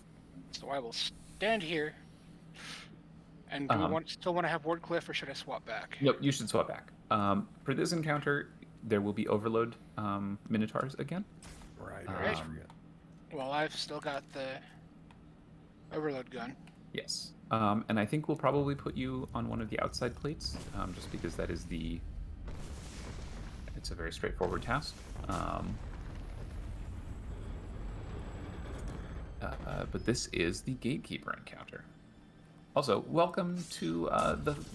So I will stand here. And do we still want to have Wardcliff, or should I swap back? Nope, you should swap back. For this encounter, there will be Overload Minotaurs again. Right. Right. I always forget. Well, I've still got the overload gun. Yes. And I think we'll probably put you on one of the outside plates, just because that is the. It's a very straightforward task. But this is the Gatekeeper encounter. Also, welcome to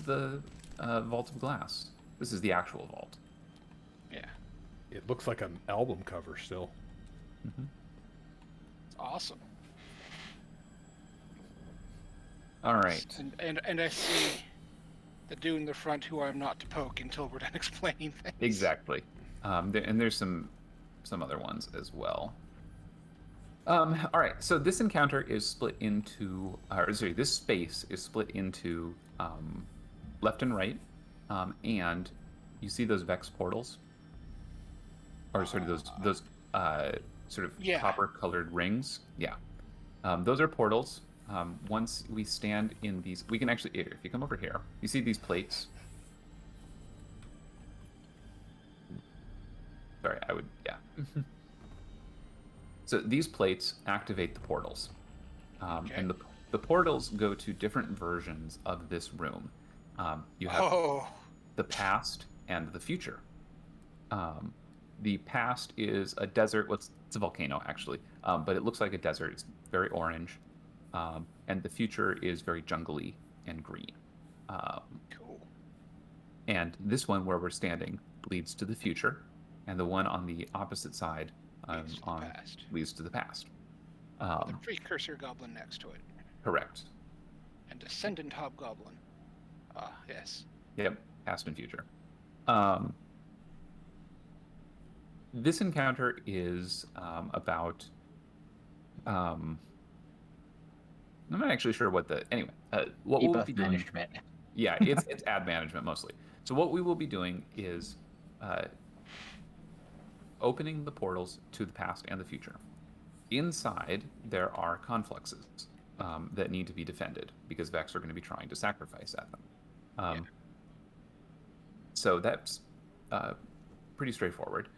the Vault of Glass. This is the actual vault. Yeah. It looks like an album cover still. Mm-hmm. It's awesome. All right. And I see the dude in the front who I'm not to poke until we're done explaining things. Exactly. And there's some other ones as well. All right. So this encounter is split into, this space is split into left and right, and you see those Vex portals, or sort of those sort of Yeah. copper-colored rings. Yeah. Those are portals. Once we stand in these, we can actually, if you come over here, you see these plates. Sorry, yeah. So these plates activate the portals. And the portals go to different versions of this room. You have the past and the future. The past is a desert, it's a volcano actually, but it looks like a desert. It's very orange. And the future is very jungly and green. Cool. And this one where we're standing leads to the future, and the one on the opposite side leads to the past. The precursor goblin next to it. Correct. And descendant hobgoblin. Ah, yes. Yep, past and future. This encounter is about. I'm not actually sure what the what we'll be doing. Management. Yeah, it's ad management mostly. So what we will be doing is opening the portals to the past and the future. Inside there are confluxes that need to be defended because Vex are going to be trying to sacrifice at them. So that's pretty straightforward.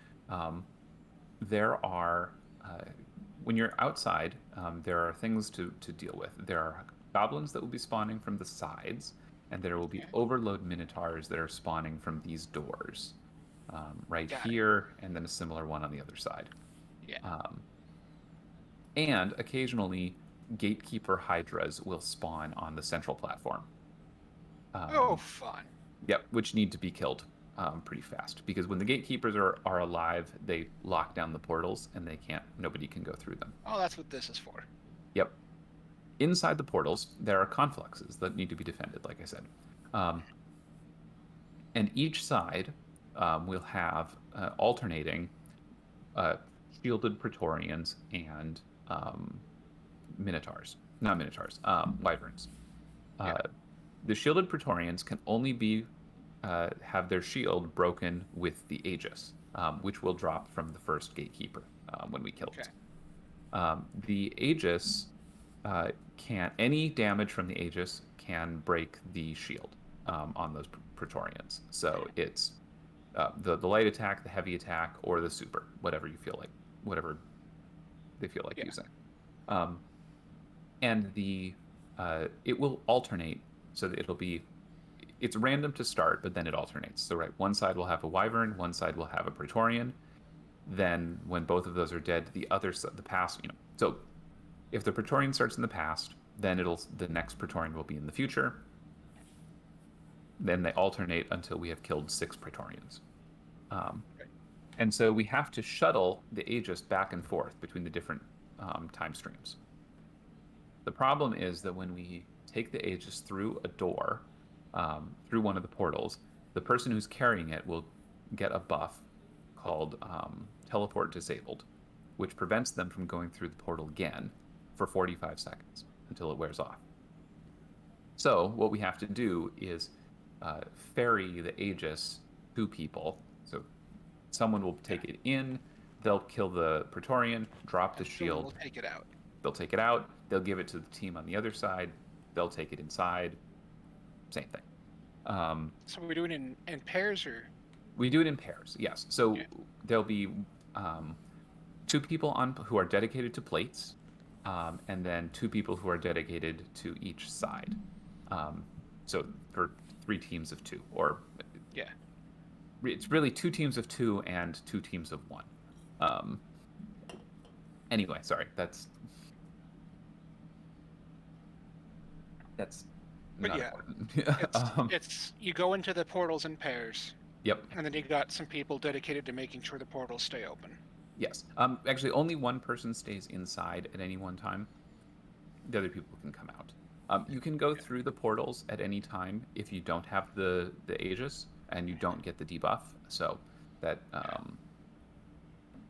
There are when you're outside, there are things to deal with. There are goblins that will be spawning from the sides, and there will be Okay. overload minotaurs that are spawning from these doors, right Got it. here, and then a similar one on the other side. Yeah. And occasionally, gatekeeper hydras will spawn on the central platform. Oh, fun. Yep, which need to be killed pretty fast, because when the gatekeepers are alive, they lock down the portals and nobody can go through them. Oh, that's what this is for. Yep. Inside the portals, there are confluxes that need to be defended, like I said. And each side will have alternating shielded Praetorians and Minotaurs. Not Minotaurs, Wyverns. The shielded Praetorians can only have their shield broken with the Aegis, which will drop from the first gatekeeper when we kill it. The Aegis any damage from the Aegis can break the shield on those Praetorians. So it's the light attack, the heavy attack, or the super, whatever they feel like using. And it will alternate so that it's random to start, but then it alternates. So one side will have a Wyvern, one side will have a Praetorian. Then when both of those are dead, the other side, the past, so if the Praetorian starts in the past, then the next Praetorian will be in the future. Then they alternate until we have killed 6 Praetorians. And so we have to shuttle the Aegis back and forth between the different time streams. The problem is that when we take the Aegis through a door, through one of the portals, the person who's carrying it will get a buff called Teleport Disabled, which prevents them from going through the portal again for 45 seconds until it wears off. So what we have to do is ferry the Aegis to people. So someone will take it in, they'll kill the Praetorian, drop the shield. We'll take it out. They'll take it out, they'll give it to the team on the other side, they'll take it inside. Same thing. So we're doing it in pairs, or? We do it in pairs, yes. So there'll be 2 people who are dedicated to plates, and then 2 people who are dedicated to each side. So for 3 teams of 2, or it's really 2 teams of 2 and 2 teams of 1. Anyway, sorry, that's but not yeah, important. it's you go into the portals in pairs. Yep. And then you got some people dedicated to making sure the portals stay open. Yes. Actually, only one person stays inside at any one time. The other people can come out. You can go through the portals at any time if you don't have the Aegis and you don't get the debuff. So that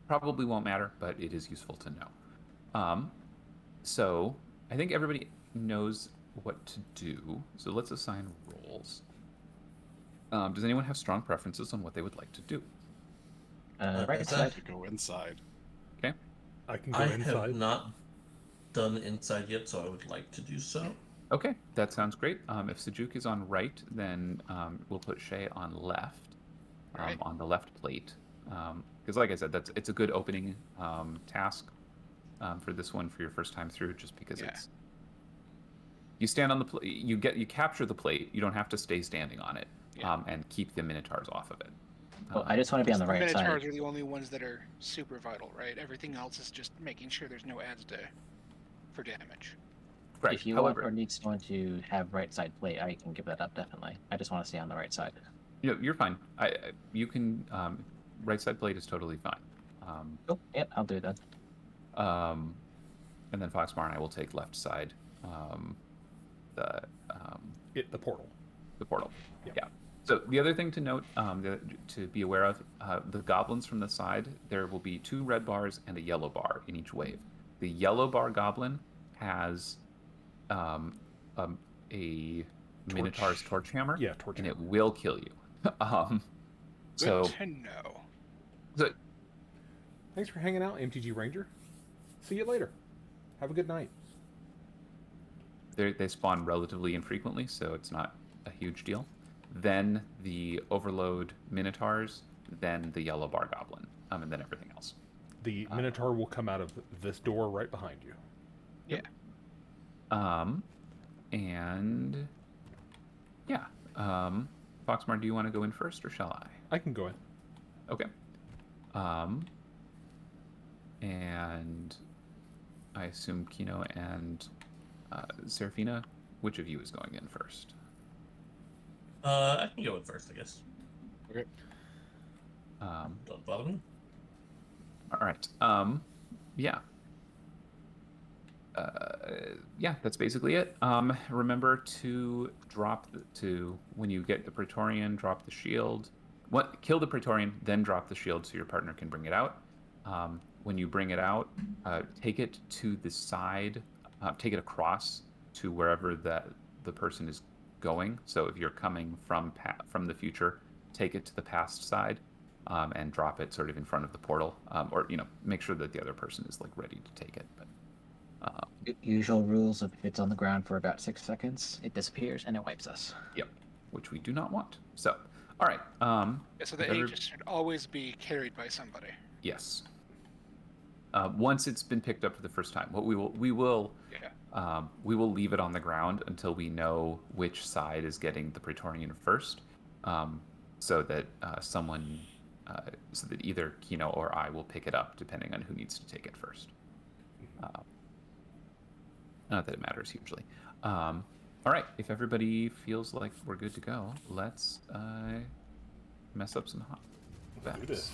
probably won't matter, but it is useful to know. So I think everybody knows what to do. So let's assign roles. Does anyone have strong preferences on what they would like to do? Right side. To go inside. Okay. I can go I inside. have not done inside yet, so I would like to do so. Okay, that sounds great. If Sejuk is on right, then we'll put Shay on left, on the left plate. Because like I said, it's a good opening task for this one for your first time through, just because you stand on the plate, you capture the plate. You don't have to stay standing on it, and keep the Minotaurs off of it. Well, I just want to be on the right Minotaurs side. Minotaurs are the only ones that are super vital, right? Everything else is just making sure there's no adds for damage. Right. If you want or need someone to have right side plate, I can give that up definitely. I just want to stay on the right side. You're fine. You can right side plate is totally fine. Cool. Yep, I'll do that. And then Foxmar and I will take left side. The portal. The portal. Yep. Yeah. So the other thing to note, to be aware of, the goblins from the side, there will be 2 red bars and a yellow bar in each wave. The yellow bar goblin has a Minotaur's torch hammer. Yeah, torch and hammer. it will kill you. Good to know. So, thanks for hanging out, MTG Ranger. See you later. Have a good night. they spawn relatively infrequently, so it's not a huge deal. Then the Overload Minotaurs, then the Yellow Bar Goblin, and then everything else. The Minotaur will come out of this door right behind you. Yeah. And Yeah. Foxmar, do you want to go in first, or shall I? I can go in. Okay. And I assume Kino and Serafina, which of you is going in first? I can go in first, I guess. Okay. Don't bother me. All right. Yeah. Yeah, that's basically it. Remember to drop when you get the Praetorian, drop the shield. Kill the Praetorian, then drop the shield so your partner can bring it out. When you bring it out, take it to the side, take it across to wherever the person is going. So if you're coming from the future, take it to the past side, and drop it sort of in front of the portal, or make sure that the other person is like ready to take it. But usual rules of if it's on the ground for about 6 seconds, it disappears and it wipes us. Yep, which we do not want. So, all right. So the Aegis should always be carried by somebody. Yes. Once it's been picked up for the first time, we will leave it on the ground until we know which side is getting the Praetorian first, so that so that either Kino or I will pick it up depending on who needs to take it first. Not that it matters hugely. All right, if everybody feels like we're good to go, let's mess up some hot. Let's do this.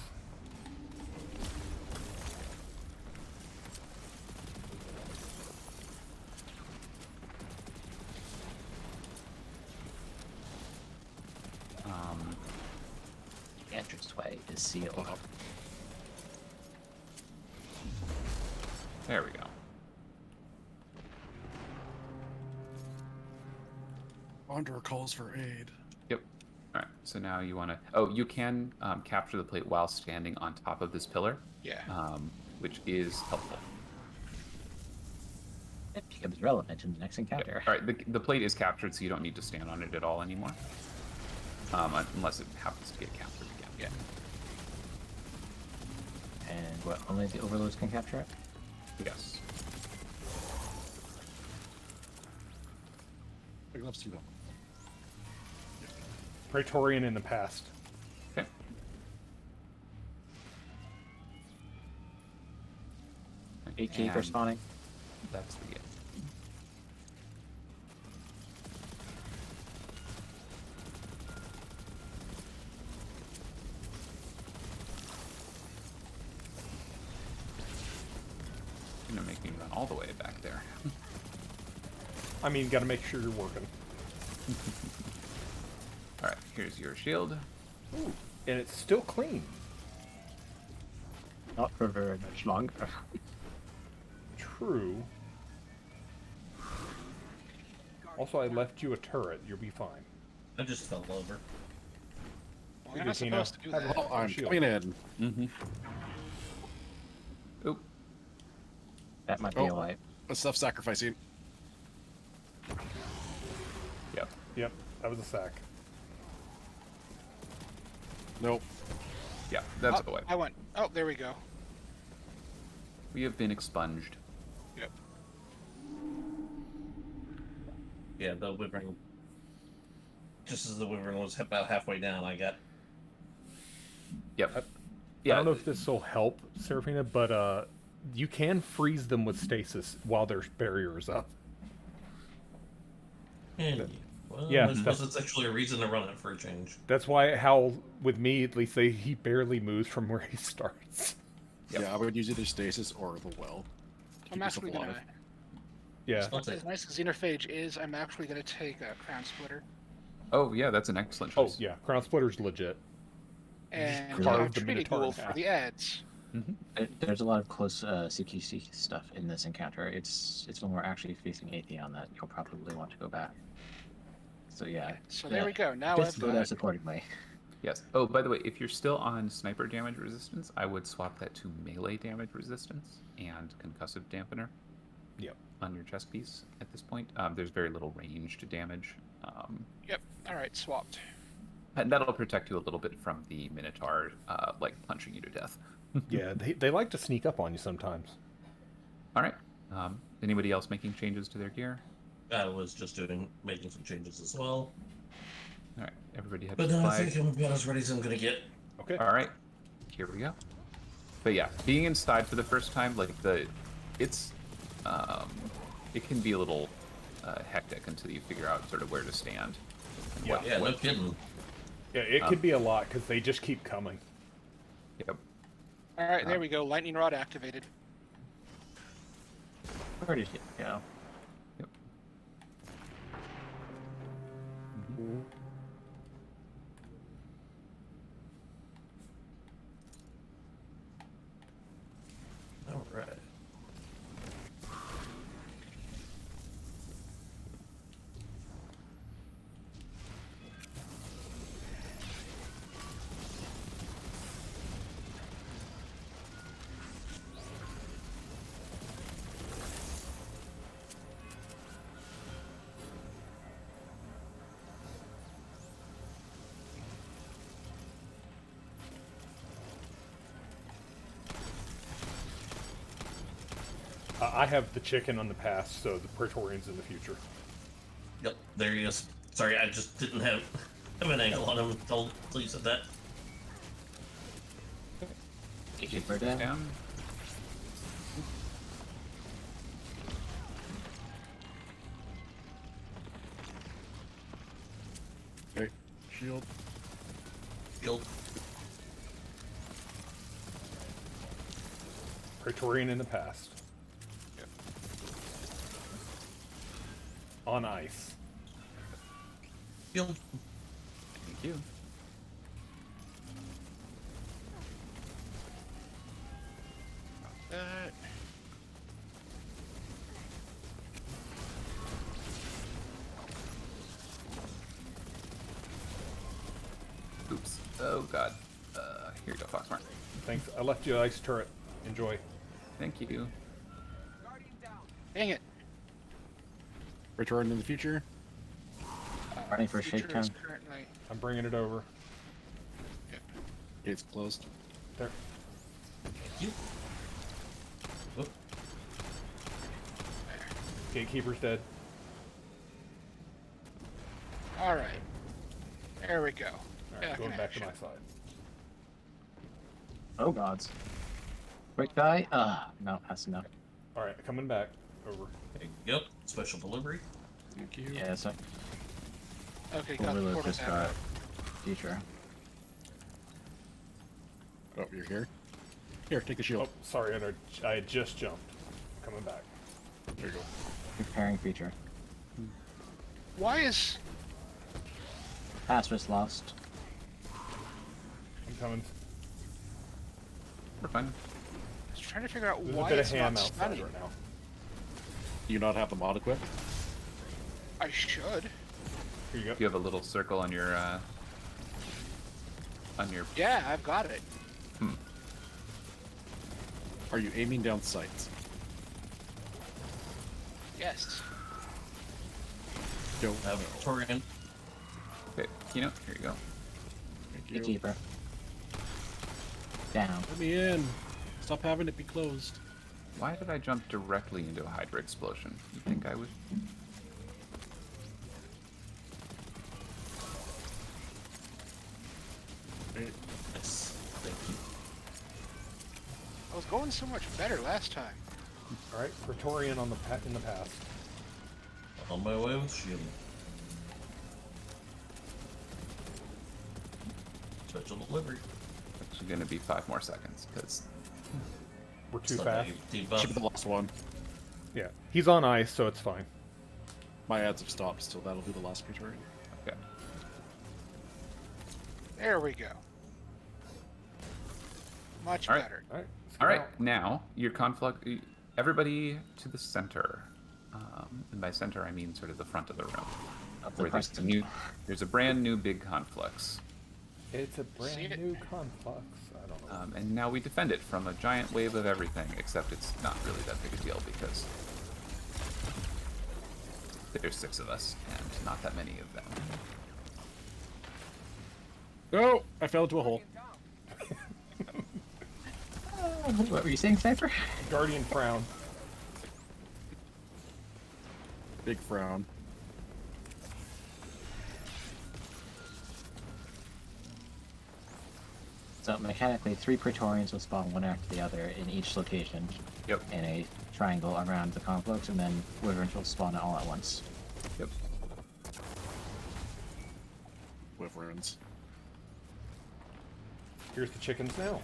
The entranceway is sealed. There we go. Andor calls for aid. Yep. All right. So now you want to. Oh, you can capture the plate while standing on top of this pillar. Yeah. Which is helpful. It becomes relevant in the next encounter. All right. The plate is captured, so you don't need to stand on it at all anymore. Unless it happens to get captured again. Yeah. And what? Only the overlords can capture it? Yes. I love to go. Praetorian in the past. Okay. Gatekeeper spawning. That's the game. Gonna make me run all the way back there. I mean, gotta make sure you're working. All right, here's your shield. Ooh, and it's still clean. Not for very much longer. True. Also, I left you a turret. You'll be fine. I just fell over. Well, you're not supposed to do that. Oh, I'm coming in. Mm-hmm. Oop. That might be a wipe. A self-sacrificing. Yep. Yep, that was a sack. Nope. Yeah, that's a wipe. I went. Oh, there we go. We have been expunged. Yep. Yeah, the Wyvern. Just as the Wyvern was about halfway down, I got. Yep. I don't know if this will help, Serafina, but you can freeze them with stasis while their barrier is up. Well, Yeah, I suppose it's actually a reason to run it for a change. That's why Hal, with me at least, he barely moves from where he starts. Yep. Yeah, I would use either stasis or the well. I'm actually yourself gonna. Yeah. As nice as Xenophage is, I'm actually gonna take a Crown Splitter. Oh yeah, that's an excellent Oh choice. yeah, Crown Splitter's legit. And carve a the Treaty Minotaur in Ghoul for half. the ads. There's a lot of close CQC stuff in this encounter. It's when we're actually facing Atheon that you'll probably want to go back. So yeah. So there we go. Now just I've vote got us accordingly. Yes. Oh, by the way, if you're still on sniper damage resistance, I would swap that to melee damage resistance and concussive dampener. Yep. On your chest piece at this point. There's very little ranged damage. Yep. All right, swapped. And that'll protect you a little bit from the Minotaur, like punching you to death. Yeah, they like to sneak up on you sometimes. All right. Anybody else making changes to their gear? I was just making some changes as well. All right, everybody have But your no, I flag. think I'm about as ready as I'm gonna get. Okay. All right, here we go. But yeah, being inside for the first time, like it's it can be a little hectic until you figure out sort of where to stand. And Yeah, no kidding. Yeah, it could be a lot because they just keep coming. Yep. All right, there we go. Lightning rod activated. Where did it go? Yep. All right. I have the chicken on the past, so the Praetorian's in the future. Yep, there he is. Sorry, I just didn't have an angle on him until you said that. Keeper down. Okay, shield. Shield. Praetorian in the past. On ice. Shield. Thank you. Oops. Oh god. Here you go, Foxmark. Thanks. I left you an ice turret. Enjoy. Thank you. Dang it. Return in the future. Running for Future shakedown. is currently- I'm bringing it over. Gates closed. There. You. Whoop. Gatekeeper's dead. All right. There we go. Alright, going back to my side. Oh gods. Quick die. No, that's enough. Alright, coming back. Over. Yep. Special delivery. Thank you. Yeah, so Okay, got the Overload portal just back got up. future. Oh, you're here. Here, take the shield. Oh, sorry, I had just jumped. Coming back. There you go. Preparing future. Why is Pass was lost. I'm coming. We're fine. I was trying to figure out There's why a bit of it's ham not outside stunning. right now. Do you not have the mod equipped? I should. Here you go. You have a little circle on your Yeah, I've got it. Are you aiming down sights? Yes. Go. Have Victorian. Okay, Kino, here you go. Thank you. Gatekeeper. Down. Let me in. Stop having it be closed. Why did I jump directly into a Hydra explosion? You think I would? Yes. Thank you. I was going so much better last time. Alright, Praetorian on the in the past. On my way with shield. Special delivery. It's going to be 5 more seconds because We're too It's fast. like a debuff. Should be the last one. Yeah, he's on ice, so it's fine. My ads have stopped, so that'll be the last Praetorian. okay. There we go. Much All right. better. Alright. All right, now your conflict. Everybody to the center, and by center I mean sort of the front of the room, Of the where there's a brand new big conflux, It's a See brand it? new conflux. I don't know. and now we defend it from a giant wave of everything. Except it's not really that big a deal because there's 6 of us and not that many of them. Oh, I fell into a hole. What were you saying, Cypher? Guardian frown. Big frown. So mechanically, 3 Praetorians will spawn one after the other in each location. Yep. In a triangle around the conflict, and then Wyverns will spawn all at once. Yep. Wyverns. Here's the chickens now.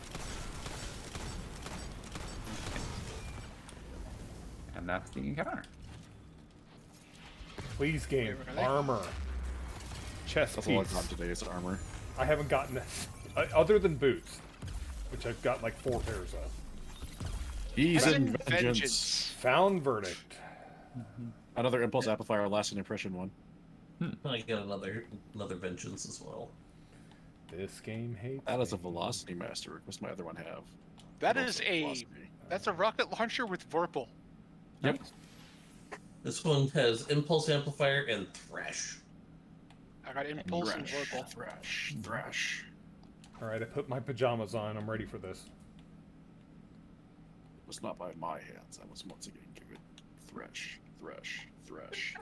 And that's the encounter. Please, game. Wait, really? Armor. Chest That's all I've piece. got today is armor. I haven't gotten it. Other than boots, which I've got like 4 pairs of. Ease and Vengeance. vengeance. Found verdict. Another impulse amplifier, lasting impression one. I got another vengeance as well. This game hates That is a me. velocity master. What's my other one have? That What is else a velocity? that's a rocket launcher with Vorpal. Yep. This one has impulse amplifier and thrash. I got Impulse and Thrash, Vorpal. thrash, thrash. All right, I put my pajamas on. I'm ready for this. It was not by my hands. I was once again given thrash, thrash, thrash.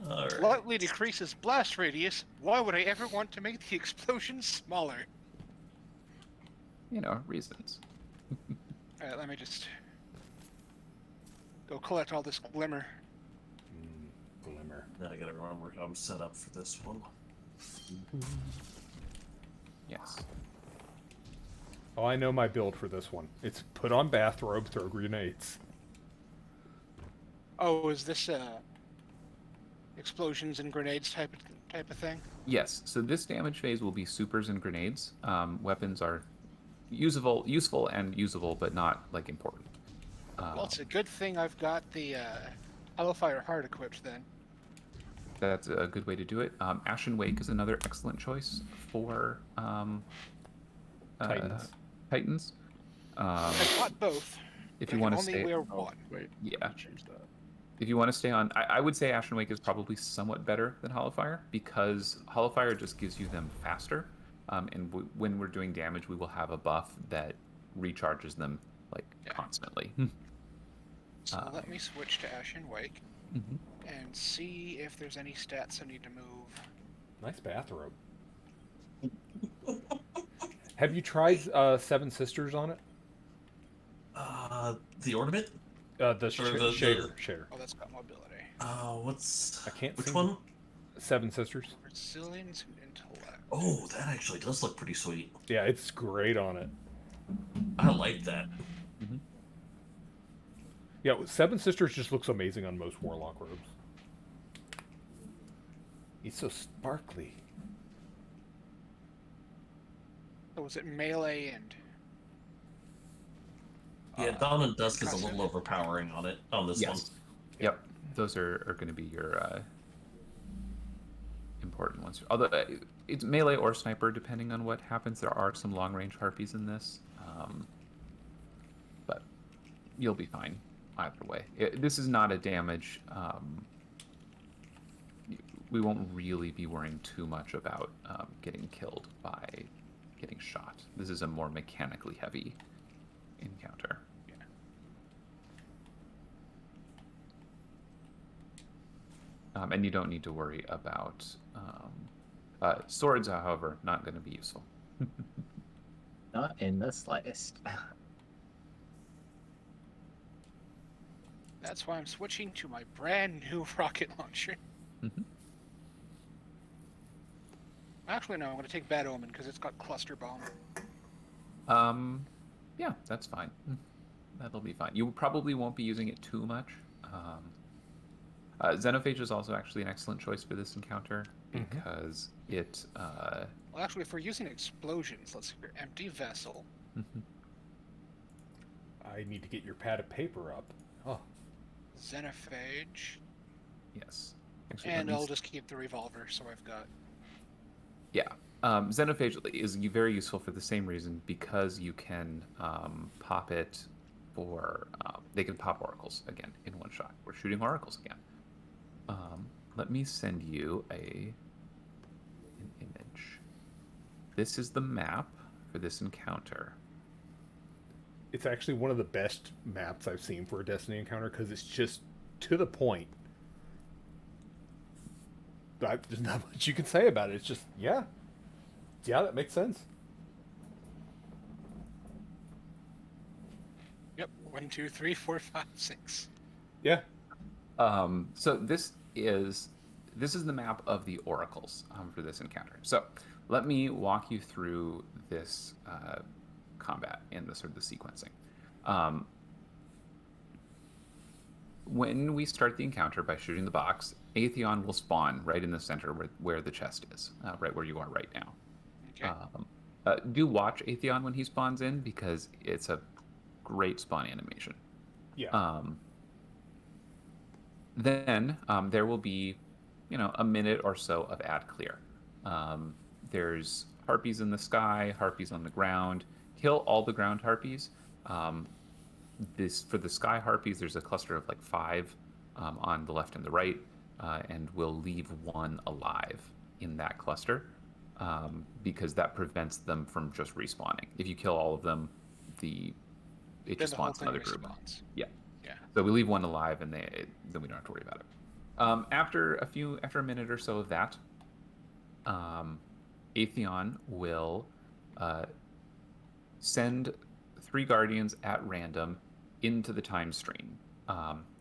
Alright. Slightly decreases blast radius. Why would I ever want to make the explosion smaller? You know, reasons. Alright, let me just go collect all this glimmer. Glimmer. Now I gotta remember how I'm set up for this one. Yes. Oh, I know my build for this one. It's put on bathrobe, throw grenades. Oh, is this explosions and grenades type of thing? Yes. So this damage phase will be supers and grenades. Weapons are useful and usable, but not like important. Well, it's a good thing I've got the Hellfire Heart equipped then. That's a good way to do it. Ashen Wake is another excellent choice for Titans. Titans. I've got both. If but you I want can to only stay, wear Oh, one. wait. yeah. Change that. If you want to stay on, I would say Ashen Wake is probably somewhat better than Hollowfire because Hollowfire just gives you them faster, and when we're doing damage, we will have a buff that recharges them like constantly. So let me switch to Ashen Wake Mhm. and see if there's any stats I need to move. Nice bathrobe. Have you tried Seven Sisters on it? The ornament? The Or the- shader. Oh, that's got mobility. What's... I can't Which seem one? to- Seven Sisters. Resilience and intellect. Oh, that actually does look pretty sweet. Yeah, it's great on it. I like that. Yeah, Seven Sisters just looks amazing on most Warlock robes. It's so sparkly. So was it melee and Yeah, Dawn and Dusk is a little overpowering on it, on this one. Yes. Yep. Those are going to be your important ones. Although it's melee or sniper, depending on what happens. There are some long range harpies in this, but you'll be fine either way. This is not a damage. We won't really be worrying too much about getting killed by getting shot. This is a more mechanically heavy encounter. And you don't need to worry about swords, however, not going to be useful. Not in the slightest. That's why I'm switching to my brand new rocket launcher. Actually, no, I'm going to take Bad Omen because it's got cluster bomb. Yeah, that's fine. That'll be fine. You probably won't be using it too much. Xenophage is also actually an excellent choice for this encounter because it. Well, actually, if we're using explosions, let's see here. Empty vessel. I need to get your pad of paper up. Oh. Xenophage. Yes. And I'll just keep the revolver, so I've got. Yeah. Xenophage is very useful for the same reason because you can pop it for. They can pop oracles again in one shot. We're shooting oracles again. Let me send you an image. This is the map for this encounter. It's actually one of the best maps I've seen for a Destiny encounter because it's just to the point. There's not much you can say about it. It's just, yeah, that makes sense. 1, 2, 3, 4, 5, 6. Yeah. So this is the map of the oracles for this encounter. So let me walk you through this combat and the sort of the sequencing. When we start the encounter by shooting the box, Atheon will spawn right in the center where the chest is, right where you are right now. Okay. Do watch Atheon when he spawns in, because it's a great spawn animation. Yeah. Then there will be, a minute or so of ad clear. There's harpies in the sky, harpies on the ground. Kill all the ground harpies. For the sky harpies, there's a cluster of like 5 on the left and the right, and we'll leave 1 alive in that cluster, because that prevents them from just respawning. If you kill all of them, it just spawns another group. Yeah. So we leave 1 alive, and then we don't have to worry about it. After a minute or so of that, Atheon will send 3 guardians at random into the time stream,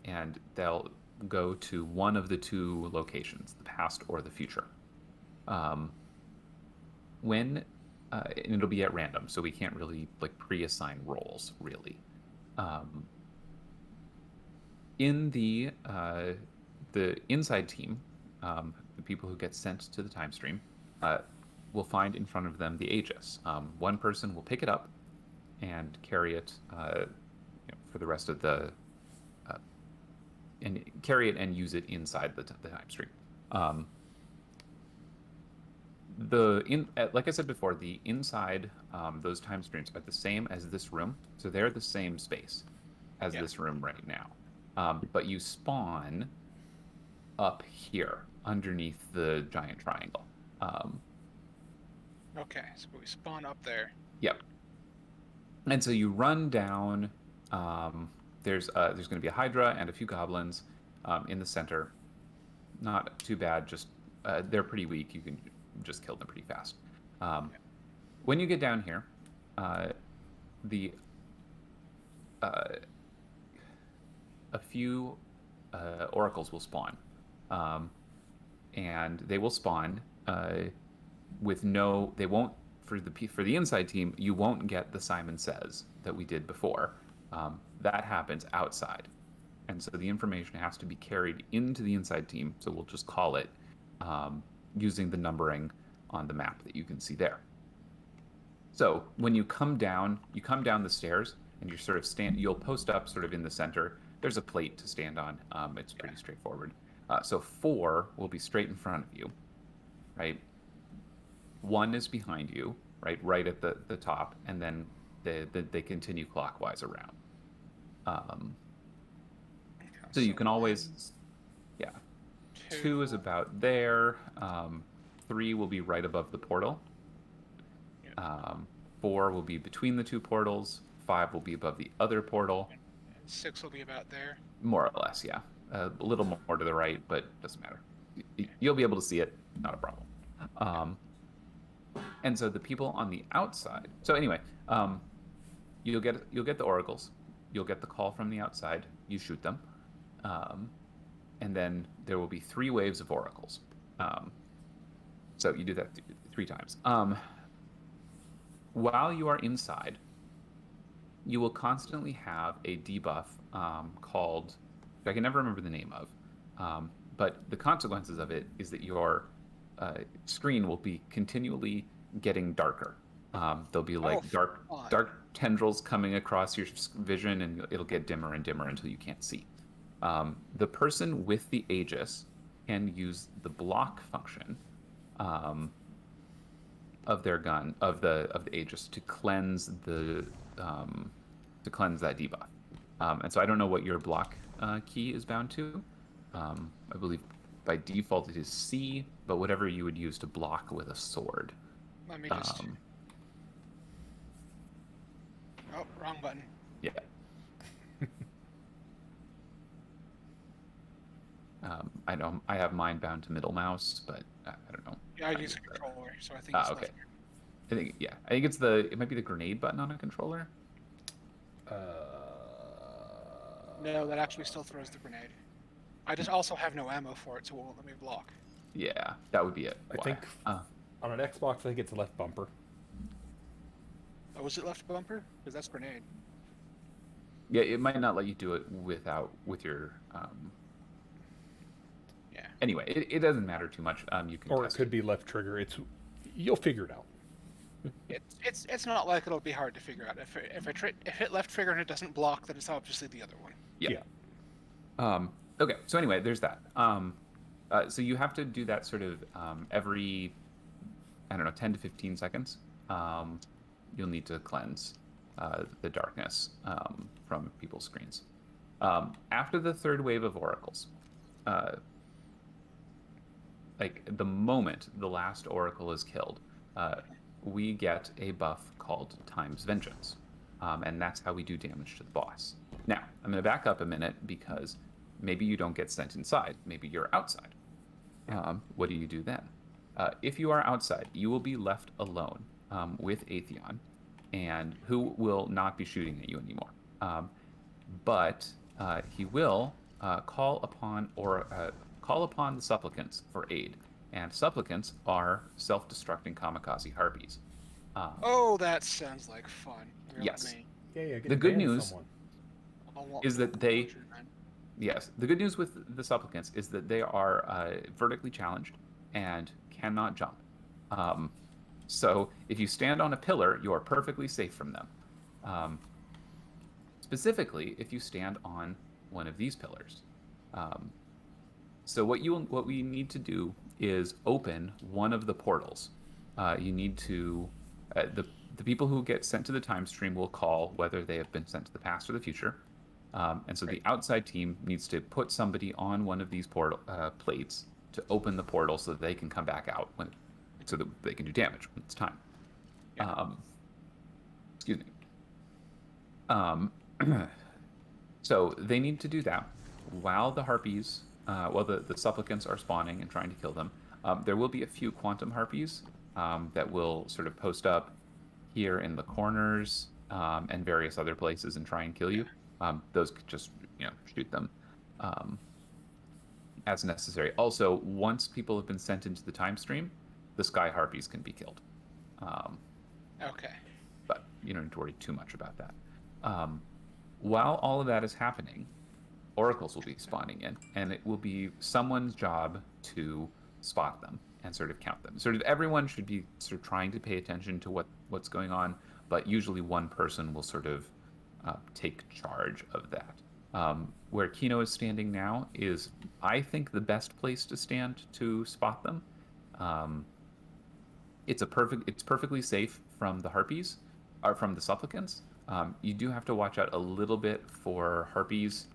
and they'll go to one of the 2 locations, the past or the future. And it'll be at random, so we can't really pre-assign roles, really. In the inside team, the people who get sent to the time stream will find in front of them the Aegis. One person will pick it up and carry it for the rest of the and carry it and use it inside the time stream. Like I said before, the inside those time streams are the same as this room, so they're the same space as this room right now. But you spawn up here underneath the giant triangle. Okay, so we spawn up there. Yep. And so you run down. There's going to be a Hydra and a few goblins in the center. Not too bad. Just they're pretty weak. You can just kill them pretty fast. When you get down here, a few oracles will spawn, and they will spawn with no. They won't for the inside team. You won't get the Simon Says that we did before. That happens outside, and so the information has to be carried into the inside team. So we'll just call it using the numbering on the map that you can see there. So when you come down the stairs, and you're sort of you'll post up sort of in the center. There's a plate to stand on. It's pretty straightforward. So 4 will be straight in front of you, right? 1 is behind you, right at the top, and then they continue clockwise around. So you can always, 2 is about there. 3 will be right above the portal. 4 will be between the 2 portals. 5 will be above the other portal. 6 will be about there. More or less, yeah. A little more to the right, but doesn't matter. You'll be able to see it. Not a problem. And so the people on the outside. So anyway, you'll get the oracles. You'll get the call from the outside. You shoot them, and then there will be 3 waves of oracles. So you do that 3 times. While you are inside, you will constantly have a debuff called, I can never remember the name of, but the consequences of it is that your screen will be continually getting darker. There'll be dark tendrils coming across your vision, and it'll get dimmer and dimmer until you can't see. The person with the Aegis can use the block function of their gun, of the Aegis, to cleanse that debuff. And so I don't know what your block key is bound to. I believe by default it is C, but whatever you would use to block with a sword. Let me just. Oh, wrong button. Yeah. I have mine bound to middle mouse, but I don't know. Yeah, I use a controller, so I think it's okay. I think it might be the grenade button on a controller. No, that actually still throws the grenade. I just also have no ammo for it, so it won't let me block. Yeah, that would be it. I think on an Xbox, I think it's left bumper. Oh, was it left bumper? Because that's grenade. Yeah, it might not let you do it with your. Yeah. Anyway, it doesn't matter too much. You can. Or it could be left trigger. You'll figure it out. It's not like it'll be hard to figure out. If it left trigger and it doesn't block, then it's obviously the other one. Yeah. Okay. So anyway, there's that. So you have to do that sort of every, I don't know, 10 to 15 seconds. You'll need to cleanse the darkness from people's screens. After the third wave of oracles, like the moment the last oracle is killed, we get a buff called Time's Vengeance. And that's how we do damage to the boss. Now, I'm going to back up a minute because maybe you don't get sent inside. Maybe you're outside. What do you do then? If you are outside, you will be left alone with Atheon, and who will not be shooting at you anymore. But he will call upon the supplicants for aid. And supplicants are self-destructing kamikaze harpies. Oh, that sounds like fun. Yes. Yeah, the good news is that the good news with the supplicants is that they are vertically challenged and cannot jump. So if you stand on a pillar, you are perfectly safe from them. Specifically, if you stand on one of these pillars. So what we need to do is open one of the portals. You need to the people who get sent to the time stream will call whether they have been sent to the past or the future. And so the outside team needs to put somebody on one of these portal plates to open the portal so that they can come back out so that they can do damage when it's time. Yeah. Excuse me. So they need to do that while the harpies, the supplicants are spawning and trying to kill them. There will be a few quantum harpies that will sort of post up here in the corners and various other places and try and kill you. Those could just shoot them as necessary. Also, once people have been sent into the time stream, the sky harpies can be killed. Okay. But you don't need to worry too much about that. While all of that is happening, oracles will be spawning in, and it will be someone's job to spot them and sort of count them. Sort of everyone should be sort of trying to pay attention to what's going on, but usually one person will sort of take charge of that. Where Kino is standing now is, I think, the best place to stand to spot them. It's perfectly safe from the harpies, or from the supplicants. You do have to watch out a little bit for harpies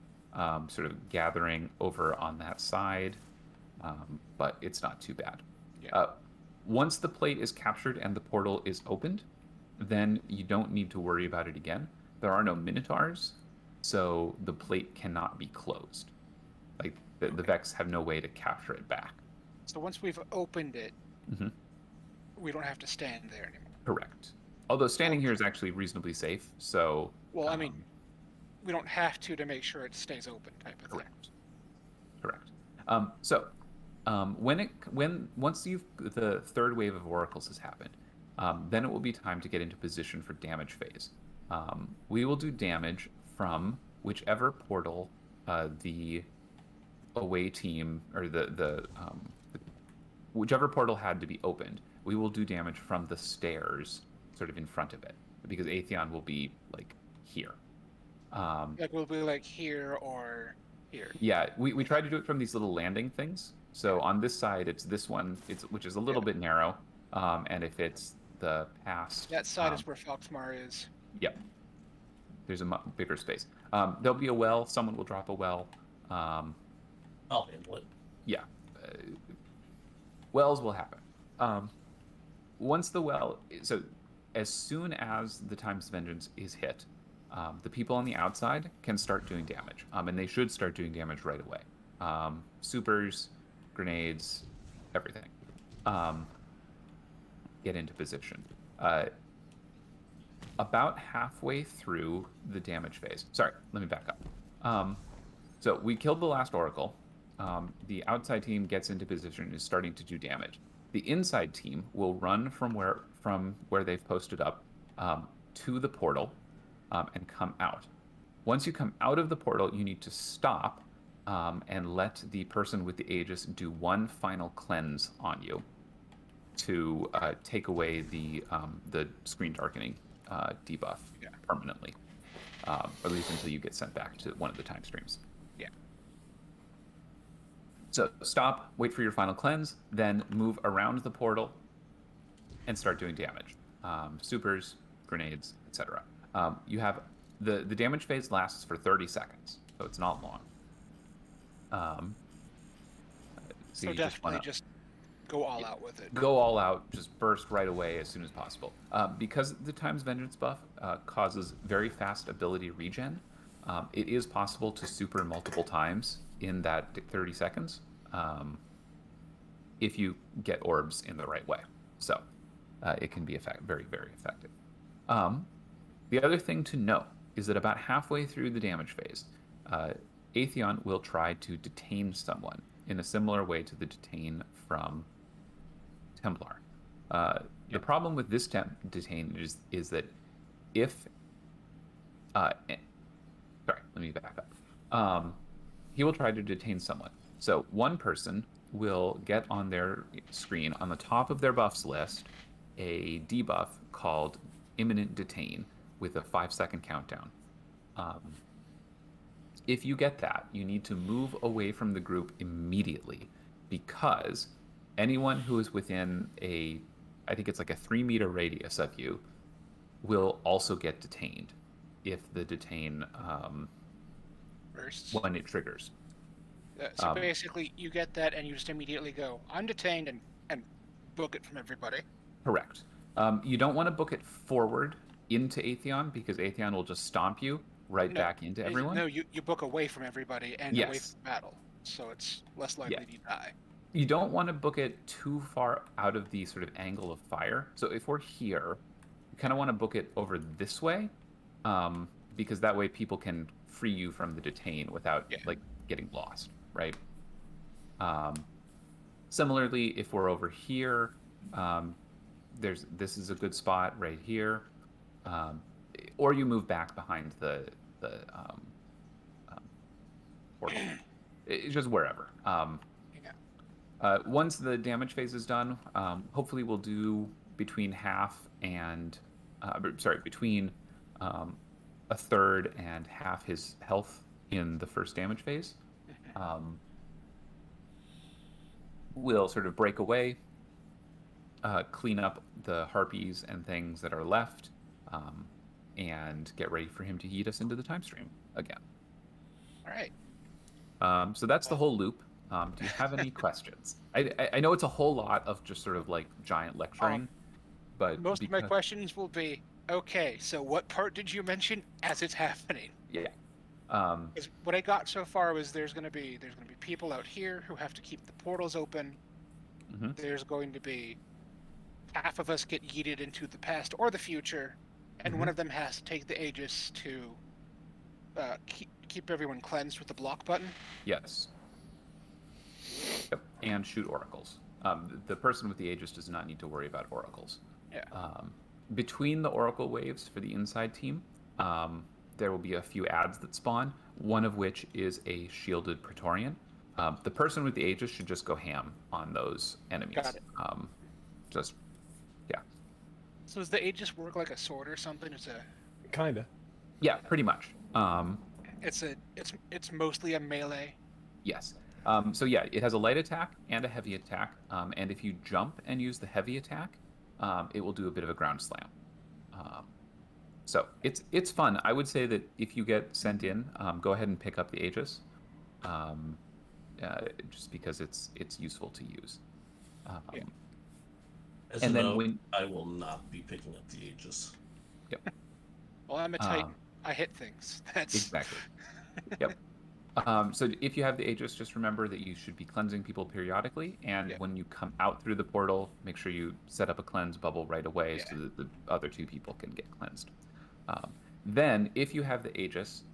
sort of gathering over on that side, but it's not too bad. Yeah. Once the plate is captured and the portal is opened, then you don't need to worry about it again. There are no minotaurs, so the plate cannot be closed. Like the Vex have no way to capture it back. So once we've opened it, we don't have to stand there anymore. Correct. Although standing here is actually reasonably safe, so... Well, I mean, we don't have to make sure it stays open type of thing. Correct. Once the third wave of oracles has happened, then it will be time to get into position for damage phase. We will do damage from whichever portal the away team, or whichever portal had to be opened. We will do damage from the stairs sort of in front of it, because Atheon will be like here. Like we'll be like here or here. Yeah, we try to do it from these little landing things. So on this side, it's this one, which is a little bit narrow, and if it's the past... That side is where Foxmar is. Yep. There's a bigger space. There'll be a well. Someone will drop a well. I'll handle it. Yeah. Wells will happen. Once the well... So as soon as the Time's Vengeance is hit, the people on the outside can start doing damage. And they should start doing damage right away. Supers, grenades, everything. Get into position. About halfway through the damage phase. Sorry, let me back up. So we killed the last Oracle. The outside team gets into position and is starting to do damage. The inside team will run from where they've posted up to the portal and come out. Once you come out of the portal, you need to stop and let the person with the Aegis do one final cleanse on you to take away the screen darkening debuff permanently, at least until you get sent back to one of the time streams. Yeah. So stop, wait for your final cleanse, then move around the portal and start doing damage. Supers, grenades, etc. You have the damage phase lasts for 30 seconds, so it's not long. So definitely just go all out with it. Go all out, just burst right away as soon as possible. Because the Time's Vengeance buff causes very fast ability regen, it is possible to super multiple times in that 30 seconds if you get orbs in the right way. So it can be very, very effective. The other thing to know is that about halfway through the damage phase, Atheon will try to detain someone in a similar way to the detain from Templar. The problem with this detain is that if... sorry, let me back up. He will try to detain someone. So one person will get on their screen, on the top of their buffs list, a debuff called Imminent Detain with a 5-second countdown. If you get that, you need to move away from the group immediately, because anyone who is within I think it's like a 3-meter radius of you, will also get detained if the detain bursts when it triggers. So basically, you get that and you just immediately go, I'm detained, and book it from everybody. Correct. You don't want to book it forward into Atheon, because Atheon will just stomp you back into everyone. No, you book away from everybody and away from battle, so it's less likely to die. You don't want to book it too far out of the sort of angle of fire. So if we're here, you kind of want to book it over this way, because that way people can free you from the detain without like getting lost, right? Similarly, if we're over here, this is a good spot right here, or you move back behind the portal. It's just wherever. Once the damage phase is done, hopefully we'll do between between a third and half his health in the first damage phase. We'll sort of break away, clean up the harpies and things that are left, and get ready for him to yeet us into the time stream again. All right. So that's the whole loop. Do you have any questions? I know it's a whole lot of just sort of like giant lecturing, but most of my questions will be, okay, so what part did you mention as it's happening? Yeah. Because what I got so far was there's going to be people out here who have to keep the portals open. Mm-hmm. There's going to be half of us get yeeted into the past or the future, and Mm-hmm. one of them has to take the Aegis to keep everyone cleansed with the block button. Yes. Yep. And shoot oracles. The person with the Aegis does not need to worry about oracles. Yeah. Between the oracle waves for the inside team, there will be a few ads that spawn, one of which is a shielded Praetorian. The person with the Aegis should just go ham on those enemies. Got it. Yeah. So does the Aegis work like a sword or something? It's a Kinda. Yeah, pretty much. It's mostly a melee. Yes. So yeah, it has a light attack and a heavy attack. And if you jump and use the heavy attack, it will do a bit of a ground slam. So it's fun. I would say that if you get sent in, go ahead and pick up the Aegis, just because it's useful to use. As and a then note, I will not be picking up the Aegis. Yep. Well, I'm a Titan. I hit things. That's Exactly. Yep. So if you have the Aegis, just remember that you should be cleansing people periodically, and when you come out through the portal, make sure you set up a cleanse bubble right away so that the other 2 people can get cleansed. Then, if you have the Aegis,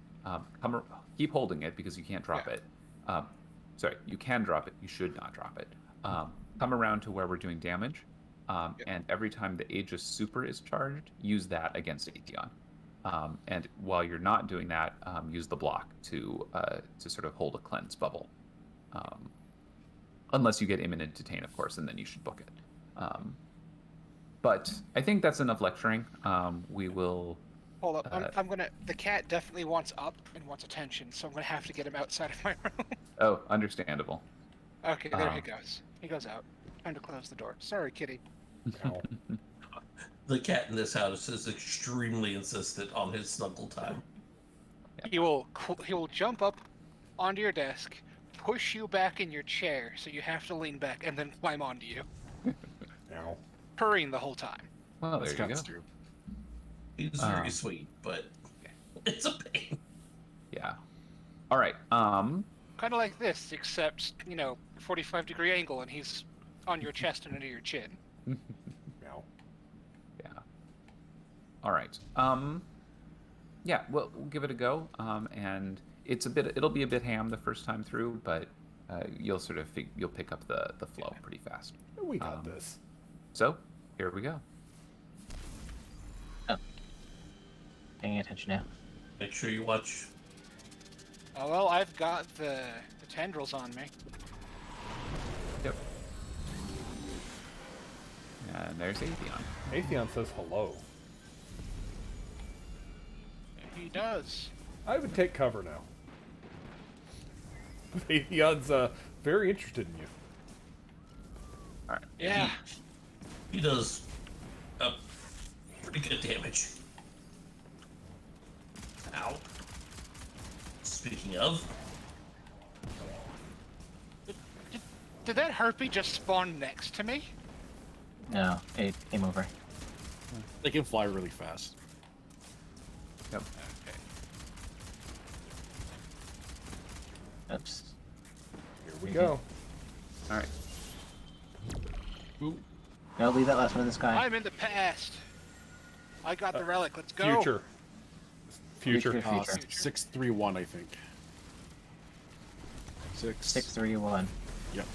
keep holding it because you can't drop it. Sorry, you can drop it. You should not drop it. Come around to where we're doing damage, and every time the Aegis Super is charged, use that against Atheon. And while you're not doing that, use the block to sort of hold a cleanse bubble. Unless you get imminent detain, of course, and then you should book it. But I think that's enough lecturing. We will. Hold up, I'm gonna. The cat definitely wants up and wants attention, so I'm gonna have to get him outside of my room. Oh, understandable. Okay, there he goes. He goes out. Time to close the door. Sorry, kitty. Ow. The cat in this house is extremely insistent on his snuggle time. He will jump up onto your desk, push you back in your chair, so you have to lean back, and then climb onto you. Ow. Purring the whole time. Well, there That's you go. true. He's very sweet, but it's a pain. Yeah. All right. Kind of like this, except 45-degree angle, and he's on your chest and under your chin. Ow. Yeah. All right. Yeah. We'll give it a go. And it'll be a bit ham the first time through, but you'll sort of you'll pick up the flow pretty fast. We got this. So here we go. Oh. Paying attention now. Make sure you watch. Oh well, I've got the tendrils on me. Yep. And there's Atheon. Atheon says hello. He does. I would take cover now. Atheon's very interested in you. All right. Yeah. He does pretty good damage. Ow. Speaking of, Did that harpy just spawn next to me? No, it came over. They can fly really fast. Yep. Okay. Oops. Here we go. All right. Ooh. No, leave that last one in the sky. I'm in the past. I got the relic. Let's go. Future. Future. 631, I think. 631. Yep.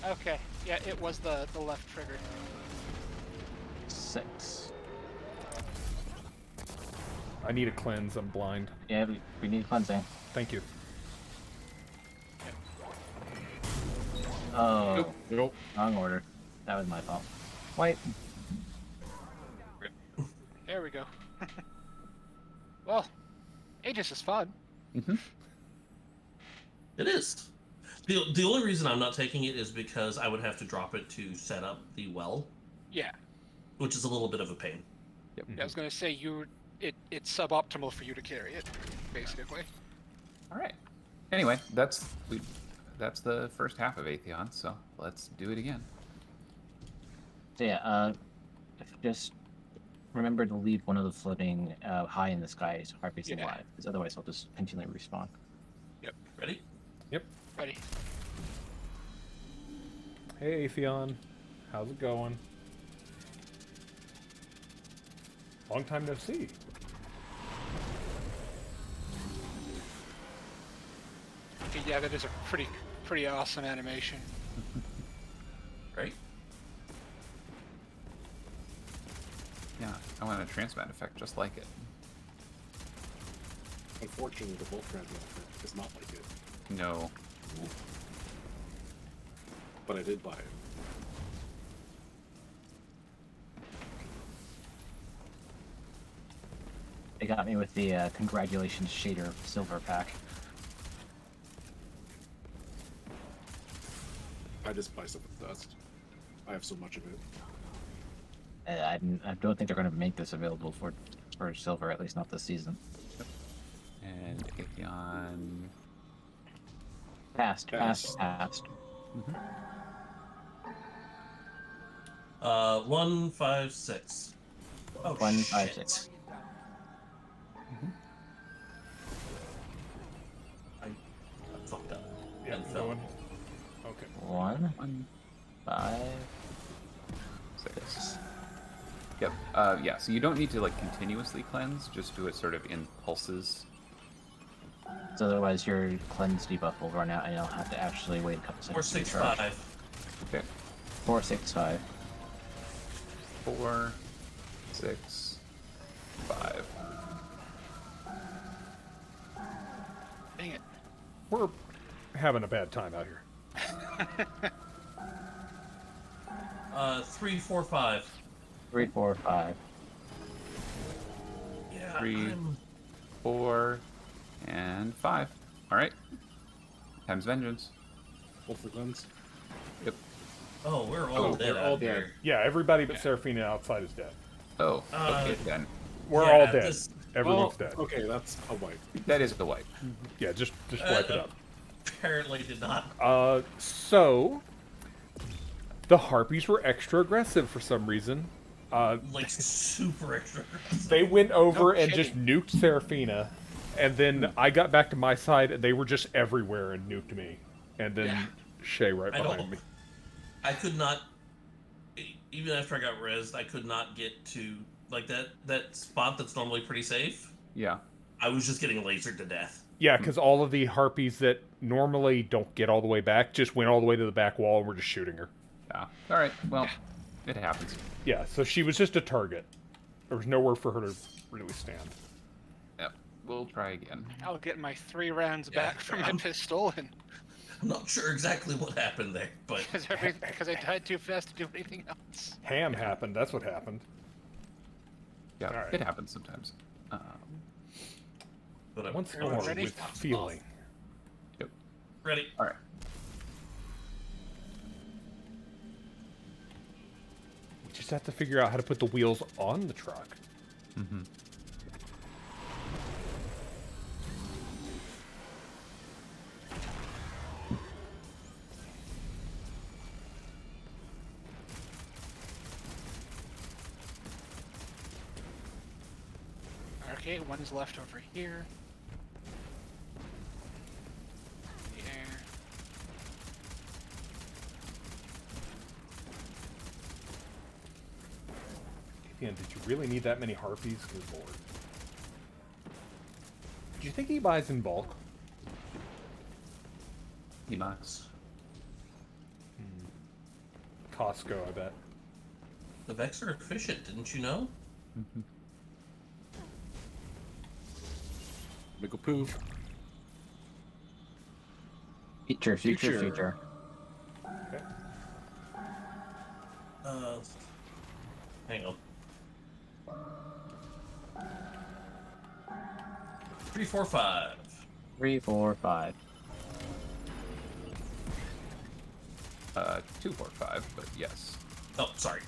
Okay. Yeah, it was the left trigger. 6. I need a cleanse. I'm blind. Yeah, we need cleansing. Thank you. Oh. Nope. Wrong order. That was my fault. Wait. There we go. Well, Aegis is fun. Mm-hmm. it is. The only reason I'm not taking it is because I would have to drop it to set up the well, Yeah. which is a little bit of a pain. Yep. I was gonna say it's suboptimal for you to carry it, basically. All right. Anyway, that's the first half of Atheon, so let's do it again. So yeah, just remember to leave one of the floating high in the sky so harpies Yeah. alive, because otherwise I'll just continually respawn. Yep. Ready? Yep. Ready. Hey, Atheon. How's it going? Long time no see. Okay, yeah, that is a pretty awesome animation. Right? Yeah, I want a transmat effect just like it. Unfortunately, the Volt Transmat effect is not like it, No. but I did buy it. They got me with the congratulations shader silver pack. I just buy stuff with dust. I have so much of it. I don't think they're going to make this available for silver, at least not this season. And Atheon. Past. Mm-hmm. 156. Oh, 156. I fucked up. Yeah, And I'm fell. going. Okay. 1, 5, 6. Yep. Yeah. So you don't need to like continuously cleanse. Just do it sort of in pulses. otherwise your cleanse debuff will run out and you'll have to actually wait a couple seconds. 465. Okay. 465. 4, 6, 5. Dang it. We're having a bad time out here. 3, 4, 5. 3, 4, 5. Yeah. 3, 4, and 5. All right. Time's vengeance. Both the guns. Yep. Oh, we're all dead We're out all here. dead. Yeah, everybody but Seraphina outside is dead. Oh, okay then. We're Yeah, all dead. this- Everyone's dead. Okay, that's a wipe. That is the wipe. Yeah, just wipe it up. Apparently did not. So the harpies were extra aggressive for some reason. Like super extra. They went over No and just nuked Seraphina, and then I got back to my side, and they were just everywhere and nuked me, and then Yeah. Shay right I behind don't- me. I could not, even after I got rezzed, I could not get to like that spot that's normally pretty safe. Yeah. I was just getting lasered to death. Yeah, because all of the harpies that normally don't get all the way back just went all the way to the back wall and were just shooting her. Yeah. All right. Well, it happens. Yeah, so she was just a target. There was nowhere for her to really stand. Yep. We'll try again. I'll get my 3 rounds back from my pistol, and I'm not sure exactly what happened there, but because I died too fast to do anything else. Ham happened. That's what happened. Yeah, All right. it happens sometimes. whatever. Once Everyone more ready? with feeling. Yep. Ready? All right. We just have to figure out how to put the wheels on the truck. Mm-hmm. Okay, one's left over here. In the air. Did you really need that many harpies? Good lord. Do you think he buys in bulk? Emax. Costco, I bet. The Vex are efficient, didn't you know? Mm-hmm. Make a poof. Future. Okay. Hang on. 3, 4, 5. 3, 4, 5. 2, 4, 5, but yes. Oh, sorry.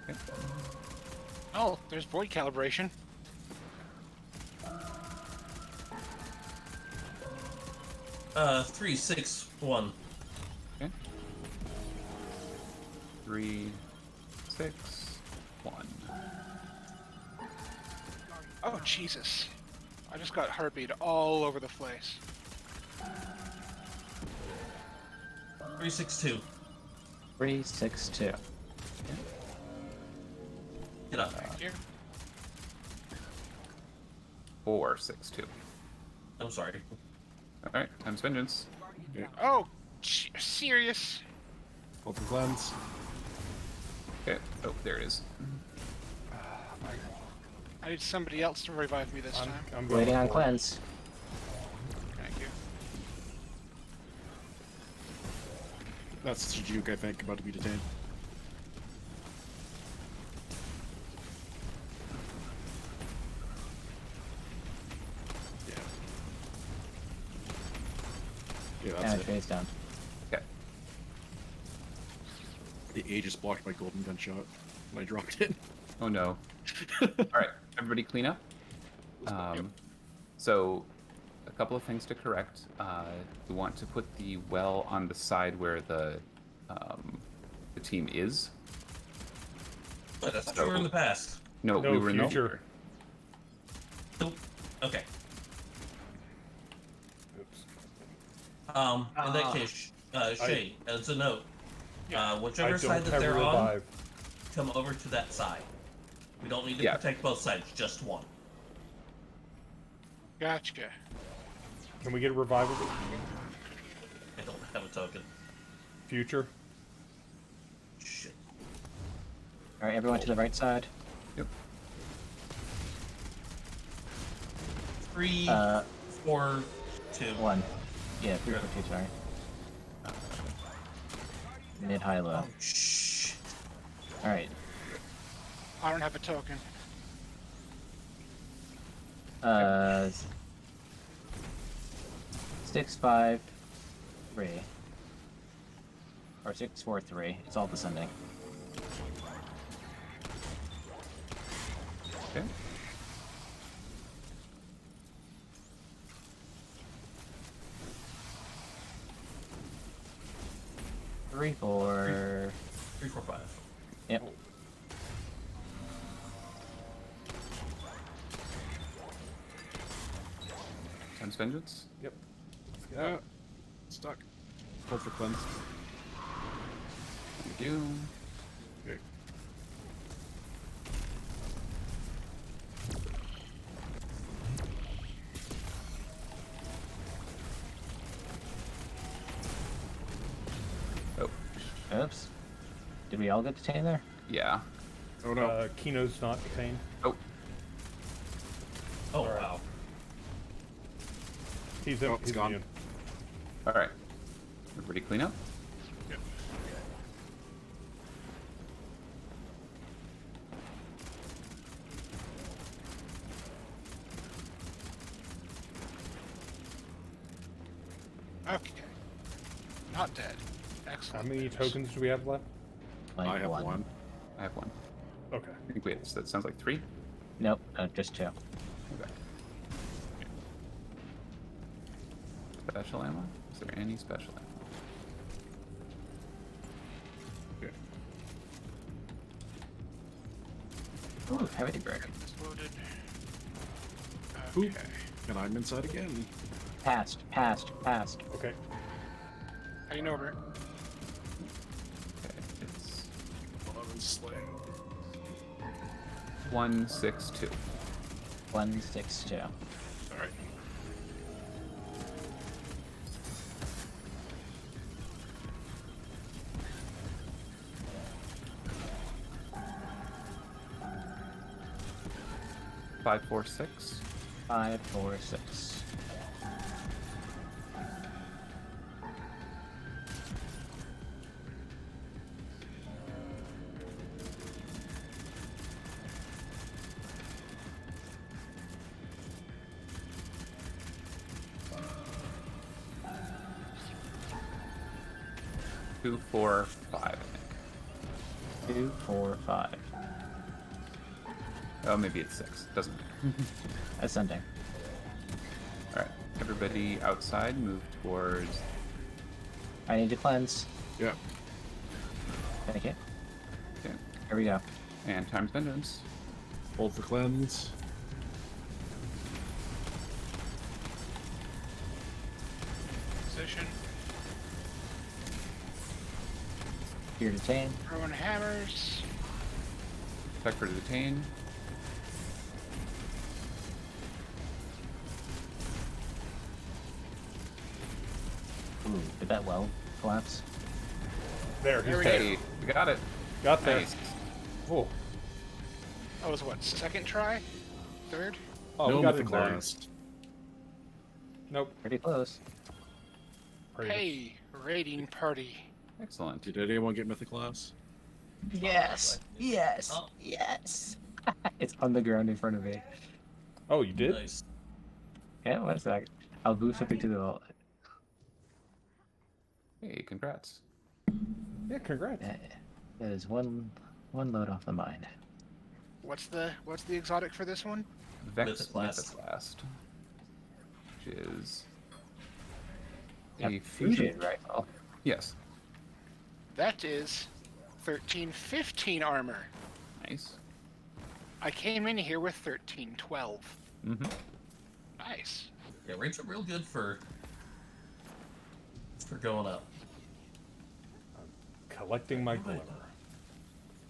Okay. Oh, there's void calibration. 3, 6, 1. Okay. 3, 6, 1. Oh, Jesus. I just got harpied all over the place. 3, 6, 2. 3, 6, 2. Get up. Thank you. 4, 6, 2. I'm sorry. All right. Time's vengeance. Oh, serious? Both the guns. Okay. Oh, there it is. I need somebody else to revive me this time. I'm going Waiting on for it. cleanse. Thank you. That's Juke, I think, about to be detained. Yeah. Yeah, that's And it. face down. Okay. The A just blocked my golden gunshot when I dropped it. Oh no. All right. Everybody clean up. So, a couple of things to correct. We want to put the well on the side where the team is. But that's true in the past. No, No, we were in the future. future. Nope. Okay. In that case, Shay, as a note, whichever I side don't that have they're on, revive. come over to that side. We don't need to Yeah. protect both sides, just one. Gotcha. Can we get a revival? I don't have a token. Future? Shit. All right, everyone to the right side. Yep. 3, 4, 2. 1. Yeah, 3 for 2, sorry. Mid, high, low. Oh, shit. Alright. I don't have a token. 6, 5, 3. Or 6, 4, 3. It's all descending. Okay. Three, 4. 3, 4, 5. Yep. Time's Vengeance. Yep. Yeah. Stuck. Hold for cleanse. Thank you. Okay. Oh. Oops. Did we all get detained there? Yeah. Oh no. Kino's not detained. Oh. Oh, wow. He's Oh, it's gone. immune. All right. Everybody clean up. Yep. Okay. Not dead. How Excellent. many news. tokens do we have left? Like I have one. I have one. Okay. I think wait, that sounds like 3. Nope, just 2. Okay. Special ammo? Is there any special ammo? Okay. Ooh, heavy brick. It's loaded. Oop. Okay. And I'm inside again. Passed. Okay. How do you know, Bert? Okay, it's 11 slaying. 162. 1, 6, 2. Alright. Five, 4, 6. 5, 4, 6. Two, 4, 5, I think. 2, 4, 5. Oh, maybe it's 6. Doesn't matter. Ascending. Alright. Everybody outside move towards. I need to cleanse. Yeah. Thank you. Okay. Here we go. And Time's Vengeance. Hold for cleanse. Position. Here to detain. Throwing hammers. Check for detain. Ooh, did that well collapse? There, he's There we dead. Hey, we got it. Got there. Nice. Oh. That was what, second try? Third? Oh, no we got it in there. mythoclast. Nope. Pretty close. Pretty good. Hey, raiding party. Excellent. Did anyone get mythoclast? Yes! Yes! Oh. Yes! It's on the ground in front of me. Oh, you did? Nice. Yeah, 1 sec. I'll boost something to the vault. Hey, congrats. Yeah, congrats. That is one load off the mind. What's the exotic for this one? Vex Mythoclast. Mythoclast. Which is Yep, a fusion rifle. Yes. That is 1315 armor. Nice. I came in here with 1312. Mm-hmm. Nice. Yeah, rates are real good for going up. Collecting my glimmer.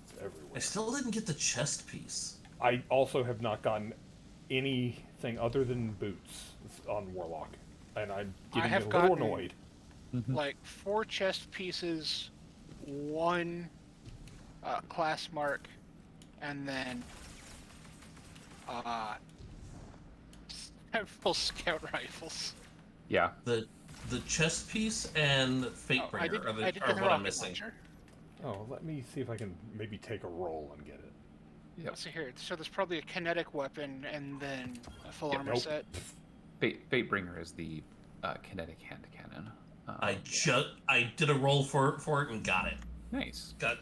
It's everywhere. I still didn't get the chest piece. I also have not gotten anything thing other than boots on Warlock, and I'm I getting have a little gotten annoyed. like 4 chest pieces, 1 class mark, and then several scout rifles. Yeah. The chest piece and Fatebringer I did are get what the I'm rocket missing. launcher. Oh, let me see if I can maybe take a roll and get it. Yep. Let's see here. So there's probably a kinetic weapon and then a full Yeah, armor nope. set. Fatebringer is the kinetic hand cannon. I did a roll for it and got it. Nice. Got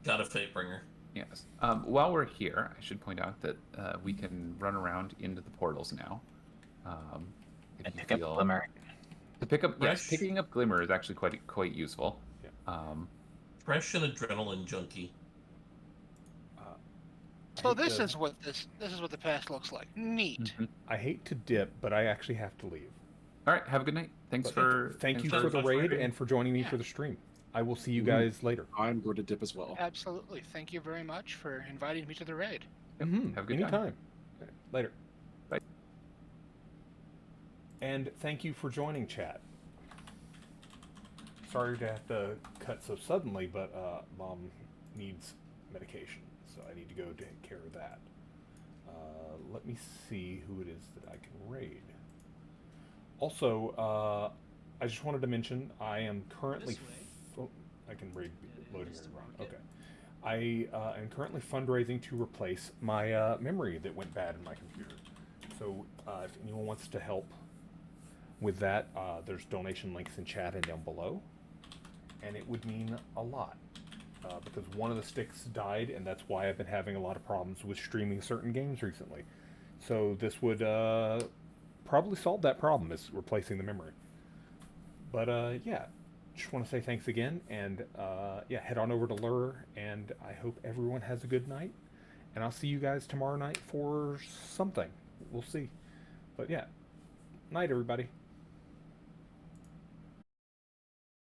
a Fatebringer. Yes. While we're here, I should point out that we can run around into the portals now. If And you pick up feel Glimmer. to pick up, yes, Fresh. picking up Glimmer is actually quite useful. Yeah. Fresh and adrenaline junkie. So this is what the past looks like. Neat. I hate to dip, but I actually have to leave. All right. Have a good night. Thanks But for thank you thanks for the for raid streaming. and for joining me for the stream. I will see you guys later. I'm going to dip as well. Absolutely. Thank you very much for inviting me to the raid. Mm-hmm. Have a good time. Anytime. Later. Bye. And thank you for joining, chat. Sorry to have to cut so suddenly, but Mom needs medication, so I need to go take care of that. Let me see who it is that I can raid. Also, I just wanted to mention I am currently... I can raid loading everyone. Okay. I am currently fundraising to replace my memory that went bad in my computer. So if anyone wants to help with that, there's donation links in chat and down below. And it would mean a lot. Because one of the sticks died, and that's why I've been having a lot of problems with streaming certain games recently. So this would probably solve that problem, is replacing the memory. But yeah, just want to say thanks again, and yeah, head on over to Lure, and I hope everyone has a good night. And I'll see you guys tomorrow night for something. We'll see. But yeah, night everybody.